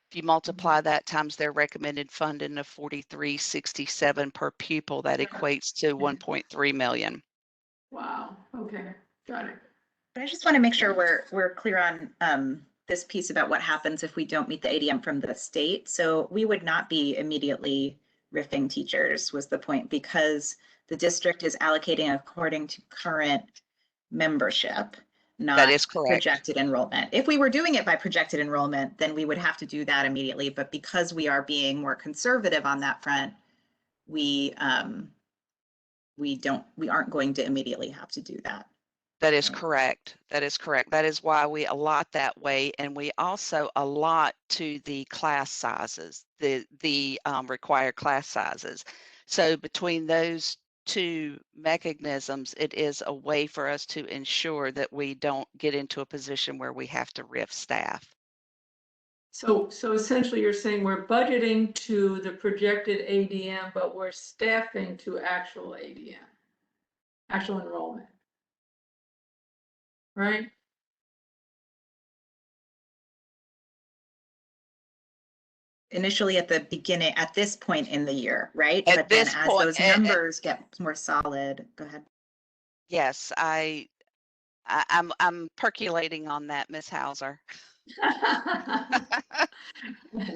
If you multiply that times their recommended funding of 43.67 per pupil, that equates to 1.3 million. Wow, okay, got it. But I just want to make sure we're clear on this piece about what happens if we don't meet the ADM from the state. So we would not be immediately riffing teachers, was the point, because the district is allocating according to current membership, not That is correct. projected enrollment. If we were doing it by projected enrollment, then we would have to do that immediately. But because we are being more conservative on that front, we aren't going to immediately have to do that. That is correct. That is correct. That is why we allot that way. And we also allot to the class sizes, the required class sizes. So between those two mechanisms, it is a way for us to ensure that we don't get into a position where we have to RIF staff. So essentially you're saying we're budgeting to the projected ADM, but we're staffing to actual ADM, actual enrollment. Right? Initially at the beginning, at this point in the year, right? At But then this as point, those numbers get more solid, go ahead. Yes, I'm percolating on that, Ms. Hauser.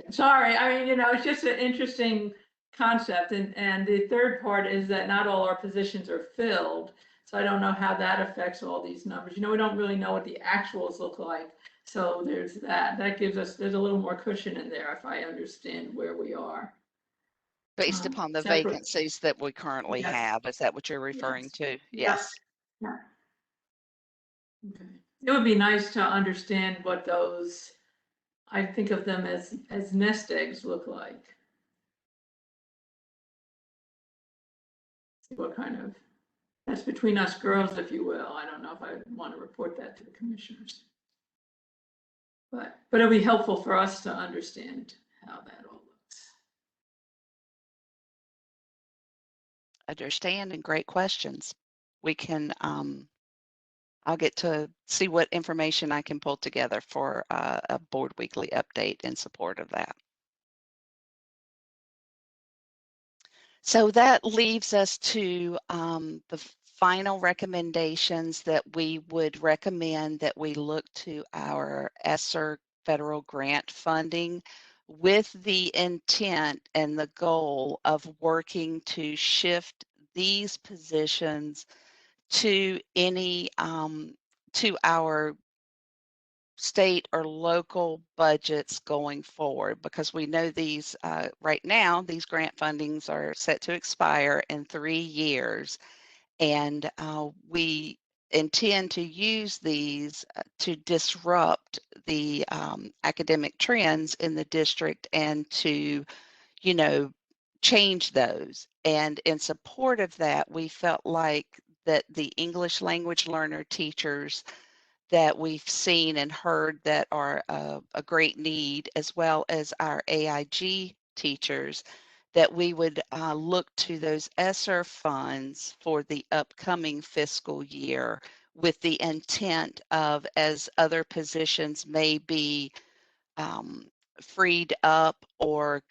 Sorry, I mean, it's just an interesting concept. And the third part is that not all our positions are filled. So I don't know how that affects all these numbers. We don't really know what the actuals look like. So there's that. There's a little more cushion in there if I understand where we are. Based upon the separate. vacancies that we currently Yes. have. Is that what you're referring to? Yes. Yeah. Okay. It would be nice to understand what those, I think of them as nest eggs look like. See what kind of, that's between us girls, if you will. I don't know if I want to report that to the commissioners. But it'll be helpful for us to understand how that all looks. Understand, and great questions. We can, I'll get to see what information I can pull together for a board weekly update in support of that. So that leaves us to the final recommendations that we would recommend that we look to our ESSER federal grant funding with the intent and the goal of working to shift these positions to any to our state or local budgets going forward, because we know these right now these grant fundings are set to expire in 3 years, and we intend to use these to disrupt the academic trends in the district and to, you know, change those. And in support of that, we felt like that the English language learner teachers that we've seen and heard that are a great need, as well as our AIG teachers, that we would look to those ESSER funds for the upcoming fiscal year with the intent of, as other positions may be freed up or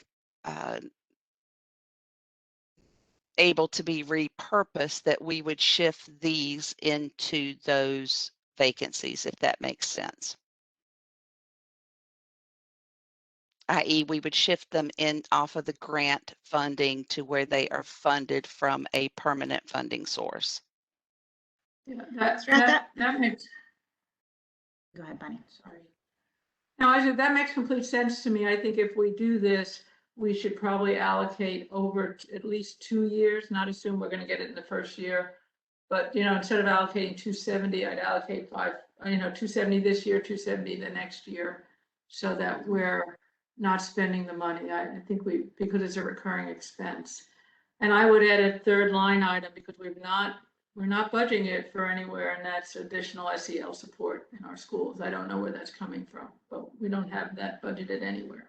able to be repurposed, that we would shift these into those vacancies, if that makes sense. I.e., we would shift them in off of the grant funding to where they are funded from a permanent funding source. Yeah, that- that makes, Go ahead, Bonnie. sorry. No, I said that makes complete sense to me. I think if we do this, we should probably allocate over at least 2 years, not assume we're gonna get it in the first year. But, you know, instead of allocating 270, I'd allocate 270 this year, 270 the next year, so that we're not spending the money. I think because it's a recurring expense. And I would add a third line item, because we're not budgeting it for anywhere, and that's additional SEL support in our schools. I don't know where that's coming from, but we don't have that budgeted anywhere.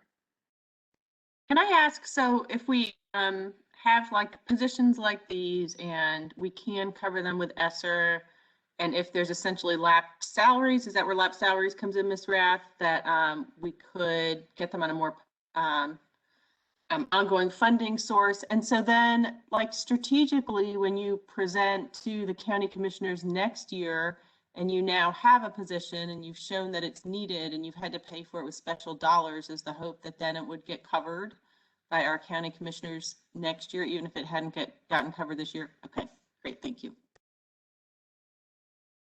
Can I ask, so if we have like positions like these and we can cover them with ESSER, and if there's essentially lapped salaries, is that where lapped salaries comes in, Ms. Rath, that we could get them on a more ongoing funding source? And so then, like, strategically, when you present to the county commissioners next year and you now have a position and you've shown that it's needed and you've had to pay for it with special dollars, is the hope that then it would get covered by our county commissioners next year, even if it hadn't gotten covered this year? Okay, great, thank you.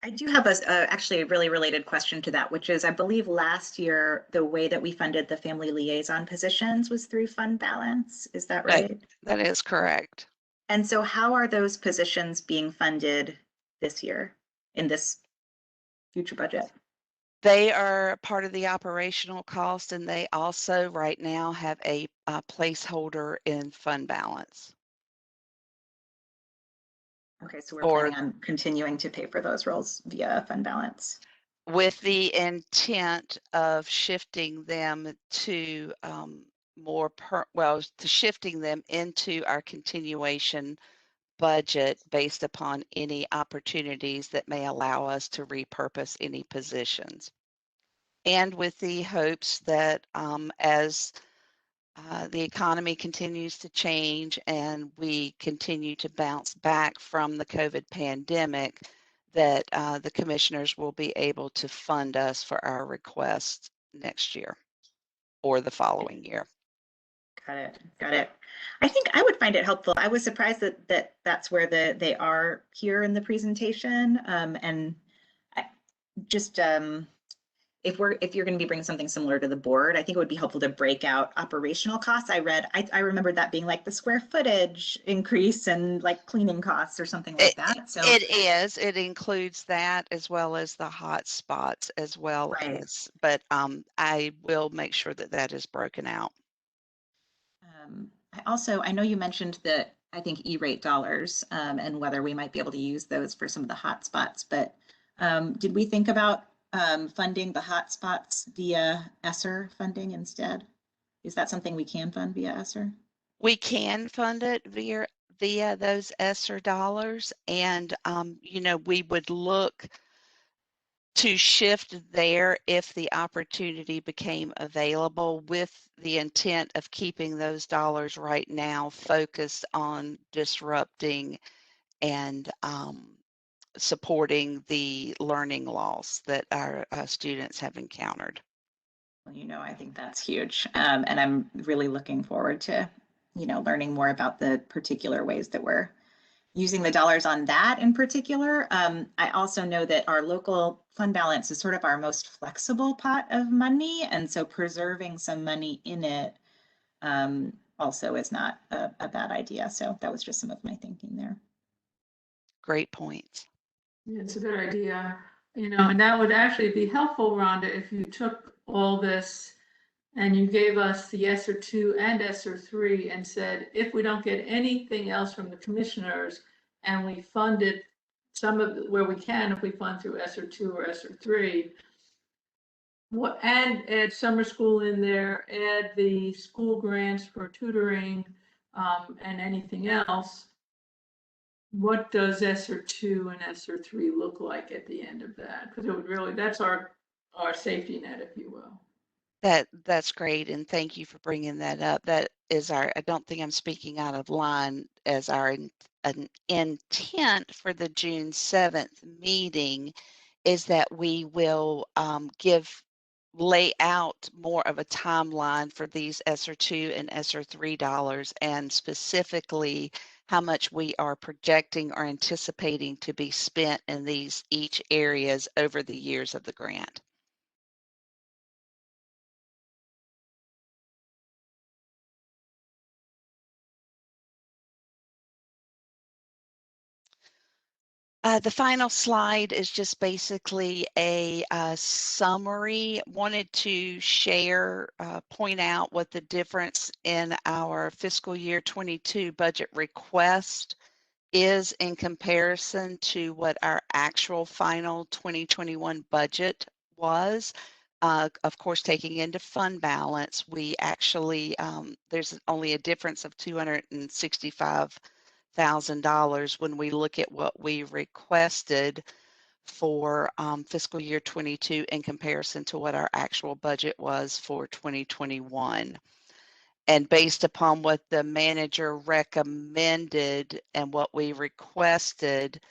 I do have actually a really related question to that, which is, I believe last year, the way that we funded the family liaison positions was through fund balance. Is that right? That is correct. And so how are those positions being funded this year in this future budget? They are part of the operational cost, and they also right now have a placeholder in fund balance. Okay, so we're planning on continuing to pay for those roles via fund balance. With the intent of shifting them to shifting them into our continuation budget based upon any opportunities that may allow us to repurpose any positions. And with the hopes that as the economy continues to change and we continue to bounce back from the COVID pandemic, that the commissioners will be able to fund us for our requests next year or the following year. Got it. Got it. I think I would find it helpful. I was surprised that that's where they are here in the presentation. And I just if you're going to be bringing something similar to the board, I think it would be helpful to break out operational costs. I remember that being like the square footage increase and like cleaning costs or something like that. So it includes that, as well as the hot spots, as well as, but I will make sure that that is broken out. I know you mentioned that, I think, E-rate dollars and whether we might be able to use those for some of the hot spots, but did we think about funding the hot spots via ESSER funding instead? Is that something we can fund via ESSER? We can fund it via those ESSER dollars, and we would look to shift there if the opportunity became available, with the intent of keeping those dollars right now focused on disrupting and supporting the learning loss that our students have encountered. you know, I think that's huge. And I'm really looking forward to, you know, learning more about the particular ways that we're using the dollars on that in particular. I also know that our local fund balance is sort of our most flexible pot of money. And so preserving some money in it also is not a bad idea. So that was just some of my thinking there. Great points. Yeah, it's a good idea, you know, and that would actually be helpful, Rhonda, if you took all this and you gave us the ESSER 2 and ESSER 3 and said, if we don't get anything else from the commissioners and we funded some of where we can, if we fund through ESSER 2 or ESSER 3, what, and add summer school in there, add the school grants for tutoring and anything else. What does ESSER 2 and ESSER 3 look like at the end of that? Because it would really, that's our safety net, if you will. That's great, and thank you for bringing that up. That is our, I don't think I'm speaking out of line, as our an intent for the June 7th meeting is that we will lay out more of a timeline for these ESSER 2 and ESSER 3 dollars, and specifically how much we are projecting or anticipating to be spent in these each areas over the years of the grant. The final slide is just basically a summary. Wanted to share, point out what the difference in our fiscal year 22 budget request is in comparison to what our actual final 2021 budget was. Of course, taking into fund balance, we actually, there's only a difference of $265,000 when we look at what we requested for fiscal year 22 in comparison to what our actual budget was for 2021. And based upon what the manager recommended and what we requested,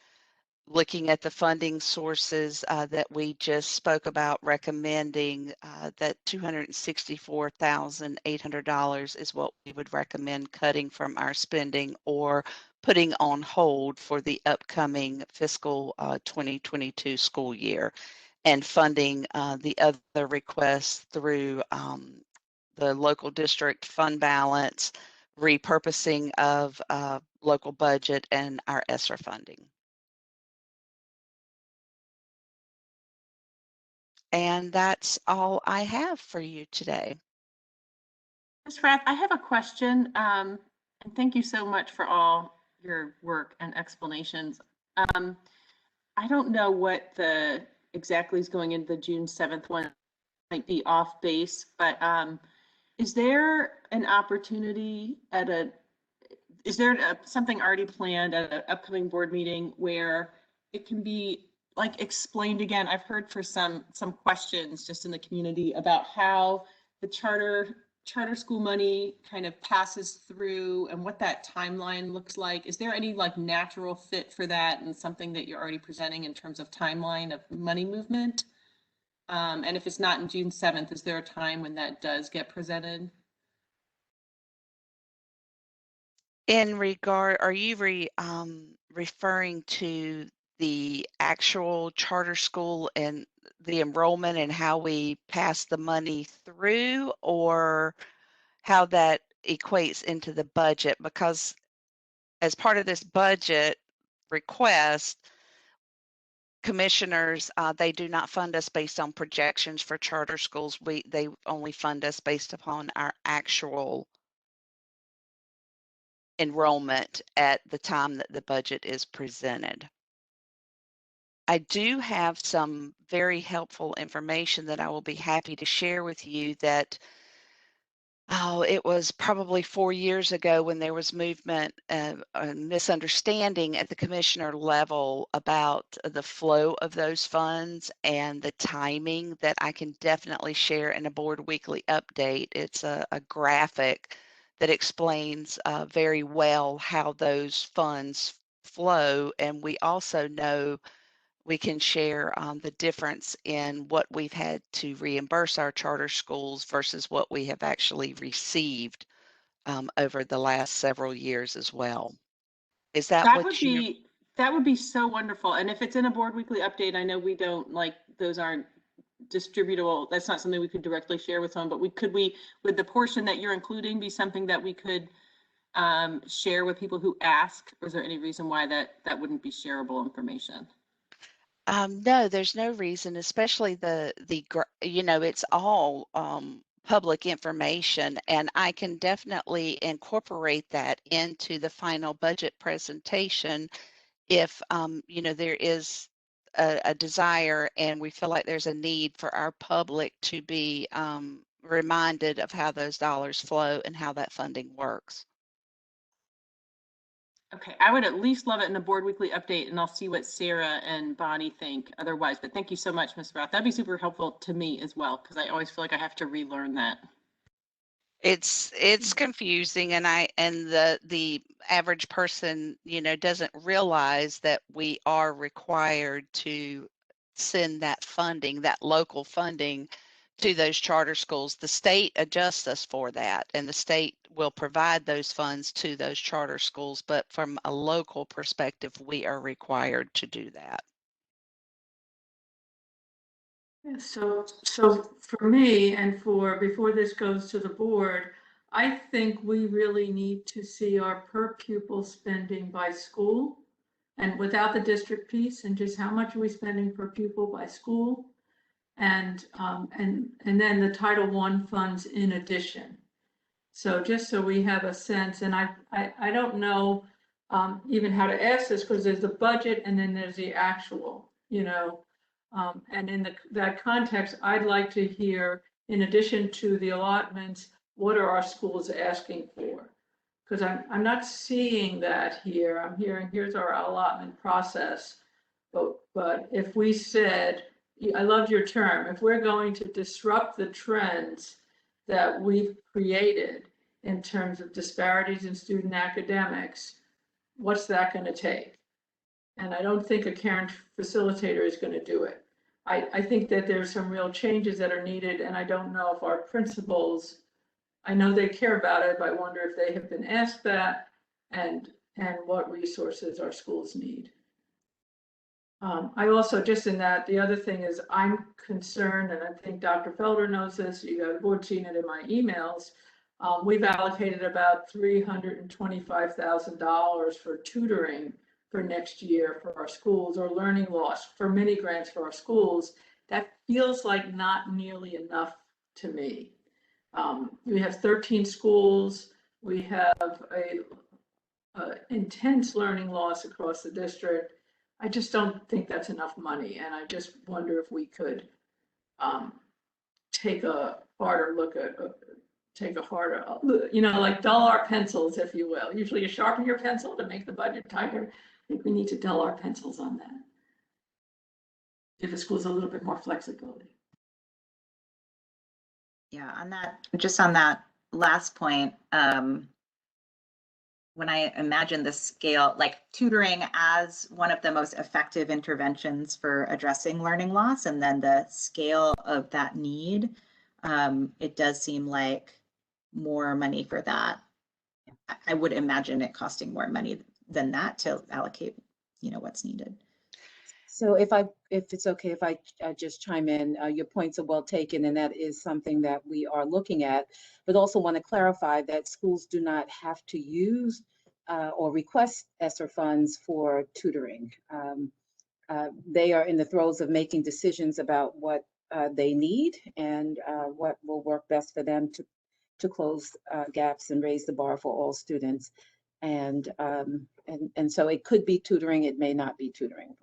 looking at the funding sources that we just spoke about, recommending that $264,800 is what we would recommend cutting from our spending or putting on hold for the upcoming fiscal 2022 school year, and funding the other requests through the local district fund balance, repurposing of local budget, and our ESSER funding. And that's all I have for you today. Ms. Rath, I have a question, and thank you so much for all your work and explanations. I don't know what the exactly is going into the June 7th one, might be off base, but is there an opportunity is there something already planned at an upcoming board meeting where it can be like explained again? I've heard for some questions just in the community about how the charter school money kind of passes through and what that timeline looks like. Is there any like natural fit for that and something that you're already presenting in terms of timeline of money movement? And if it's not in June 7th, is there a time when that does get presented? In regard, are you referring to the actual charter school and the enrollment and how we pass the money through, or how that equates into the budget? Because as part of this budget request, commissioners, they do not fund us based on projections for charter schools. They only fund us based upon our actual enrollment at the time that the budget is presented. I do have some very helpful information that I will be happy to share with you that, it was probably 4 years ago when there was movement and misunderstanding at the commissioner level about the flow of those funds and the timing, that I can definitely share in a board weekly update. It's a graphic that explains very well how those funds flow. And we also know we can share the difference in what we've had to reimburse our charter schools versus what we have actually received over the last several years as well. Is that That what would be so wonderful. And if it's in a board weekly update, I know we don't like, those aren't distributable. That's not something we could directly share with them, but would the portion that you're including be something that we could share with people who ask? Or is there any reason why that wouldn't be shareable information? No, there's no reason, especially it's all public information, and I can definitely incorporate that into the final budget presentation if, there is a desire and we feel like there's a need for our public to be reminded of how those dollars flow and how that funding works. Okay, I would at least love it in a board weekly update, and I'll see what Sarah and Bonnie think otherwise. But thank you so much, Ms. Roth. That'd be super helpful to me as well, because I always feel like I have to relearn that. It's confusing, and the average person, doesn't realize that we are required to send that funding, that local funding, to those charter schools. The state adjusts us for that, and the state will provide those funds to those charter schools, but from a local perspective, we are required to do that. So for me, and before this goes to the board, I think we really need to see our per pupil spending by school, and without the district piece, and just how much are we spending per pupil by school, and then the Title I funds in addition. So just so we have a sense, and I don't know even how to ask this, because there's the budget and then there's the actual, and in that context, I'd like to hear, in addition to the allotments, what are our schools asking for? Because I'm not seeing that here. I'm hearing, here's our allotment process. But if we said, I love your term, if we're going to disrupt the trends that we've created in terms of disparities in student academics, what's that going to take? And I don't think a caring facilitator is going to do it. I think that there's some real changes that are needed, and I don't know if our principals, I know they care about it, but I wonder if they have been asked that, and what resources our schools need. I also, just in that, the other thing is I'm concerned, and I think Dr. Felder knows this, you got the board seen it in my emails, we've allocated about $325,000 for tutoring for next year for our schools, or learning loss for mini grants for our schools. That feels like not nearly enough to me. We have 13 schools. We have a intense learning loss across the district. I just don't think that's enough money, and I just wonder if we could take a harder look at, like dull our pencils, if you will. Usually you sharpen your pencil to make the budget tighter. I think we need to dull our pencils on that. Give the schools a little bit more flexibility. Yeah, just on that last point, when I imagine the scale, like tutoring as one of the most effective interventions for addressing learning loss, and then the scale of that need, it does seem like more money for that. I would imagine it costing more money than that to allocate, what's needed. So if it's okay, if I just chime in, your points are well taken, and that is something that we are looking at, but also want to clarify that schools do not have to use or request ESSER funds for tutoring. They are in the throes of making decisions about what they need and what will work best for them to close gaps and raise the bar for all students. And so it could be tutoring, it may not be tutoring.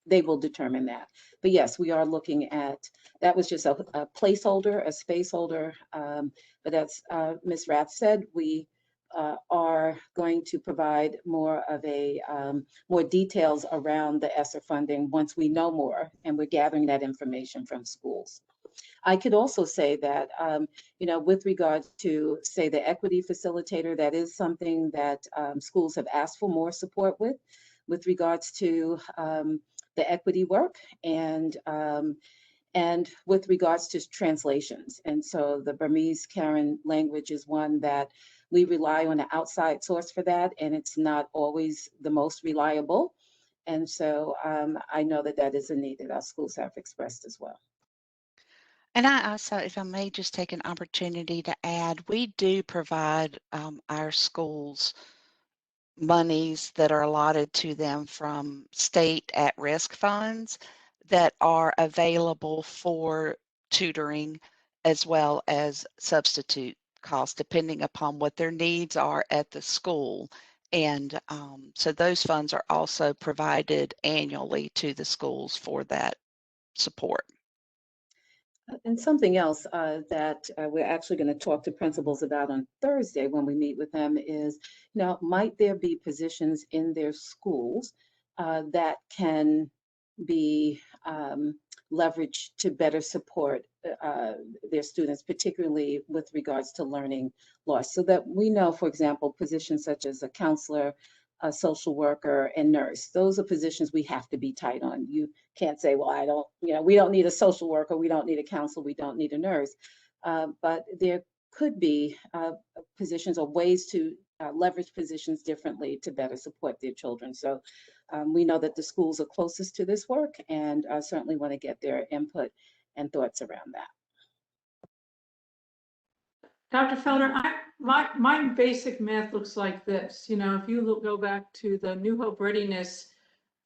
They will determine that. But yes, we are looking at, that was just a placeholder, a space holder. But as Ms. Rath said, we are going to provide more details around the ESSER funding once we know more, and we're gathering that information from schools. I could also say that, with regard to, say, the equity facilitator, that is something that schools have asked for more support with. with regards to the equity work and with regards to translations. And so the Burmese Karen language is one that we rely on an outside source for that, and it's not always the most reliable. And so I know that that is a need that our schools have expressed as well. And I also, if I may just take an opportunity to add, we do provide our schools monies that are allotted to them from state at-risk funds that are available for tutoring as well as substitute costs, depending upon what their needs are at the school. And so those funds are also provided annually to the schools for that support. And something else that we're actually going to talk to principals about on Thursday when we meet with them is, might there be positions in their schools that can be leveraged to better support their students, particularly with regards to learning loss, so that we know, for example, positions such as a counselor, a social worker, and nurse. Those are positions we have to be tight on. You can't say, well, we don't need a social worker, we don't need a counselor, we don't need a nurse. But there could be positions or ways to leverage positions differently to better support their children. So we know that the schools are closest to this work, and certainly want to get their input and thoughts around that. Dr. Felder, my basic math looks like this. If you go back to the New Hope Readiness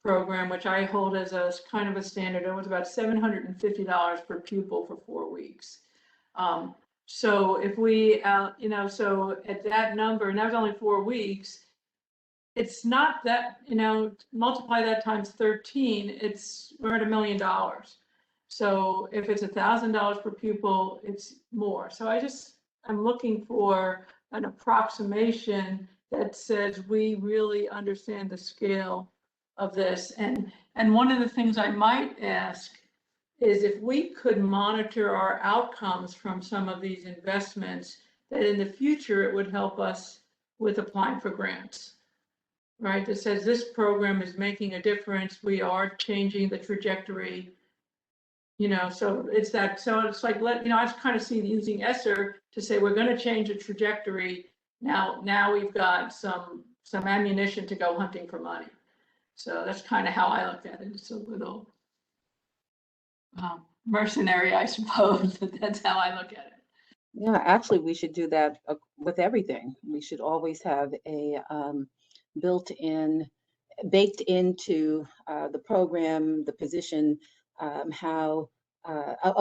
program, which I hold as a kind of a standard, it was about $750 per pupil for 4 weeks. So if we, so at that number, and that was only 4 weeks, it's not that, multiply that times 13, we're at $1 million. So if it's $1,000 per pupil, it's more. So I'm looking for an approximation that says we really understand the scale of this. And one of the things I might ask is if we could monitor our outcomes from some of these investments, that in the future it would help us with applying for grants, right? That says this program is making a difference, we are changing the trajectory. So it's that, so it's like, I just kind of see using ESSER to say, we're going to change the trajectory. Now we've got some ammunition to go hunting for money. So that's kind of how I look at it. It's a little mercenary, I suppose, but that's how I look at it. Yeah, actually, we should do that with everything. We should always have a baked into the program, the position, a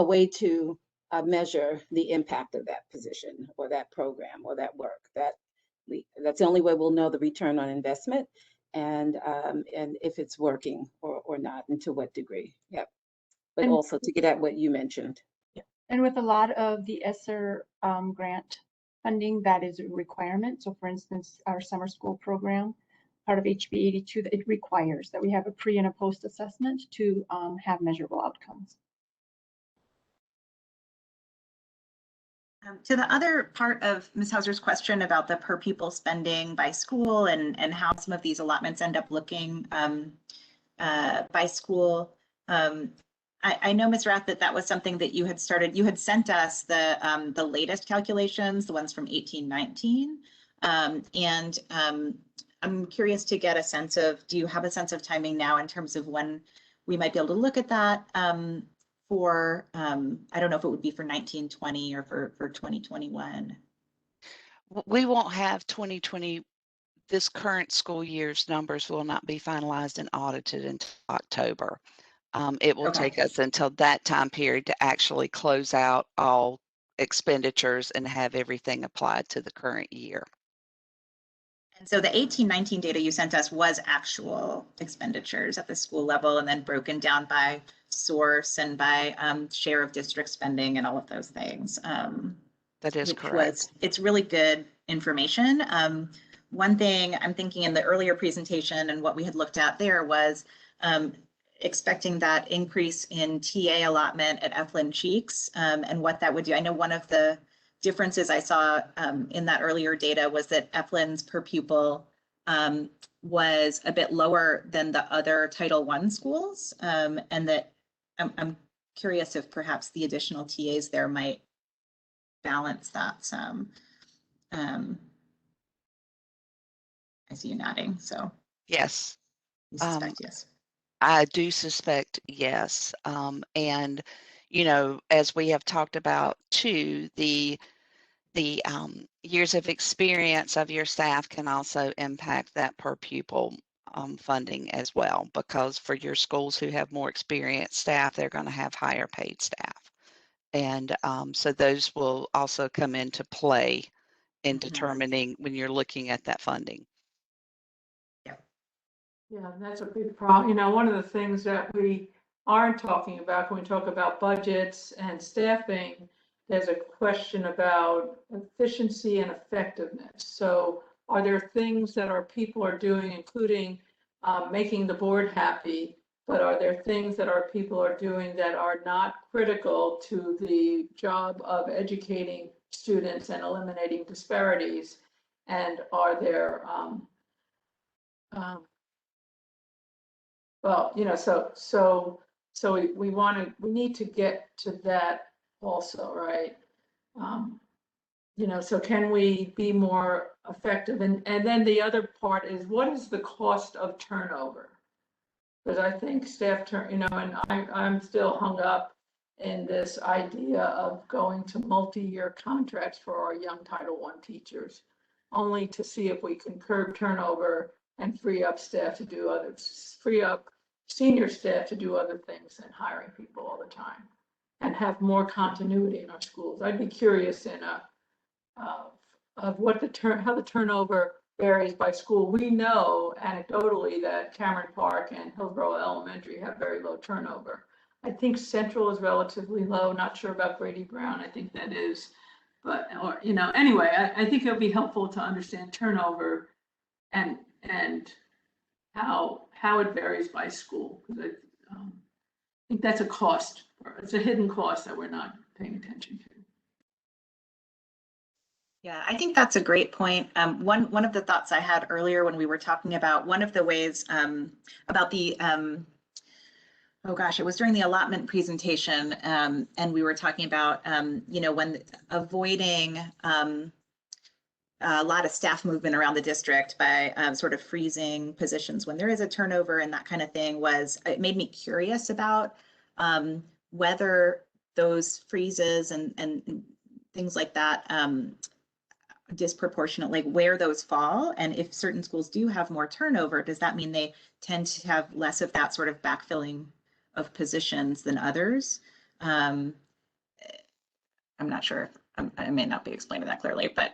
way to measure the impact of that position or that program or that work. That's the only way we'll know the return on investment and if it's working or not, and to what degree. Yep. But also to get at what you mentioned. And with a lot of the ESSER grant funding, that is a requirement. So for instance, our summer school program, part of HB 82, it requires that we have a pre and a post assessment to have measurable outcomes. To the other part of Ms. Hauser's question about the per pupil spending by school and how some of these allotments end up looking by school, I know, Ms. Rath, that was something that you had started. You had sent us the latest calculations, the ones from 1819, and I'm curious to get a sense of, do you have a sense of timing now in terms of when we might be able to look at that for, I don't know if it would be for 1920 or for 2021. We won't have 2020, this current school year's numbers will not be finalized and audited until October. It will take us until that time period to actually close out all expenditures and have everything applied to the current year. And so the 1819 data you sent us was actual expenditures at the school level and then broken down by source and by share of district spending and all of those things. That is correct. It's really good information. One thing I'm thinking in the earlier presentation and what we had looked at there was expecting that increase in TA allotment at Eflin Cheeks and what that would do. I know one of the differences I saw in that earlier data was that Eflin's per pupil was a bit lower than the other Title I schools, and that I'm curious if perhaps the additional TAs there might balance that some. I see you nodding, so Yes, you suspect yes. I do suspect yes. And, as we have talked about too, the years of experience of your staff can also impact that per pupil funding as well, because for your schools who have more experienced staff, they're going to have higher paid staff. And so those will also come into play in determining when you're looking at that funding. Yeah, that's a big problem. One of the things that we aren't talking about when we talk about budgets and staffing, there's a question about efficiency and effectiveness. So are there things that our people are doing, including making the board happy, but are there things that our people are doing that are not critical to the job of educating students and eliminating disparities? And are there, well, so we need to get to that also, right? So can we be more effective? And then the other part is, what is the cost of turnover? Because I think staff and I'm still hung up in this idea of going to multi-year contracts for our young Title I teachers, only to see if we can curb turnover and free up senior staff to do other things than hiring people all the time, and have more continuity in our schools. I'd be curious of what how the turnover varies by school. We know anecdotally that Cameron Park and Hillsborough Elementary have very low turnover. I think Central is relatively low. Not sure about Grady Brown. I think that is, but anyway, I think it'll be helpful to understand turnover and how it varies by school, because I think that's a cost. It's a hidden cost that we're not paying attention to. Yeah, I think that's a great point. One of the thoughts I had earlier when we were talking about one of the ways about the oh gosh, it was during the allotment presentation, and we were talking about when avoiding a lot of staff movement around the district by sort of freezing positions when there is a turnover and that kind of thing. It made me curious about whether those freezes and things like that disproportionately, where those fall, and if certain schools do have more turnover, does that mean they tend to have less of that sort of backfilling of positions than others? I'm not sure. I may not be explaining that clearly, but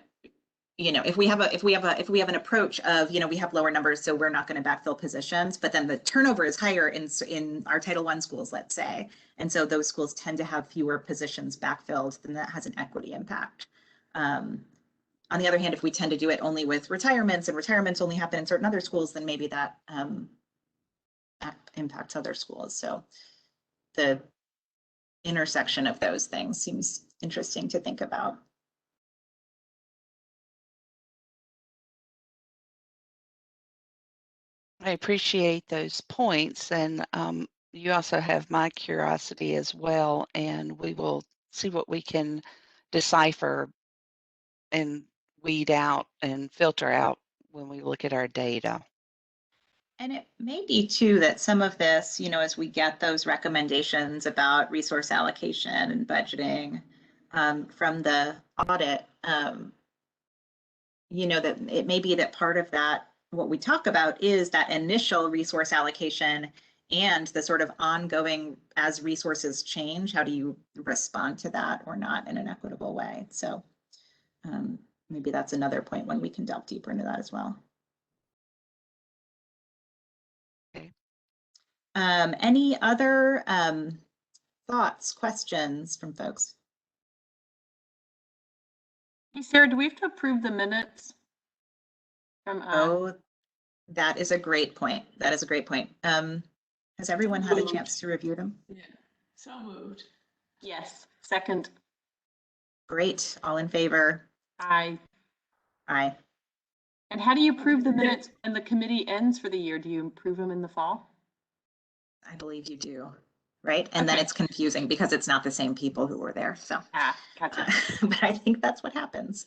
if we have an approach of we have lower numbers, so we're not going to backfill positions, but then the turnover is higher in our Title I schools, let's say, and so those schools tend to have fewer positions backfilled, then that has an equity impact. On the other hand, if we tend to do it only with retirements, and retirements only happen in certain other schools, then maybe that impacts other schools. So the intersection of those things seems interesting to think about. I appreciate those points, and you also have my curiosity as well, and we will see what we can decipher and weed out and filter out when we look at our data. And it may be too that some of this, as we get those recommendations about resource allocation and budgeting from the audit, that it may be that part of that, what we talk about is that initial resource allocation and the sort of ongoing, as resources change, how do you respond to that or not in an equitable way? So maybe that's another point when we can delve deeper into that as well. Okay. Any other thoughts, questions from folks? Hey, Sarah, do we have to approve the minutes? Oh, that is a great point. That is a great point. Has everyone had a chance to review them? Yeah, so moved. Yes, second. Great. All in favor? Aye. Aye. And how do you approve the minutes when the committee ends for the year? Do you approve them in the fall? I believe you do, right? And then Okay. it's confusing because it's not the same people who were there, so. Gotcha. But I think that's what happens.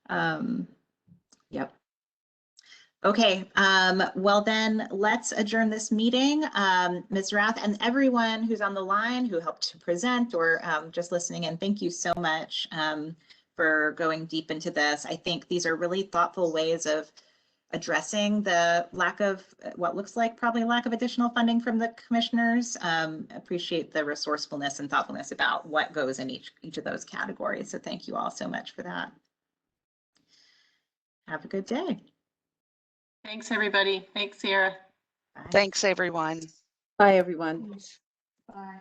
Yep. Okay, well then let's adjourn this meeting. Ms. Rath and everyone who's on the line who helped to present or just listening in, thank you so much for going deep into this. I think these are really thoughtful ways of addressing the lack of what looks like probably lack of additional funding from the commissioners. Appreciate the resourcefulness and thoughtfulness about what goes in each of those categories. So thank you all so much for that. Have a good day. Thanks, everybody. Thanks, Sierra. Bye. Thanks, everyone. Bye, everyone. Bye.